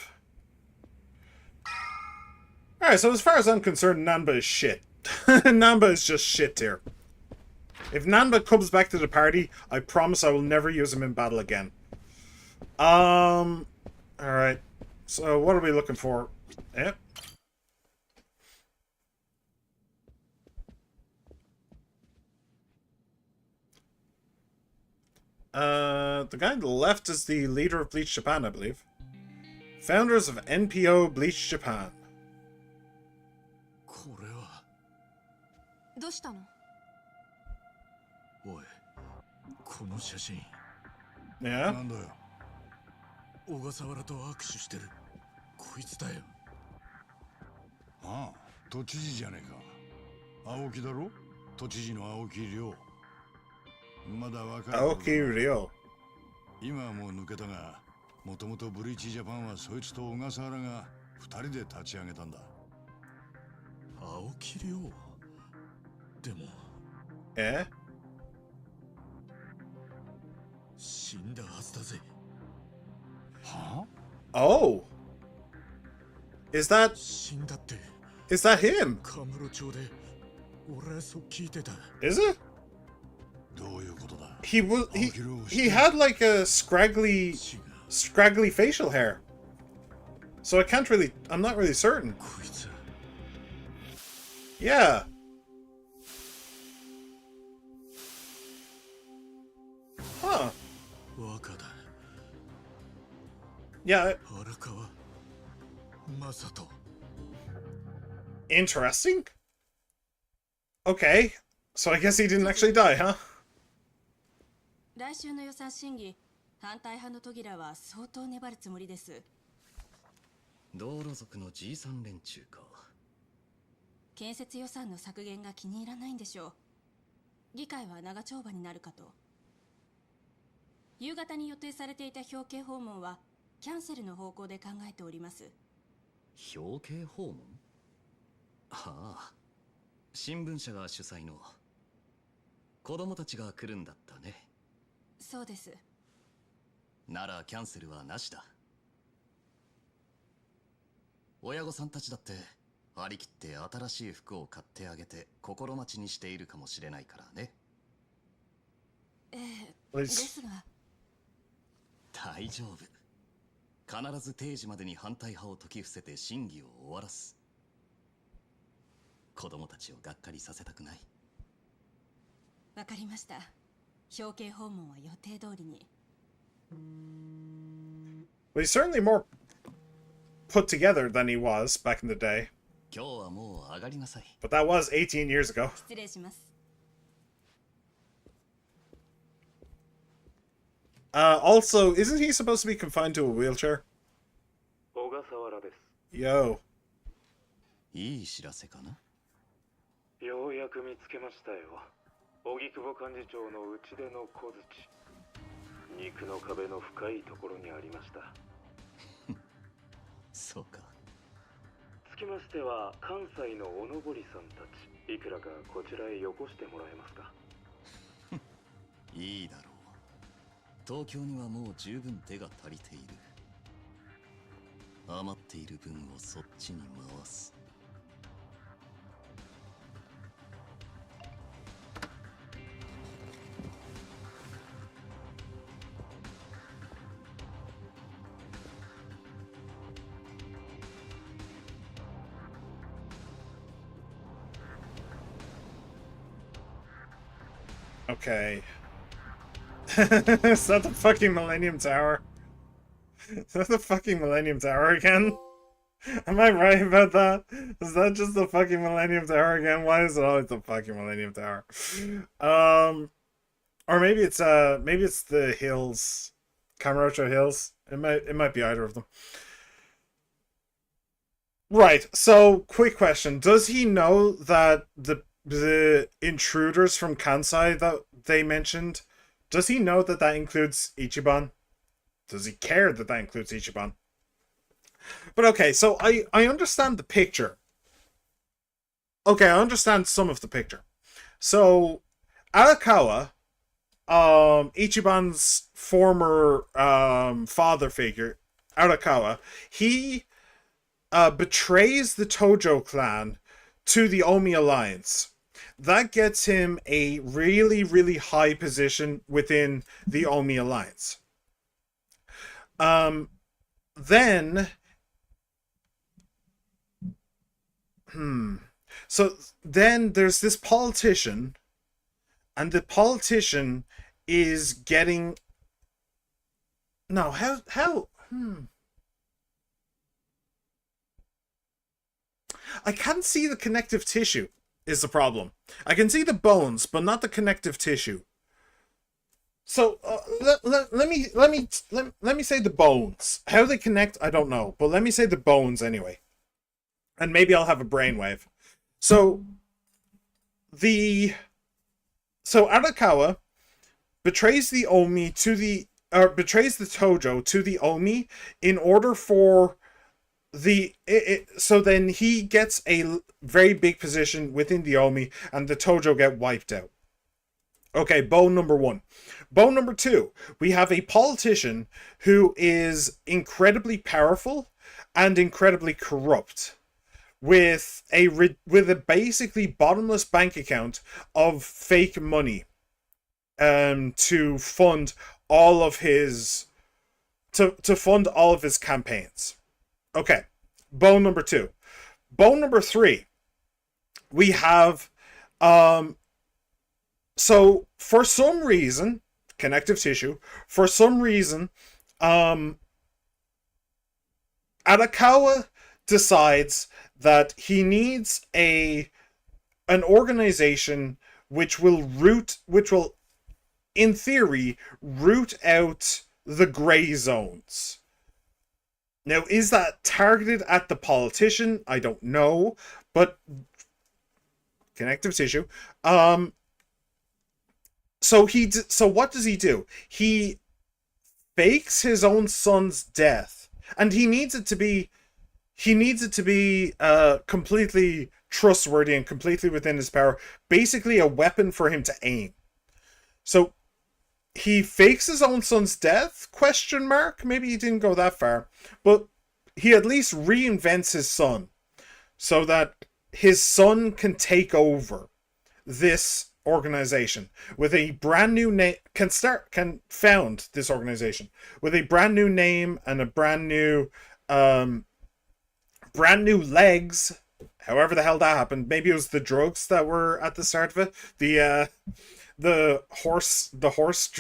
Alright, so as far as I'm concerned, Nanba is shit. Nanba is just shit tier. If Nanba comes back to the party, I promise I will never use him in battle again. Alright. So, what are we looking for? Yep. The guy on the left is the leader of Bleach Japan, I believe. Founders of NPO Bleach Japan. これは。どうしたの？おい、この写真。Yeah? なんだよ。小笠原と握手してる。こいつだよ。ああ、都知事じゃねえか。青木だろ？都知事の青木亮。まだ若い。青木亮。今はもう抜けたが、もともとブリーチジャパンはそいつと小笠原が2人で立ち上げたんだ。青木亮。でも。え？死んだはずだぜ。はあ？ Oh! Is that 死んだって。Is that him? カムロ町で俺はそう聞いてた。Is it? どういうことだ？ He had like a scraggly facial hair. So I'm not really certain. こいつ。Yeah. Huh. 若だ。Yeah. 荒川正人。Interesting. Okay. So I guess he didn't actually die, huh? 来週の予算審議、反対派のトギラは相当粘るつもりです。道路族のじいさん連中か。建設予算の削減が気に入らないんでしょう。議会は長丁場になるかと。夕方に予定されていた表敬訪問はキャンセルの方向で考えております。表敬訪問？ああ、新聞社が主催の。子供たちが来るんだったね。そうです。ならキャンセルはなしだ。親御さんたちだって張り切って新しい服を買ってあげて心待ちにしているかもしれないからね。ええ、ですが。大丈夫。必ず定時までに反対派を解き伏せて審議を終わらす。子供たちをがっかりさせたくない。わかりました。表敬訪問は予定通りに。Well, he's certainly more put together than he was back in the day. 今日はもう上がりなさい。But that was 18 years ago. 失礼します。Also, isn't he supposed to be confined to a wheelchair? 小笠原です。 Yo. いい知らせかな。ようやく見つけましたよ。荻窪幹事長の内出の小槌。肉の壁の深いところにありました。そうか。つきましては関西のおのぼりさんたち、いくらかこちらへよこしてもらえますか。いいだろう。東京にはもう十分手が足りている。余っている分をそっちに回す。Okay. Is that the fucking Millennium Tower? Is that the fucking Millennium Tower again? Am I right about that? Is that just the fucking Millennium Tower again? Why is it always the fucking Millennium Tower? Or maybe it's the hills. Kamurocho Hills. It might be either of them. Right, so quick question. Does he know that the intruders from Kansai that they mentioned, does he know that that includes Ichiban? Does he care that that includes Ichiban? But okay, so I understand the picture. okay, I understand some of the picture. So Arakawa, Ichiban's former father figure, Arakawa, he betrays the Tojo clan to the Omi Alliance. That gets him a really, really high position within the Omi Alliance. Then, so then there's this politician, and the politician is getting. No, how? I can't see the connective tissue. Is the problem? I can see the bones, but not the connective tissue. So let me say the bones. How they connect, I don't know, but let me say the bones anyway, and maybe I'll have a brainwave. So Arakawa betrays the Omi to the betrays the Tojo to the Omi in order for so then he gets a very big position within the Omi, and the Tojo get wiped out. Okay, bone number one. Bone number two, we have a politician who is incredibly powerful and incredibly corrupt, with a basically bottomless bank account of fake money, to fund all of his to fund all of his campaigns. Okay, bone number two. Bone number three, we have so for some reason, connective tissue, for some reason, Arakawa decides that he needs an organization which will in theory root out the gray zones. Now, is that targeted at the politician? I don't know, but connective tissue. So what does he do? He fakes his own son's death, and he needs it to be completely trustworthy and completely within his power. Basically, a weapon for him to aim. So he fakes his own son's death? Question mark? Maybe he didn't go that far, but he at least reinvents his son so that his son can take over this organization with a brand new name. Can found this organization with a brand new name and a brand new legs. However the hell that happened. Maybe it was the drugs that were at the start of it. The horse steroids.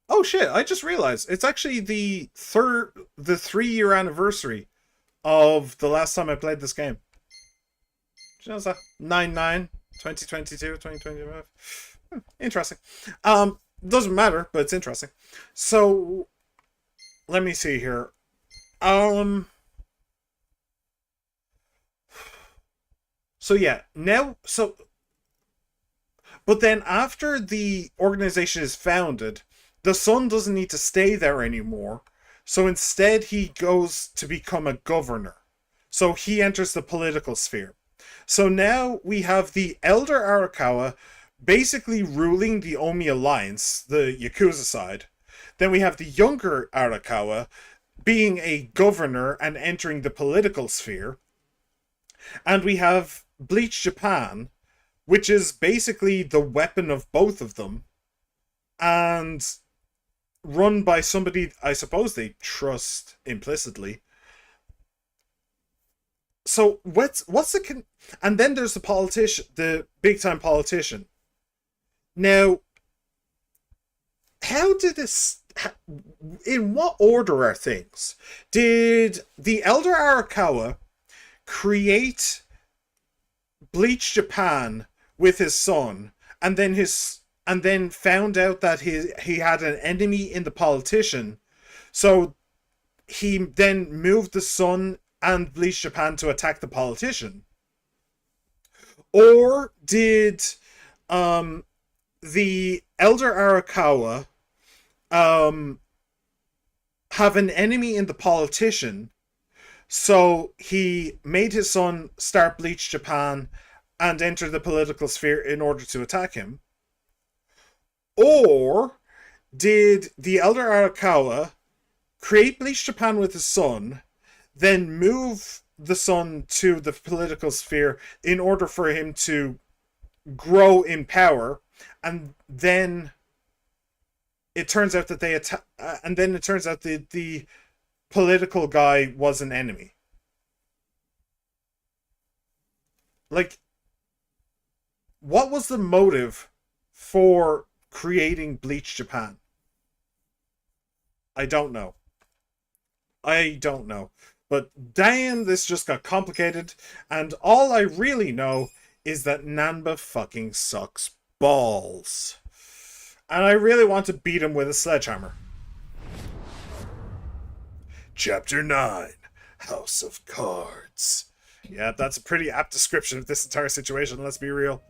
Oh shit, I just realized it's actually the 3-year anniversary of the last time I played this game. Do you know that? 9/9 2022 2025. Interesting. Doesn't matter, but it's interesting. So let me see here. So yeah, but then after the organization is founded, the son doesn't need to stay there anymore. So instead he goes to become a governor. So he enters the political sphere. So now we have the elder Arakawa basically ruling the Omi Alliance, the Yakuza side. Then we have the younger Arakawa being a governor and entering the political sphere. And we have Bleach Japan, which is basically the weapon of both of them, and run by somebody I suppose they trust implicitly. So and then there's the politician, the big time politician. Now, how did this? In what order are things? Did the elder Arakawa create Bleach Japan with his son, and then found out that he had an enemy in the politician, so he then moved the son and Bleach Japan to attack the politician? Or did the elder Arakawa have an enemy in the politician, So he made his son start Bleach Japan and enter the political sphere in order to attack him? Or did the Elder Arakawa create Bleach Japan with his son, then move the son to the political sphere in order for him to grow in power, and then it turns out that the political guy was an enemy? Like, what was the motive for creating Bleach Japan? I don't know. But damn, this just got complicated, and all I really know is that Nanba fucking sucks balls. And I really want to beat him with a sledgehammer. Chapter 9, House of Cards. Yeah, that's a pretty apt description of this entire situation, let's be real.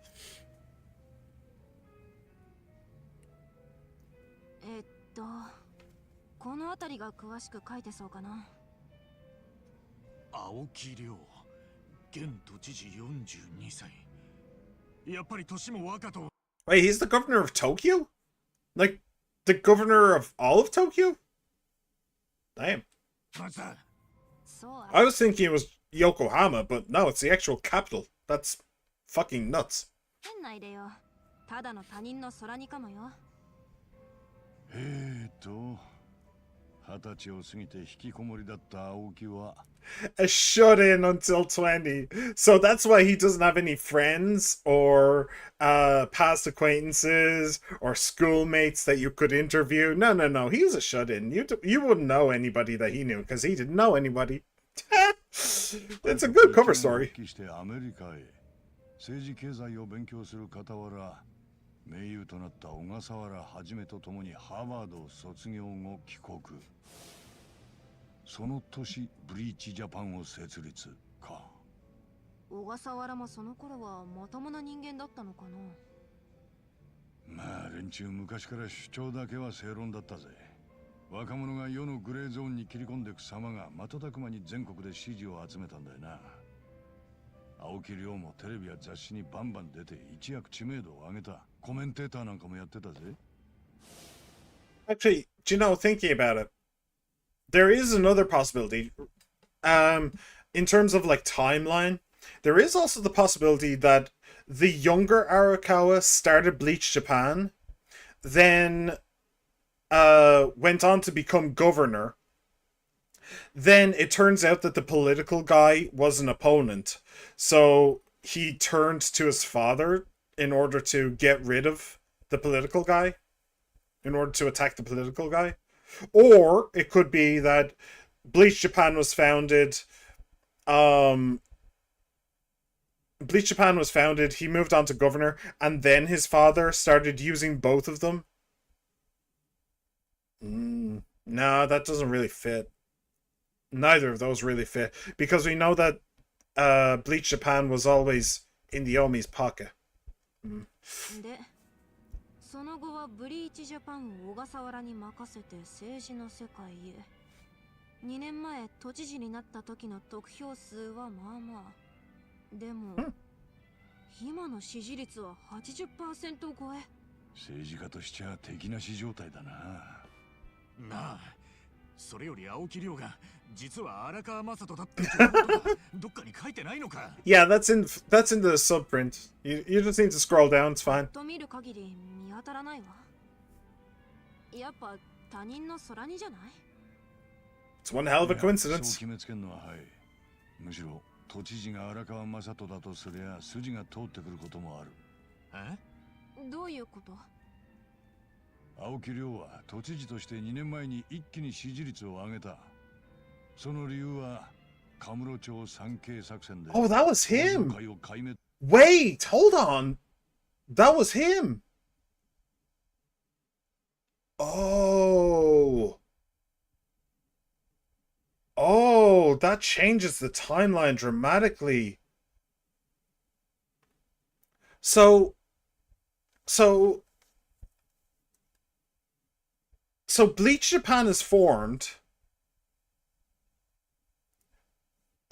この辺りが詳しく書いてそうかな。青木亮、現都知事42歳。やっぱり年も若と。Wait, he's the governor of Tokyo? Like, the governor of all of Tokyo? Damn. I was thinking it was Yokohama, but no, it's the actual capital. That's fucking nuts. 変内でよ。ただの他人の空にかもよ。20歳を過ぎて引きこもりだった青木は A shut-in until 20. So that's why he doesn't have any friends or past acquaintances or schoolmates that you could interview. No. He was a shut-in. You wouldn't know anybody that he knew because he didn't know anybody. It's a good cover story. 政治経済を勉強する傍ら名優となった小笠原はじめと共にハーバードを卒業後帰国。その年ブリーチジャパンを設立か。小笠原もその頃はまともな人間だったのかな。まあ連中昔から主張だけは正論だったぜ。若者が世のグレーゾーンに切り込んでいく様が瞬く間に全国で支持を集めたんだよな。青木亮もテレビや雑誌にバンバン出て一躍知名度を上げた。コメンテーターなんかもやってたぜ。Actually, do you know, thinking about it, there is another possibility. In terms of like timeline, there is also the possibility that the younger Arakawa started Bleach Japan, then went on to become governor. Then it turns out that the political guy was an opponent, so he turned to his father in order to get rid of the political guy, in order to attack the political guy. Or it could be that Bleach Japan was founded. Bleach Japan was founded. He moved on to governor, and then his father started using both of them. No, that doesn't really fit. Neither of those really fit because we know that Bleach Japan was always in the Omi's pocket. で、その後はブリーチジャパンを小笠原に任せて政治の世界へ。2年前都知事になった時の得票数はまあまあ。でも、今の支持率は 80% 超え。政治家としちゃ敵なし状態だな。なあ、それより青木亮が実は荒川雅人だってことがどっかに書いてないのか。Yeah, that's in the subprint. You just need to scroll down. It's fine. と見る限り見当たらないわ。やっぱ他人の空にじゃない？ It's one hell of a そう coincidence. 決めつけんのははい。むしろ都知事が荒川雅人だとすりゃ筋が通ってくることもある。どういうこと？青木亮は都知事として2年前に一気に支持率を上げた。その理由はカムロ町 3K 作戦で。Oh, that was him. Wait, hold on. That was him. Oh. Oh, that changes the timeline dramatically. So Bleach Japan is formed.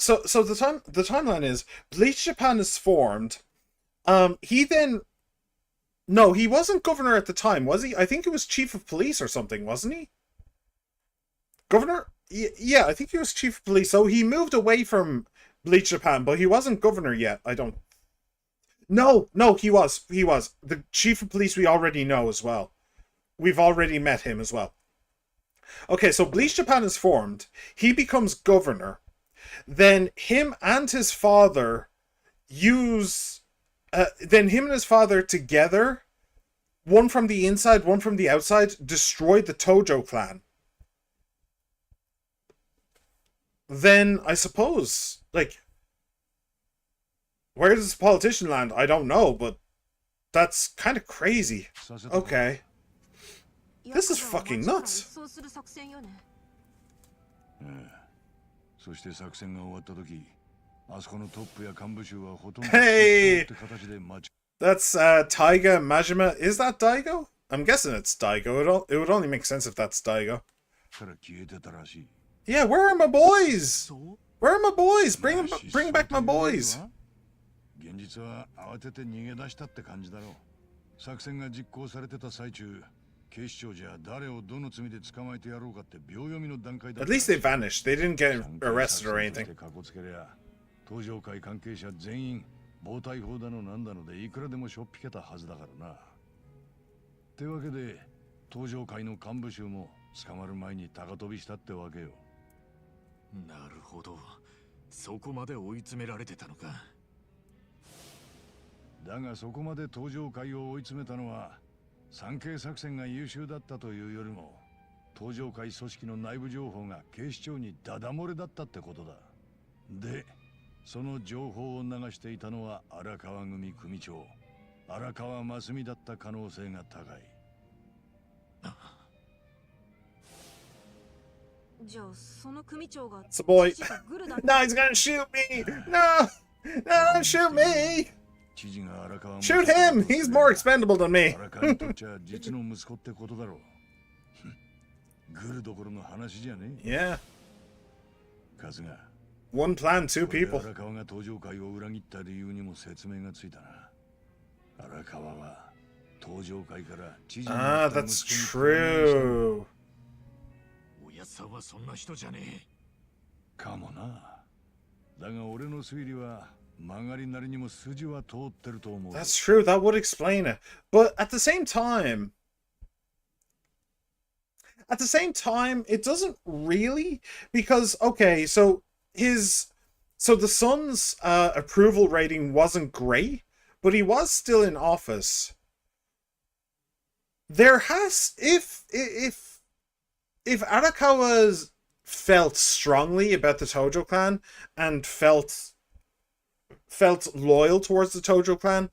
so the timeline is Bleach Japan is formed. He then no, he wasn't governor at the time, was he? I think he was chief of police or something, wasn't he? Governor? Yeah, I think he was chief of police. So he moved away from Bleach Japan, but he wasn't governor yet. I don't. No, he was. He was the chief of police. We already know as well. We've already met him as well. Okay, so Bleach Japan is formed. He becomes governor. Then him and his father use. Then him and his father together, one from the inside, one from the outside, destroyed the Tojo clan. Then I suppose, like, where does this politician land? I don't know, but that's kind of crazy. Okay. This is fucking nuts. そして作戦が終わった時、あそこのトップや幹部衆はほとんど Hey! って形で待ち That's Taiga Majima. Is that Daigo? I'm guessing it's Daigo. It would only make sense if that's Daigo. から消えてたらしい。 Yeah, where are my boys? Where are my boys? Bring back my boys. 現実は慌てて逃げ出したって感じだろう。作戦が実行されてた最中、警視庁じゃ誰をどの罪で捕まえてやろうかって秒読みの段階だ。At least they vanished. They didn't get arrested or anything. 東上会関係者全員暴対法だのなんだのでいくらでもしょっぴけたはずだからな。ってわけで東上会の幹部衆も捕まる前に高飛びしたってわけよ。なるほど。そこまで追い詰められてたのか。だがそこまで東上会を追い詰めたのは産経作戦が優秀だったというよりも東上会組織の内部情報が警視庁にダダ漏れだったってことだ。で、その情報を流していたのは荒川組組長荒川真澄だった可能性が高い。じゃあその組長が It's a boy. No, he's gonna shoot me. No, shoot me. Shoot him. He's more expendable than me. 荒川にとっちゃ実の息子ってことだろう。グルどころの話じゃねえ。Yeah. カズが One plan, two people. 荒川が東上会を裏切った理由にも説明がついたな。荒川は東上会から知事にな Ah, った that's 息子に true. 親さんはそんな人じゃねえ。かもな。だが俺の推理は曲がりなりにも筋は通ってると思う。 That's true. That would explain it. But at the same time, it doesn't really, because okay, so the son's approval rating wasn't great, but he was still in office. There has if Arakawa felt strongly about the Tojo clan and felt loyal towards the Tojo clan,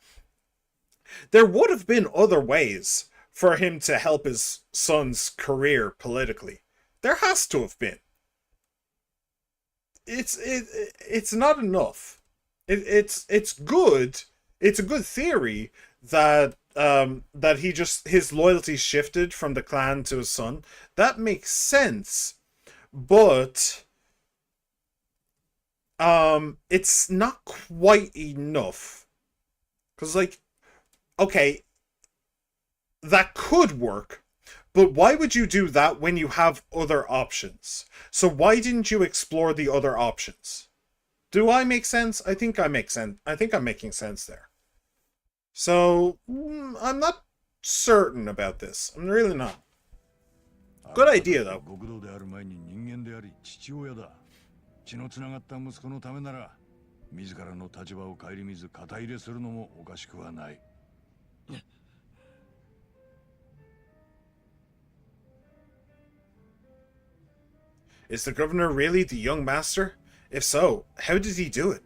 there would have been other ways for him to help his son's career politically. There has to have been. It's not enough. It's good. It's a good theory that his loyalty shifted from the clan to his son. That makes sense, but it's not quite enough. Because, like, okay, that could work, but why would you do that when you have other options? So why didn't you explore the other options? Do I make sense? I think I make sense. I think I'm making sense there. So, I'm not certain about this. I'm really not. Good idea, though. 極道である前に人間であり父親だ。血のつながった息子のためなら自らの立場を顧みず肩入れするのもおかしくはない。Is the governor really the young master? If so, how did he do it?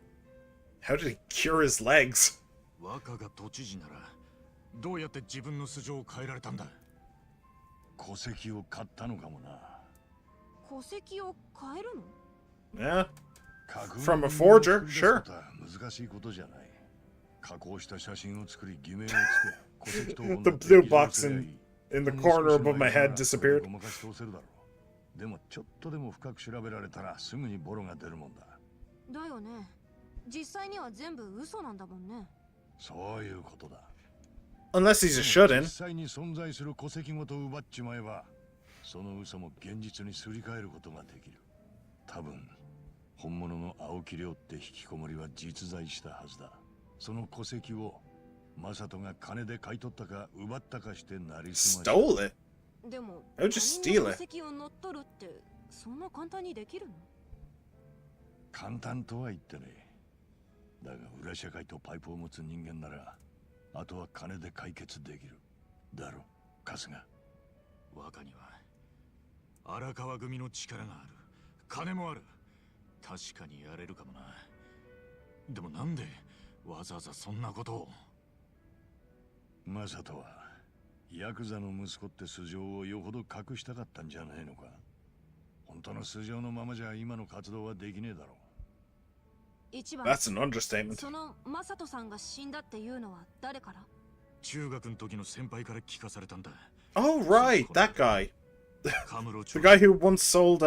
How did he cure his legs? 若が都知事ならどうやって自分の素性を変えられたんだ。戸籍を買ったのかもな。戸籍を変えるの？ Yeah. From a forger, sure. 難しいことじゃない。加工した写真を作り偽名をつけ、戸籍と The blue box in the corner above my head disappeared. ごまかし通せるだろう。でもちょっとでも深く調べられたらすぐにボロが出るもんだ。だよね。実際には全部嘘なんだもんね。そういうことだ。 Unless he's a 実 shut-in. 際に存在する戸籍ごと奪っちまえば、その嘘も現実にすり替えることができる。多分本物の青木亮って引きこもりは実在したはずだ。その戸籍をマサトが金で買い取ったか奪ったかしてなりすました。 Stole it? でも、 I would just 他人 steal の it. 戸籍を乗っ取るってそんな簡単にできるの？簡単とは言ってね。だが裏社会とパイプを持つ人間なら、あとは金で解決できる。だろ、春日。若には荒川組の力がある。金もある。確かにやれるかもな。でもなんでわざわざそんなことを。マサトはヤクザの息子って素性をよほど隠したかったんじゃないのか。本当の素性のままじゃ今の活動はできねえだろう。一番 That's an understatement. そのマサトさんが死んだっていうのは誰から？中学の時の先輩から聞かされたんだ。 Oh, right, that guy. カムロ The guy who once sold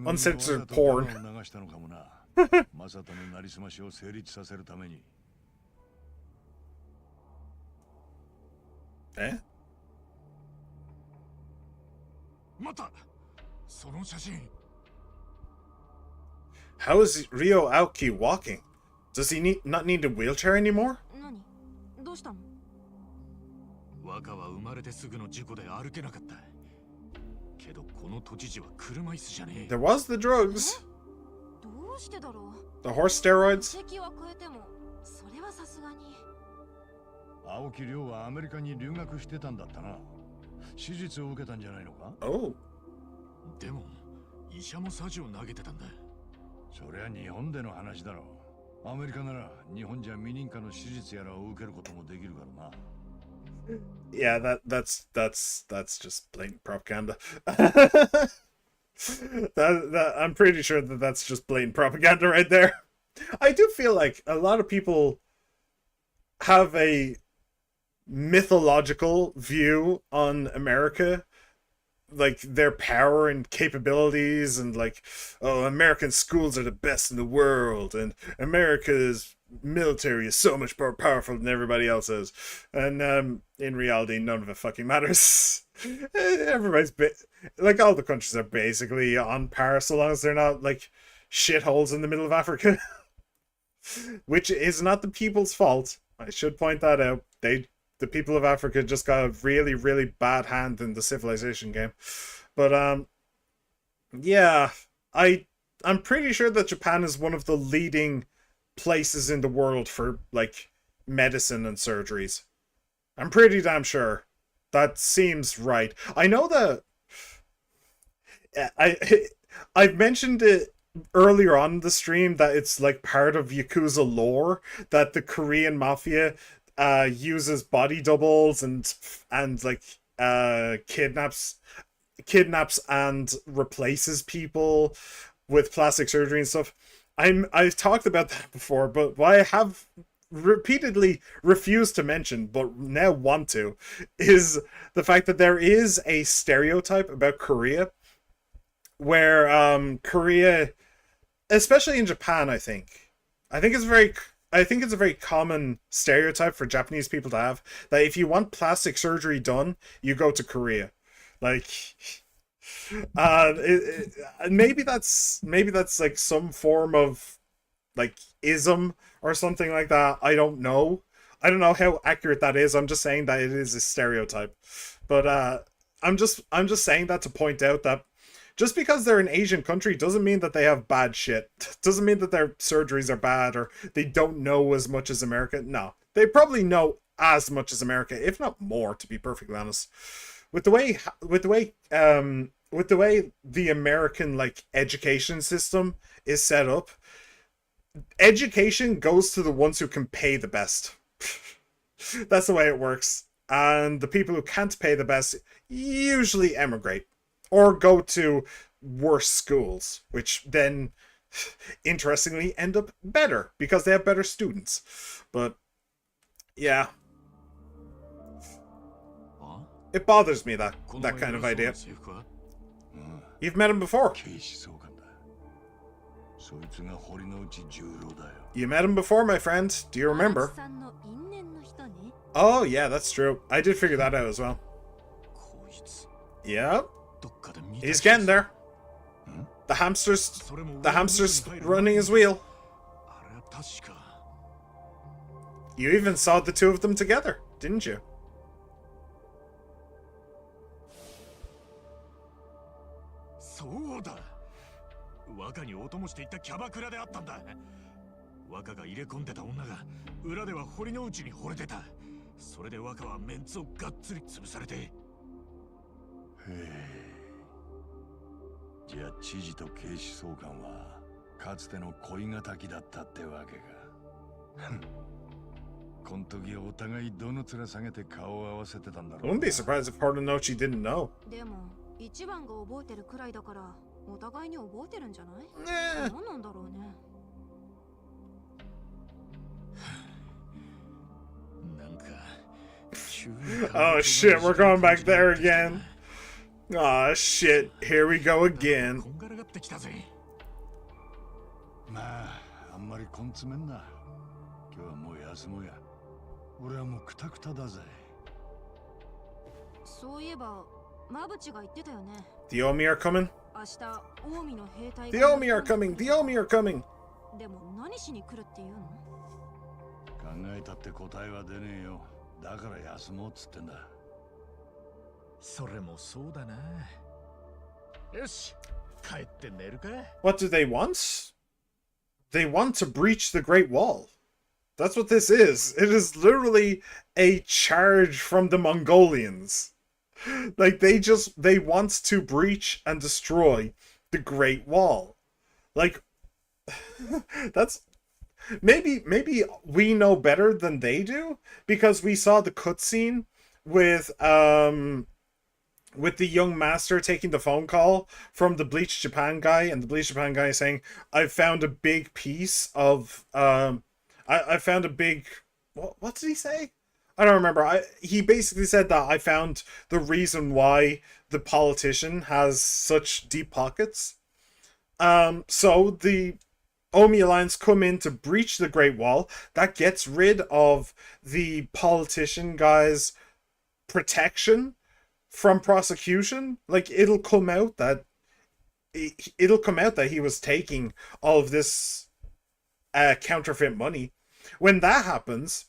uncensored porn. 流したのかもな。マサトのなりすましを成立させるために。Eh? またその写真。 How is Ryo Aoki walking? Does he not need a wheelchair anymore? 何？どうしたの？若は生まれてすぐの事故で歩けなかった。けどこの都知事は車椅子じゃねえ。 There was the drugs. どうしてだろう？ The horse steroids. 戸籍は変えてもそれはさすがに。青木亮はアメリカに留学してたんだったな。手術を受けたんじゃないのか。 Oh. でも医者もサジを投げてたんだ。そりゃ日本での話だろう。アメリカなら日本じゃ未認可の手術やらを受けることもできるからな。 Yeah, that's just blatant propaganda. I'm pretty sure that that's just blatant propaganda right there. I do feel like a lot of people have a mythological view on America, like their power and capabilities, and like, oh, American schools are the best in the world, and America's military is so much more powerful than everybody else is. And in reality, none of it fucking matters. Everybody's like, all the countries are basically on par so long as they're not like shitholes in the middle of Africa. Which is not the people's fault. I should point that out. The people of Africa just got a really, really bad hand in the civilization game. But yeah, I'm pretty sure that Japan is one of the leading places in the world for like medicine and surgeries. I'm pretty damn sure. That seems right. I know that I've mentioned it earlier on the stream that it's like part of Yakuza lore that the Korean mafia uses body doubles and like kidnaps and replaces people with plastic surgery and stuff. I've talked about that before, but what I have repeatedly refused to mention, but now want to, is the fact that there is a stereotype about Korea where Korea, especially in Japan, I think it's a very common stereotype for Japanese people to have, that if you want plastic surgery done, you go to Korea. Like, maybe that's like some form of like ism or something like that. I don't know how accurate that is. I'm just saying that it is a stereotype. But I'm just saying that to point out that just because they're an Asian country doesn't mean that they have bad shit. Doesn't mean that their surgeries are bad or they don't know as much as America. No, they probably know as much as America, if not more, to be perfectly honest. With the way the American like education system is set up, education goes to the ones who can pay the best. That's the way it works. And the people who can't pay the best usually emigrate or go to worse schools, which then interestingly end up better because they have better students. But yeah, it bothers me that kind of idea. You've met him before. そいつが堀之内十郎だよ。 You met him before, my friend. Do you remember? さんの因縁の人ね。 Oh, yeah, that's true. I did figure that out as well. こいつ Yep, どっかで見た he's getting there. ん The hamster's それも the hamster's running his wheel. あれは確か You even saw the two of them together, didn't you? そうだ。若にお供していったキャバクラであったんだ。若が入れ込んでた女が裏では堀之内に惚れてた。それで若はメンツをがっつり潰されて。へえ。じゃあ知事と警視総監はかつての恋敵だったってわけか。こん時お互いどの面下げて顔を合わせてたんだろう I な。 wouldn't be surprised if Horinochi didn't know. でも一番が覚えてるくらいだからお互いに覚えてるんじゃない？ Eh. 何なんだろうね。なんか Oh shit, we're going back there again. Oh shit, here we go again. こんがらがってきたぜ。まああんまり根詰めんな。今日はもう休もうや。俺はもうクタクタだぜ。そういえばマブチが言ってたよね。 The Omi are coming. 明日近江の兵隊 The Omi are coming. The Omi are coming. でも何しに来るっていうの？考えたって答えは出ねえよ。だから休もうっつってんだ。それもそうだな。よし、帰って寝るか。 What do they want? They want to breach the Great Wall. That's what this is. It is literally a charge from the Mongolians. Like they want to breach and destroy the Great Wall. Like that's maybe we know better than they do because we saw the cutscene with the young master taking the phone call from the Bleach Japan guy, and the Bleach Japan guy saying, "I found a big piece of I found a big what did he say? I don't remember. He basically said that I found the reason why the politician has such deep pockets. So the Omi Alliance come in to breach the Great Wall. That gets rid of the politician guy's protection from prosecution. Like it'll come out that he was taking all of this counterfeit money. When that happens,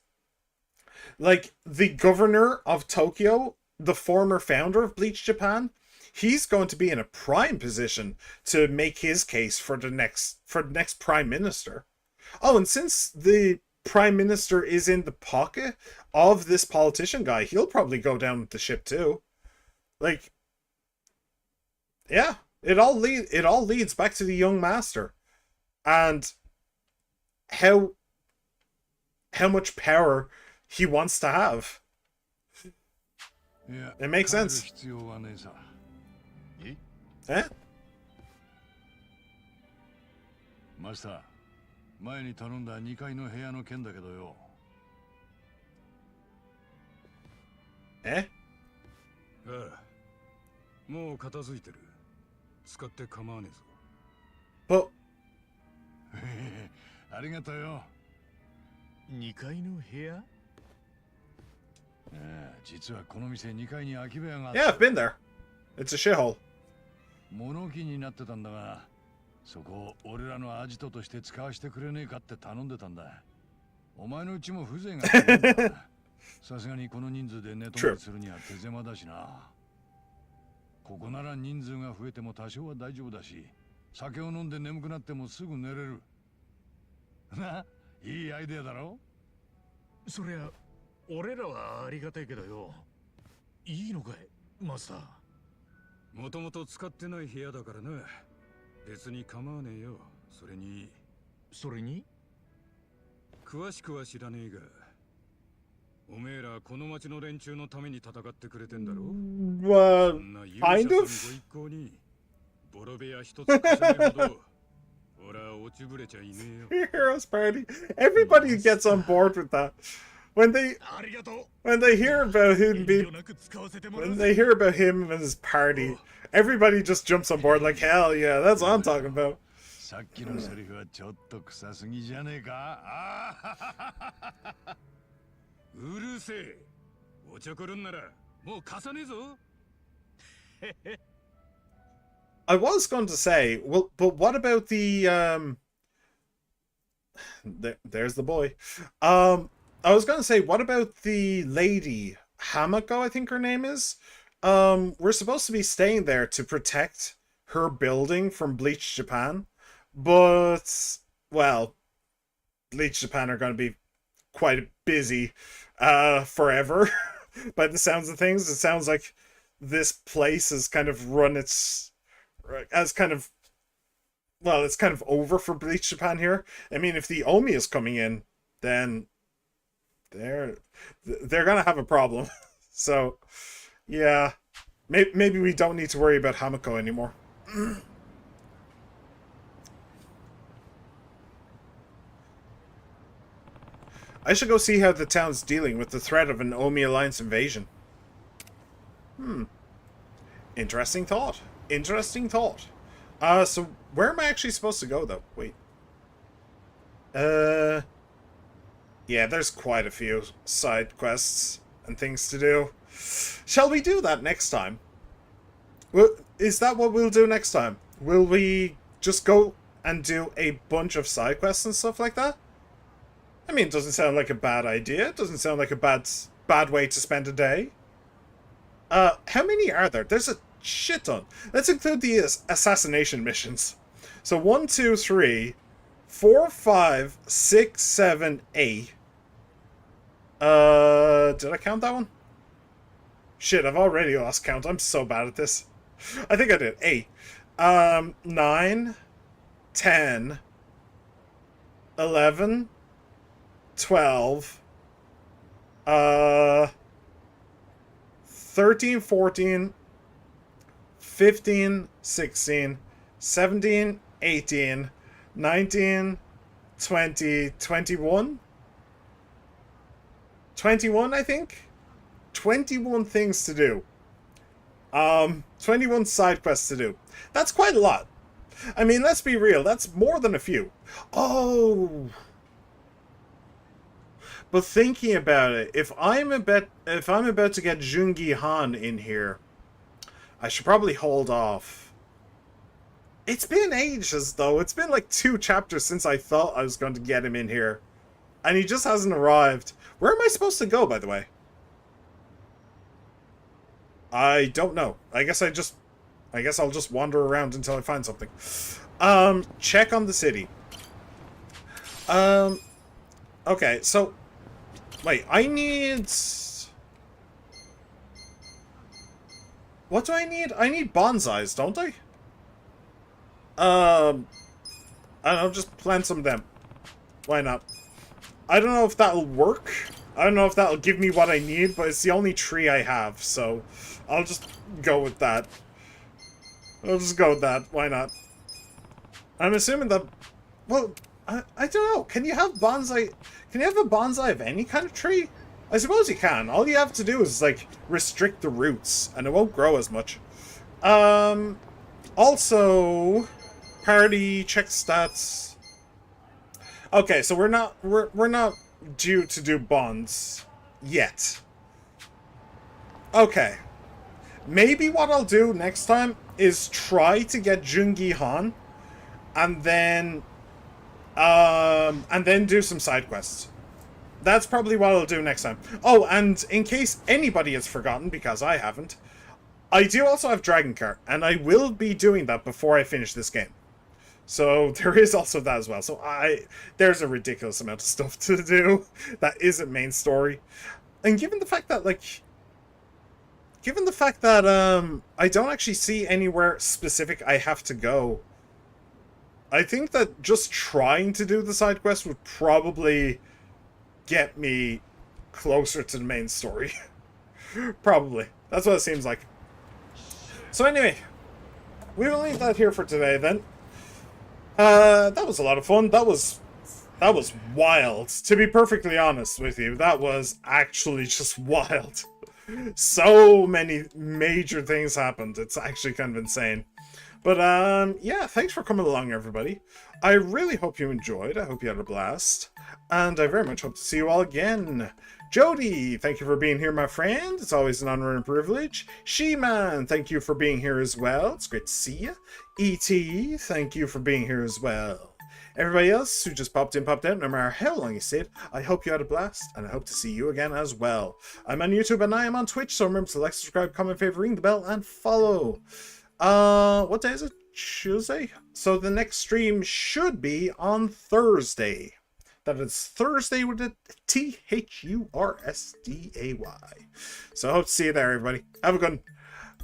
like the governor of Tokyo, the former founder of Bleach Japan, he's going to be in a prime position to make his case for the next prime minister. Oh, and since the prime minister is in the pocket of this politician guy, he'll probably go down with the ship too. Like, yeah, it all leads back to the young master and how much power he wants to have. It makes sense. Eh? マスター、前に頼んだ2階の部屋の件だけどよ。え？ああ、もう片付いてる。使って構わねえぞ。ありがとうよ。2階の部屋？実はこの店2階に空き部屋があっ Yeah, I've been there. It's a shithole. 物置になってたんだが、そこを俺らのアジトとして使わせてくれねえかって頼んでたんだ。お前のうちも風情があるんだ。さすがにこの人数で寝泊まりするには手狭だしな。ここなら人数が増えても多少は大丈夫だし、酒を飲んで眠くなってもすぐ寝れる。な、いいアイデアだろ？そりゃ俺らはありがたいけどよ。いいのかい、マスター。もともと使ってない部屋だからな。別に構わねえよ。それに詳しくは知らねえが、おめえらこの町の連中のために戦ってくれてんだろ。Kind of? ご一行にボロ部屋一つ貸せないほど俺は落ちぶれちゃいねえよ。Heroes party. Everybody gets on board with that. When they hear about him and his party, everybody just jumps on board like hell yeah, that's what I'm talking about. さっきのセリフはちょっと臭すぎじゃねえか。ああうるせえ。おちょくるんならもう貸さねえぞ。I was going to say, well, but what about the there's the boy. I was going to say, what about the lady Hamako, I think her name is? We're supposed to be staying there to protect her building from Bleach Japan, but well, Bleach Japan are going to be quite busy forever. By the sounds of things, it sounds like this place has kind of run its as kind of, well, it's kind of over for Bleach Japan here. I mean, if the Omi is coming in, then they're gonna have a problem. So yeah, maybe we don't need to worry about Hamako anymore. I should go see how the town's dealing with the threat of an Omi Alliance invasion. Interesting thought. Interesting thought. So where am I actually supposed to go, though? Wait. Yeah, there's quite a few side quests and things to do. Shall we do that next time? Well, is that what we'll do next time? Will we just go and do a bunch of side quests and stuff like that? I mean, it doesn't sound like a bad idea. It doesn't sound like a bad way to spend a day. How many are there? There's a shit ton. Let's include the assassination missions. So 1, 2, 3, 4, 5, 6, 7, 8. Did I count that one? Shit, I've already lost count. I'm so bad at this. I think I did. 8. 9, 10, 11, 12, 13, 14, 15, 16, 17, 18, 19, 20, 21? 21, I think? 21 things to do. 21 side quests to do. That's quite a lot. I mean, let's be real, that's more than a few. Oh! But thinking about it, if I'm about to get Jungi Han in here, I should probably hold off. It's been ages, though. It's been like 2 chapters since I thought I was going to get him in here. And he just hasn't arrived. Where am I supposed to go, by the way? I don't know. I guess I'll just wander around until I find something. Check on the city. Okay, so wait, I need... What do I need? I need bonsais, don't I? I don't know, just plant some of them. Why not? I don't know if that'll work. I don't know if that'll give me what I need, but it's the only tree I have, so I'll just go with that. I'll just go with that. Why not? I'm assuming that... Well, I don't know. Can you have bonsai... Can you have a bonsai of any kind of tree? I suppose you can. All you have to do is, like, restrict the roots, and it won't grow as much. Also... Party, check stats... Okay, so we're not due to do bonds yet. Okay. Maybe what I'll do next time is try to get Jungi Han and then do some side quests. That's probably what I'll do next time. Oh, and in case anybody has forgotten, because I haven't, I do also have Dragon Cart, and I will be doing that before I finish this game. So there is also that as well. So there's a ridiculous amount of stuff to do that isn't main story. And given the fact that I don't actually see anywhere specific I have to go, I think that just trying to do the side quest would probably get me closer to the main story. Probably. That's what it seems like. So anyway, we will leave that here for today then. That was a lot of fun. That was wild. To be perfectly honest with you, that was actually just wild. So many major things happened. It's actually kind of insane. But yeah, thanks for coming along, everybody. I really hope you enjoyed. I hope you had a blast. And I very much hope to see you all again. Jody, thank you for being here, my friend. It's always an honor and a privilege. She-Man, thank you for being here as well. It's great to see you. E.T., thank you for being here as well. Everybody else who just popped in, popped out, no matter how long you stayed, I hope you had a blast, and I hope to see you again as well. I'm on YouTube and I am on Twitch, so remember to like, subscribe, comment, favorite, ring the bell, and follow. What day is it? Tuesday? So the next stream should be on Thursday. That is Thursday with a Thursday. So I hope to see you there, everybody. Have a good one.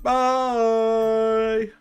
Bye!